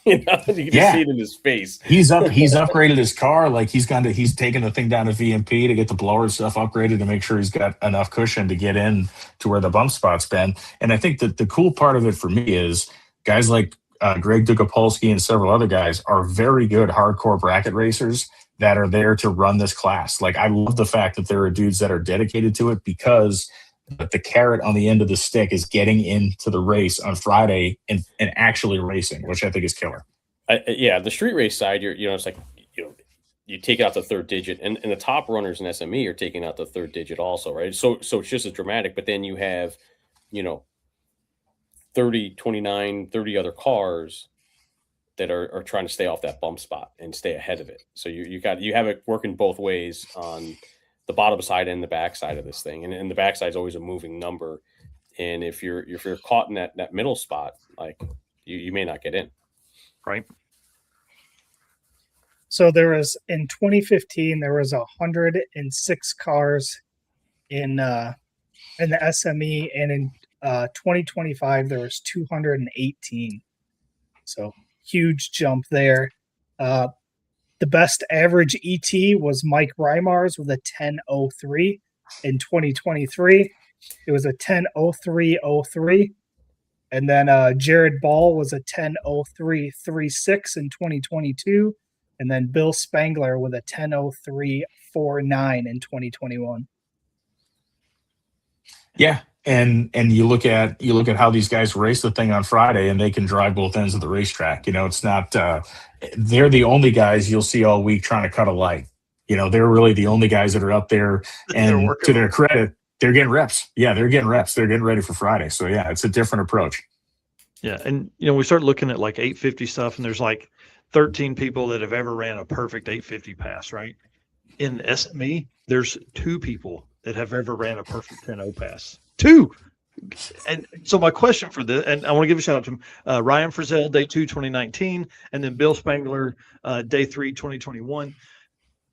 you can just see it in his face. He's upgraded his car. Like, he's taken the thing down to VMP to get the blower stuff upgraded to make sure he's got enough cushion to get in to where the bump spot's been. And I think that the cool part of it for me is guys like Greg Dukopolsky and several other guys are very good hardcore bracket racers that are there to run this class. Like, I love the fact that there are dudes that are dedicated to it, because the carrot on the end of the stick is getting into the race on Friday and actually racing, which I think is killer. The street race side, it's like, you take out the third digit, and the top runners in SME are taking out the third digit also, right? So it's just as dramatic, but then you have, 30, 29, 30 other cars that are trying to stay off that bump spot and stay ahead of it. So you have it working both ways on the bottom side and the back side of this thing. And the back side is always a moving number. And if you're caught in that middle spot, like, you may not get in. Right. So in 2015, there was 106 cars in the SME, and in 2025 there was 218. So huge jump there. The best average ET was Mike Reimars with a 10.03 in 2023. It was a 10.03.03. And then Jared Ball was a 10.03.36 in 2022. And then Bill Spangler with a 10.03.49 in 2021. Yeah. And you look at how these guys race the thing on Friday, and they can drive both ends of the racetrack. It's not they're the only guys you'll see all week trying to cut a light. They're really the only guys that are up there, and to their credit, they're getting reps. Yeah, they're getting reps. They're getting ready for Friday. So yeah, it's a different approach. Yeah, and we start looking at like 850 stuff, and there's like 13 people that have ever ran a perfect 850 pass, right? In SME, there's 2 people that have ever ran a perfect 10.0 pass. 2. And so my question for this, and I want to give a shout out to him, Ryan Frizzell, day 2, 2019, and then Bill Spangler, day 3, 2021.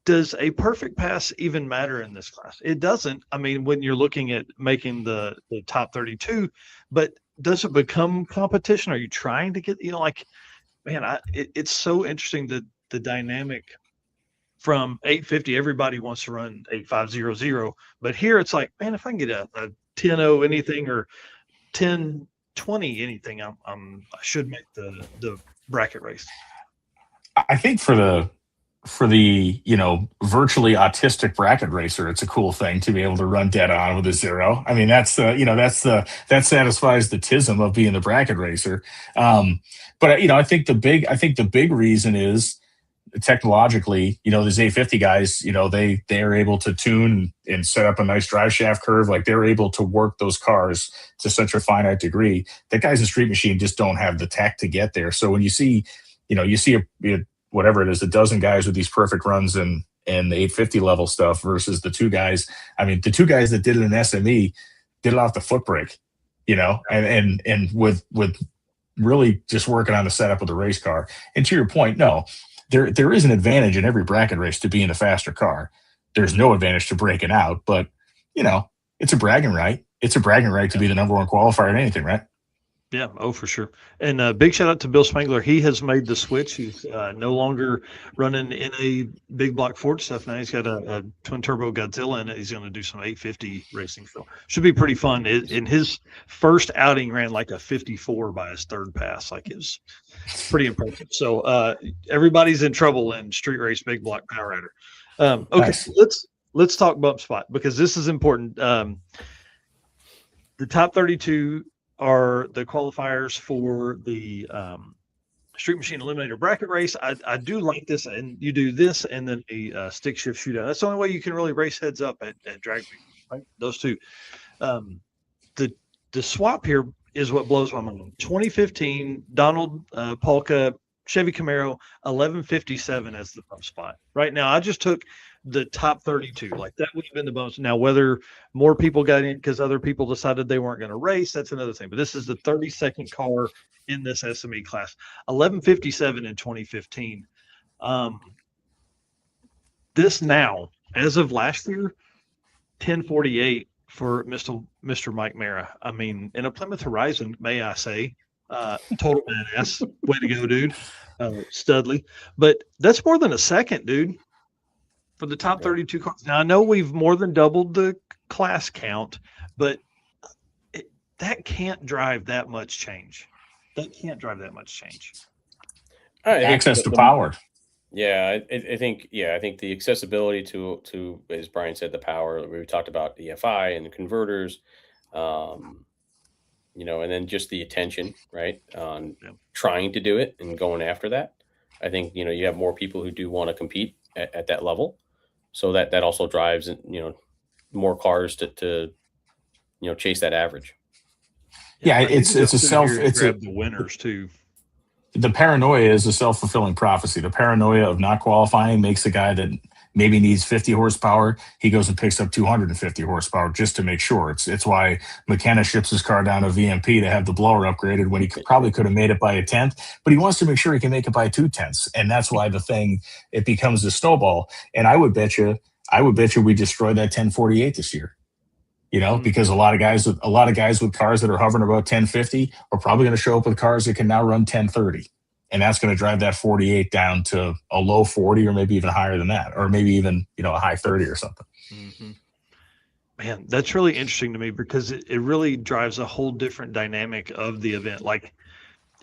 Does a perfect pass even matter in this class? It doesn't. I mean, when you're looking at making the top 32, but does it become competition? Are you trying to get, it's so interesting that the dynamic from 850, everybody wants to run 8500, but here it's like, man, if I can get a 10.0 anything or 10.20 anything, I should make the bracket race. I think for the virtually autistic bracket racer, it's a cool thing to be able to run dead on with a 0. I mean, that satisfies the tism of being the bracket racer. But I think the big reason is technologically, these 850 guys, they are able to tune and set up a nice drive shaft curve. Like, they're able to work those cars to such a finite degree that guys in Street Machine just don't have the tech to get there. So when you see whatever it is, a dozen guys with these perfect runs and the 850 level stuff versus the 2 guys. I mean, the 2 guys that did it in SME did it off the foot brake, and with really just working on the setup of the race car. And to your point, no, there is an advantage in every bracket race to being a faster car. There's no advantage to breaking out, but it's a bragging right. It's a bragging right to be the number 1 qualifier in anything, right? Yeah, for sure. And big shout out to Bill Spangler. He has made the switch. He's no longer running in a big block Ford stuff now. He's got a twin turbo Godzilla in it. He's going to do some 850 racing. So should be pretty fun. In his first outing, ran like a 54 by his 3rd pass. Like, it was pretty impressive. So everybody's in trouble in street race big block power rider. Okay, nice. Let's talk bump spot, because this is important. The top 32 are the qualifiers for the Street Machine Eliminator bracket race. I do like this, and you do this and then a stick shift shootout. That's the only way you can really race heads up at drag week, right? Those 2. The swap here is what blows my mind. 2015 Donald Polka Chevy Camaro 1157 as the bump spot. Right now, I just took the top 32. Like, that would have been the bonus. Now, whether more people got in because other people decided they weren't going to race, that's another thing. But this is the 32nd car in this SME class. 1157 in 2015. This now, as of last year, 1048 for Mr. Mike Mara. I mean, in a Plymouth Horizon, may I say, total badass. Way to go, dude. Studley. But that's more than a second, dude, for the top 32 cars. Now, I know we've more than doubled the class count, but that can't drive that much change. Access to power. Yeah, I think the accessibility to, as Brian said, the power. We talked about EFI and converters, and then just the attention, right, on trying to do it and going after that. I think you have more people who do want to compete at that level. So that also drives, more cars to chase that average. Yeah, it's the winners too. The paranoia is a self-fulfilling prophecy. The paranoia of not qualifying makes the guy that maybe needs 50 horsepower, he goes and picks up 250 horsepower just to make sure. It's why McKenna ships his car down to VMP to have the blower upgraded when he probably could have made it by a 10th, but he wants to make sure he can make it by 2/10. And that's why it becomes a snowball. And I would bet you we destroy that 1048 this year. because a lot of guys with cars that are hovering about 1050 are probably going to show up with cars that can now run 1030. And that's going to drive that 48 down to a low 40 or maybe even higher than that, or maybe even, a high 30 or something. Mm-hmm. Man, that's really interesting to me because it really drives a whole different dynamic of the event. Like,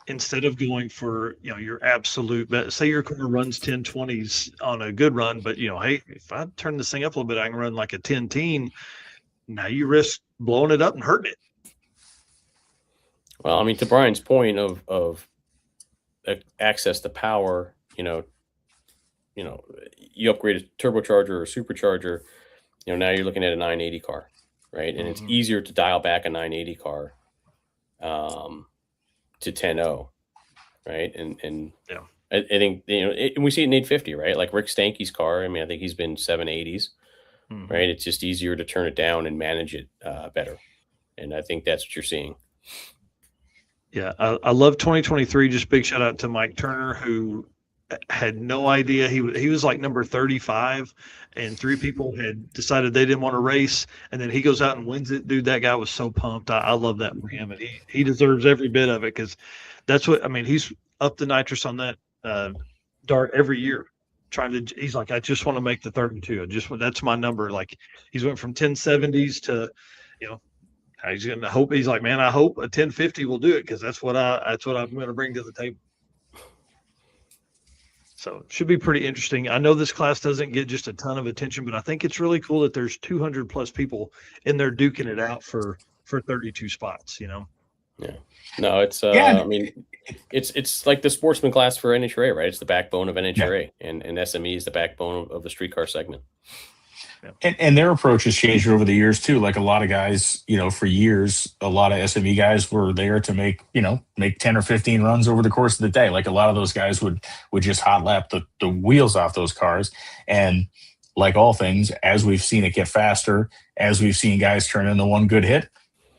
instead of going for, your absolute best, say your car runs 1020s on a good run, but, hey, if I turn this thing up a little bit, I can run like a 1010. Now you risk blowing it up and hurting it. Well, I mean, to Brian's point of access to power, you upgrade a turbocharger or a supercharger, now you're looking at a 980 car, right? And it's easier to dial back a 980 car to 10.0, right? And yeah, I think, and we see it in 850, right? Like Rick Stanke's car. I mean, I think he's been 780s, right? It's just easier to turn it down and manage it better. And I think that's what you're seeing. Yeah, I love 2023. Just big shout out to Mike Turner, who had no idea. He was like number 35, and 3 people had decided they didn't want to race, and then he goes out and wins it. Dude, that guy was so pumped. I love that for him, and he deserves every bit of it, because that's what, I mean, he's up the nitrous on that dart every year. He's like, I just want to make the 32. That's my number. Like, he's went from 1070s to, he's gonna hope. He's like, man, I hope a 1050 will do it, because that's what I'm going to bring to the table. So it should be pretty interesting. I know this class doesn't get just a ton of attention, but I think it's really cool that there's 200 plus people in there duking it out for 32 spots. Yeah. No, it's I mean, it's like the sportsman class for NHRA, right? It's the backbone of NHRA, and SME is the backbone of the streetcar segment. And their approach has changed over the years too. Like, a lot of guys, for years, a lot of SME guys were there to make 10 or 15 runs over the course of the day. Like, a lot of those guys would just hot lap the wheels off those cars. And like all things, as we've seen it get faster, as we've seen guys turn in the one good hit,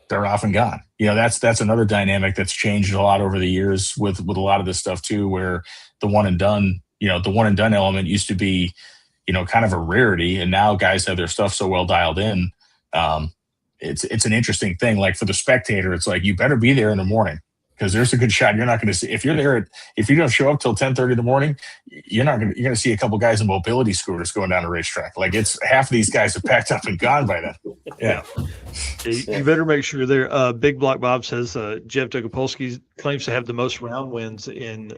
they're off and gone. That's another dynamic that's changed a lot over the years with a lot of this stuff too, where the one and done element used to be, kind of a rarity. And now guys have their stuff so well dialed in. It's an interesting thing. Like, for the spectator, it's like, you better be there in the morning, because there's a good shot you're not going to see. If you don't show up till 10:30 in the morning, you're going to see a couple guys in mobility scooters going down the racetrack. Like, it's half of these guys have packed up and gone by then. Yeah. You better make sure they're Big Block Bob says Jeff Dugopolsky claims to have the most round wins in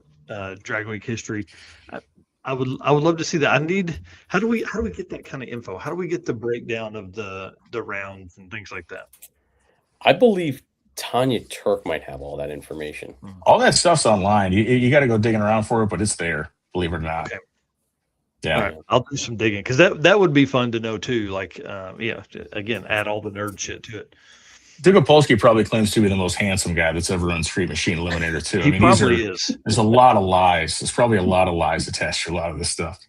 Drag Week history. I would love to see that. How do we get that kind of info? How do we get the breakdown of the rounds and things like that? I believe Tanya Turk might have all that information. All that stuff's online. You got to go digging around for it, but it's there, believe it or not. Okay. Yeah. All right. I'll do some digging, because that would be fun to know too. Like, again, add all the nerd shit to it. Dugopolsky probably claims to be the most handsome guy that's ever run Street Machine Eliminator too. He probably is. There's a lot of lies. There's probably a lot of lies attached to a lot of this stuff.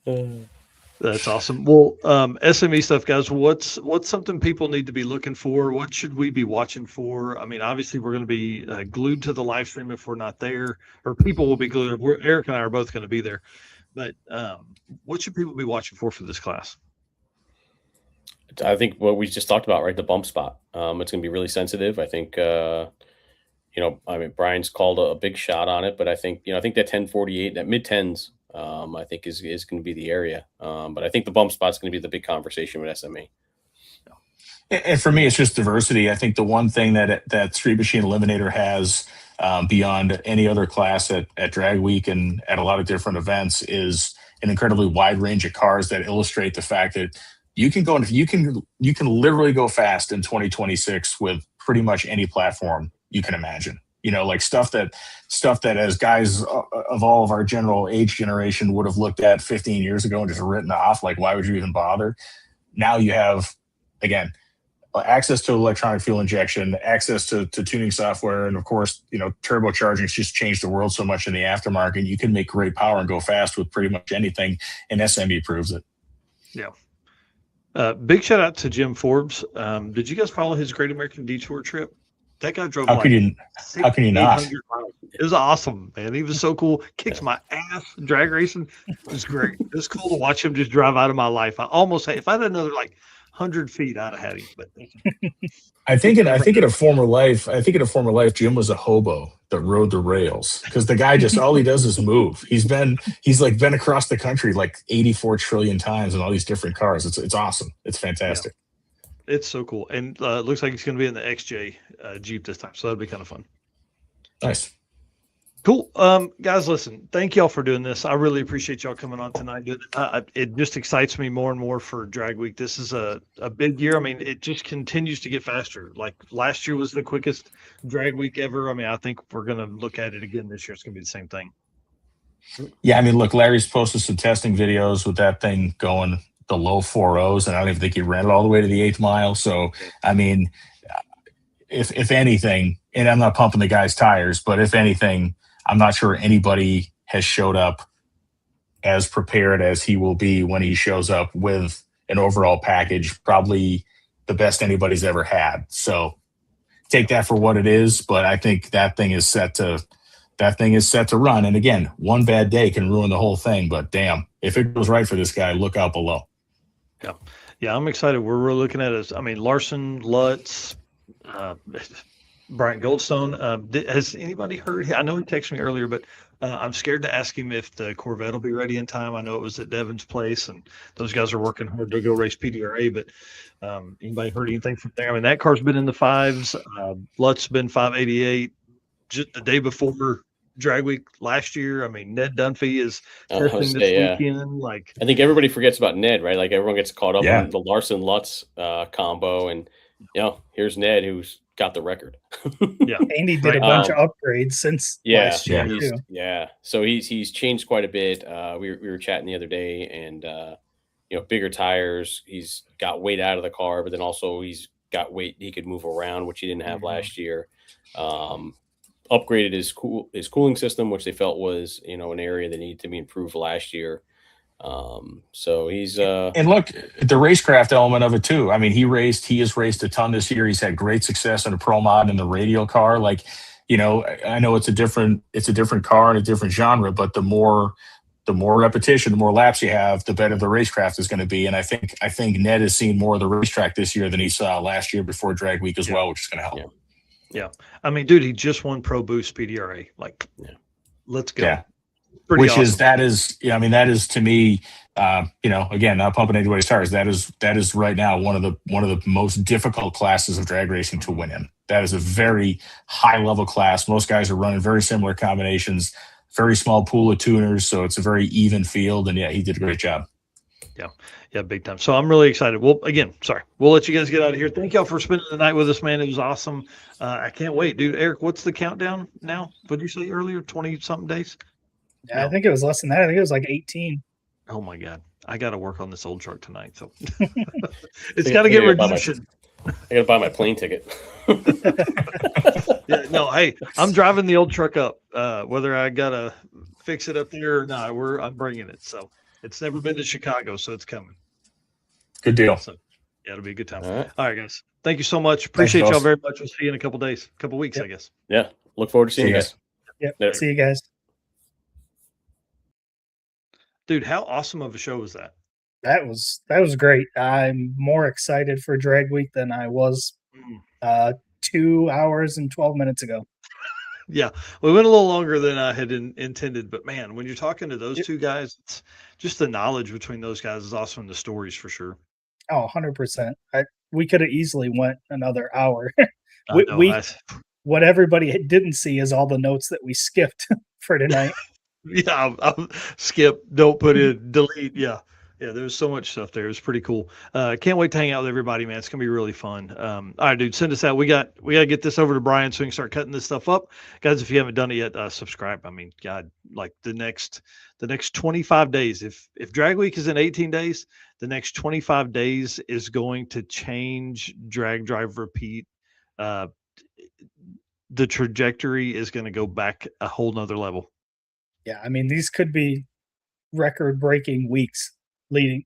That's awesome. Well, SME stuff, guys. What's something people need to be looking for? What should we be watching for? I mean, obviously, we're going to be glued to the live stream if we're not there, or people will be glued. Eric and I are both going to be there. But what should people be watching for this class? I think what we just talked about, right? The bump spot. It's going to be really sensitive. I think, I mean, Brian's called a big shot on it, but I think that 1048, that mid tens, I think is going to be the area. But I think the bump spot's going to be the big conversation with SME. And for me, it's just diversity. I think the one thing that Street Machine Eliminator has beyond any other class at Drag Week and at a lot of different events is an incredibly wide range of cars that illustrate the fact that you can literally go fast in 2026 with pretty much any platform you can imagine. Like stuff that as guys of all of our general age generation would have looked at 15 years ago and just written off. Like, why would you even bother? Now you have, again, access to electronic fuel injection, access to tuning software, and of course, turbocharging's just changed the world so much in the aftermarket. You can make great power and go fast with pretty much anything, and SME proves it. Yeah. Big shout out to Jim Forbes. Did you guys follow his Great American Detour trip? That guy drove. How can you not? It was awesome, man. He was so cool. Kicks my ass drag racing. It was great. It was cool to watch him just drive out of my life. If I had another like 100 feet I'd have had him. But I think in a former life, Jim was a hobo that rode the rails, because the guy just all he does is move. He's been across the country like 84 trillion times in all these different cars. It's awesome. It's fantastic. Yeah. It's so cool, and it looks like he's going to be in the XJ Jeep this time, so that'll be kind of fun. Nice. Cool. Guys, listen, thank y'all for doing this. I really appreciate y'all coming on tonight. It just excites me more and more for Drag Week. This is a big year. I mean, it just continues to get faster. Like last year was the quickest Drag Week ever. I mean, I think we're going to look at it again this year. It's going to be the same thing. Yeah, I mean, look, Larry's posted some testing videos with that thing going the low 4.0s, and I don't even think he ran it all the way to the 8th mile. So, I mean, if anything, and I'm not pumping the guy's tires, but if anything, I'm not sure anybody has showed up as prepared as he will be when he shows up with an overall package, probably the best anybody's ever had. So take that for what it is, but I think that thing is set to run. And again, one bad day can ruin the whole thing, but damn, if it goes right for this guy, look out below. Yeah, I'm excited. We're looking at it. I mean, Larson, Lutz, Brian Goldstone. Has anybody heard? I know he texted me earlier, but I'm scared to ask him if the Corvette will be ready in time. I know it was at Devin's place, and those guys are working hard to go race PDRA. But anybody heard anything from there? I mean, that car's been in the 5s. Lutz been 588. Just the day before Drag Week last year. I mean, Ned Dunphy is testing this weekend. Like, I think everybody forgets about Ned, right? Like everyone gets caught up in the Larson Lutz combo, and here's Ned, who's got the record. Yeah, Andy did a bunch of upgrades since last year. So he's changed quite a bit. We were chatting the other day, and bigger tires. He's got weight out of the car, but then also he's got weight he could move around, which he didn't have last year. Upgraded his cooling system, which they felt was an area that needed to be improved last year. So he's and look, the racecraft element of it too. I mean, he has raced a ton this year. He's had great success in a pro mod in the radial car. Like, I know it's a different car and a different genre, but the more repetition, the more laps you have, the better the racecraft is going to be. And I think Ned has seen more of the racetrack this year than he saw last year before Drag Week as well, which is going to help. Yeah. I mean, dude, he just won Pro Boost PDRA. Like, let's go. Yeah. Pretty awesome. That is to me, again, not pumping anybody's tires. That is right now one of the most difficult classes of drag racing to win in. That is a very high level class. Most guys are running very similar combinations, very small pool of tuners. So it's a very even field. And he did a great job. Yeah, big time. So I'm really excited. Well, again, sorry. We'll let you guys get out of here. Thank y'all for spending the night with us, man. It was awesome. I can't wait, dude. Eric, what's the countdown now? What did you say earlier? 20-something days? Yeah, no. I think it was less than that. I think it was like 18. Oh, my God. I got to work on this old truck tonight. So it's got to get redemption. I got to buy my plane ticket. Hey, I'm driving the old truck up. Whether I got to fix it up there or not, I'm bringing it. So it's never been to Chicago, so it's coming. Good deal. So, it'll be a good time. All right, guys. Thank you so much. Appreciate y'all very much. We'll see you in a couple weeks, I guess. Yeah. Look forward to seeing you guys. Yep. See you guys. Dude, how awesome of a show was that? That was great. I'm more excited for Drag Week than I was 2 hours and 12 minutes ago. Yeah, we went a little longer than I had intended, but man, when you're talking to those two guys, it's just the knowledge between those guys is awesome, and the stories for sure. Oh, 100%. We could have easily went another hour. What everybody didn't see is all the notes that we skipped for tonight. I'll skip, don't put in, delete. Yeah, there's so much stuff there. It's pretty cool. Can't wait to hang out with everybody, man. It's gonna be really fun. All right, dude, send us out. We got to get this over to Brian so we can start cutting this stuff up, guys. If you haven't done it yet, subscribe. I mean, God, like the next 25 days. If Drag Week is in 18 days, the next 25 days is going to change Drag Drive Repeat. The trajectory is going to go back a whole nother level. Yeah, I mean, these could be record-breaking weeks leading,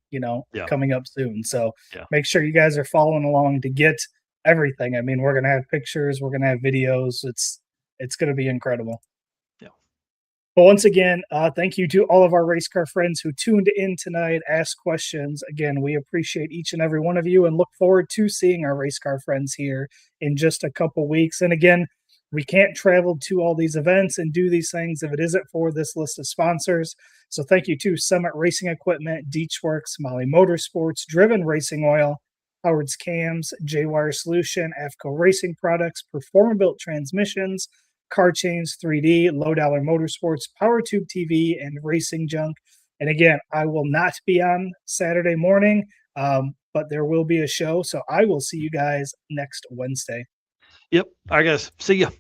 coming up soon. So make sure you guys are following along to get everything. I mean, we're going to have pictures, we're going to have videos. It's going to be incredible. Yeah. But once again, thank you to all of our race car friends who tuned in tonight, asked questions. Again, we appreciate each and every one of you and look forward to seeing our race car friends here in just a couple weeks. And again, we can't travel to all these events and do these things if it isn't for this list of sponsors. So thank you to Summit Racing Equipment, Deechworks, Molly Motorsports, Driven Racing Oil, Howard's Cams, J-Wire Solution, AFCO Racing Products, Performa-Built Transmissions, Car Chains 3D, Low Dollar Motorsports, Power Tube TV, and Racing Junk. And again, I will not be on Saturday morning, but there will be a show. So I will see you guys next Wednesday. Yep. All right, guys. See ya.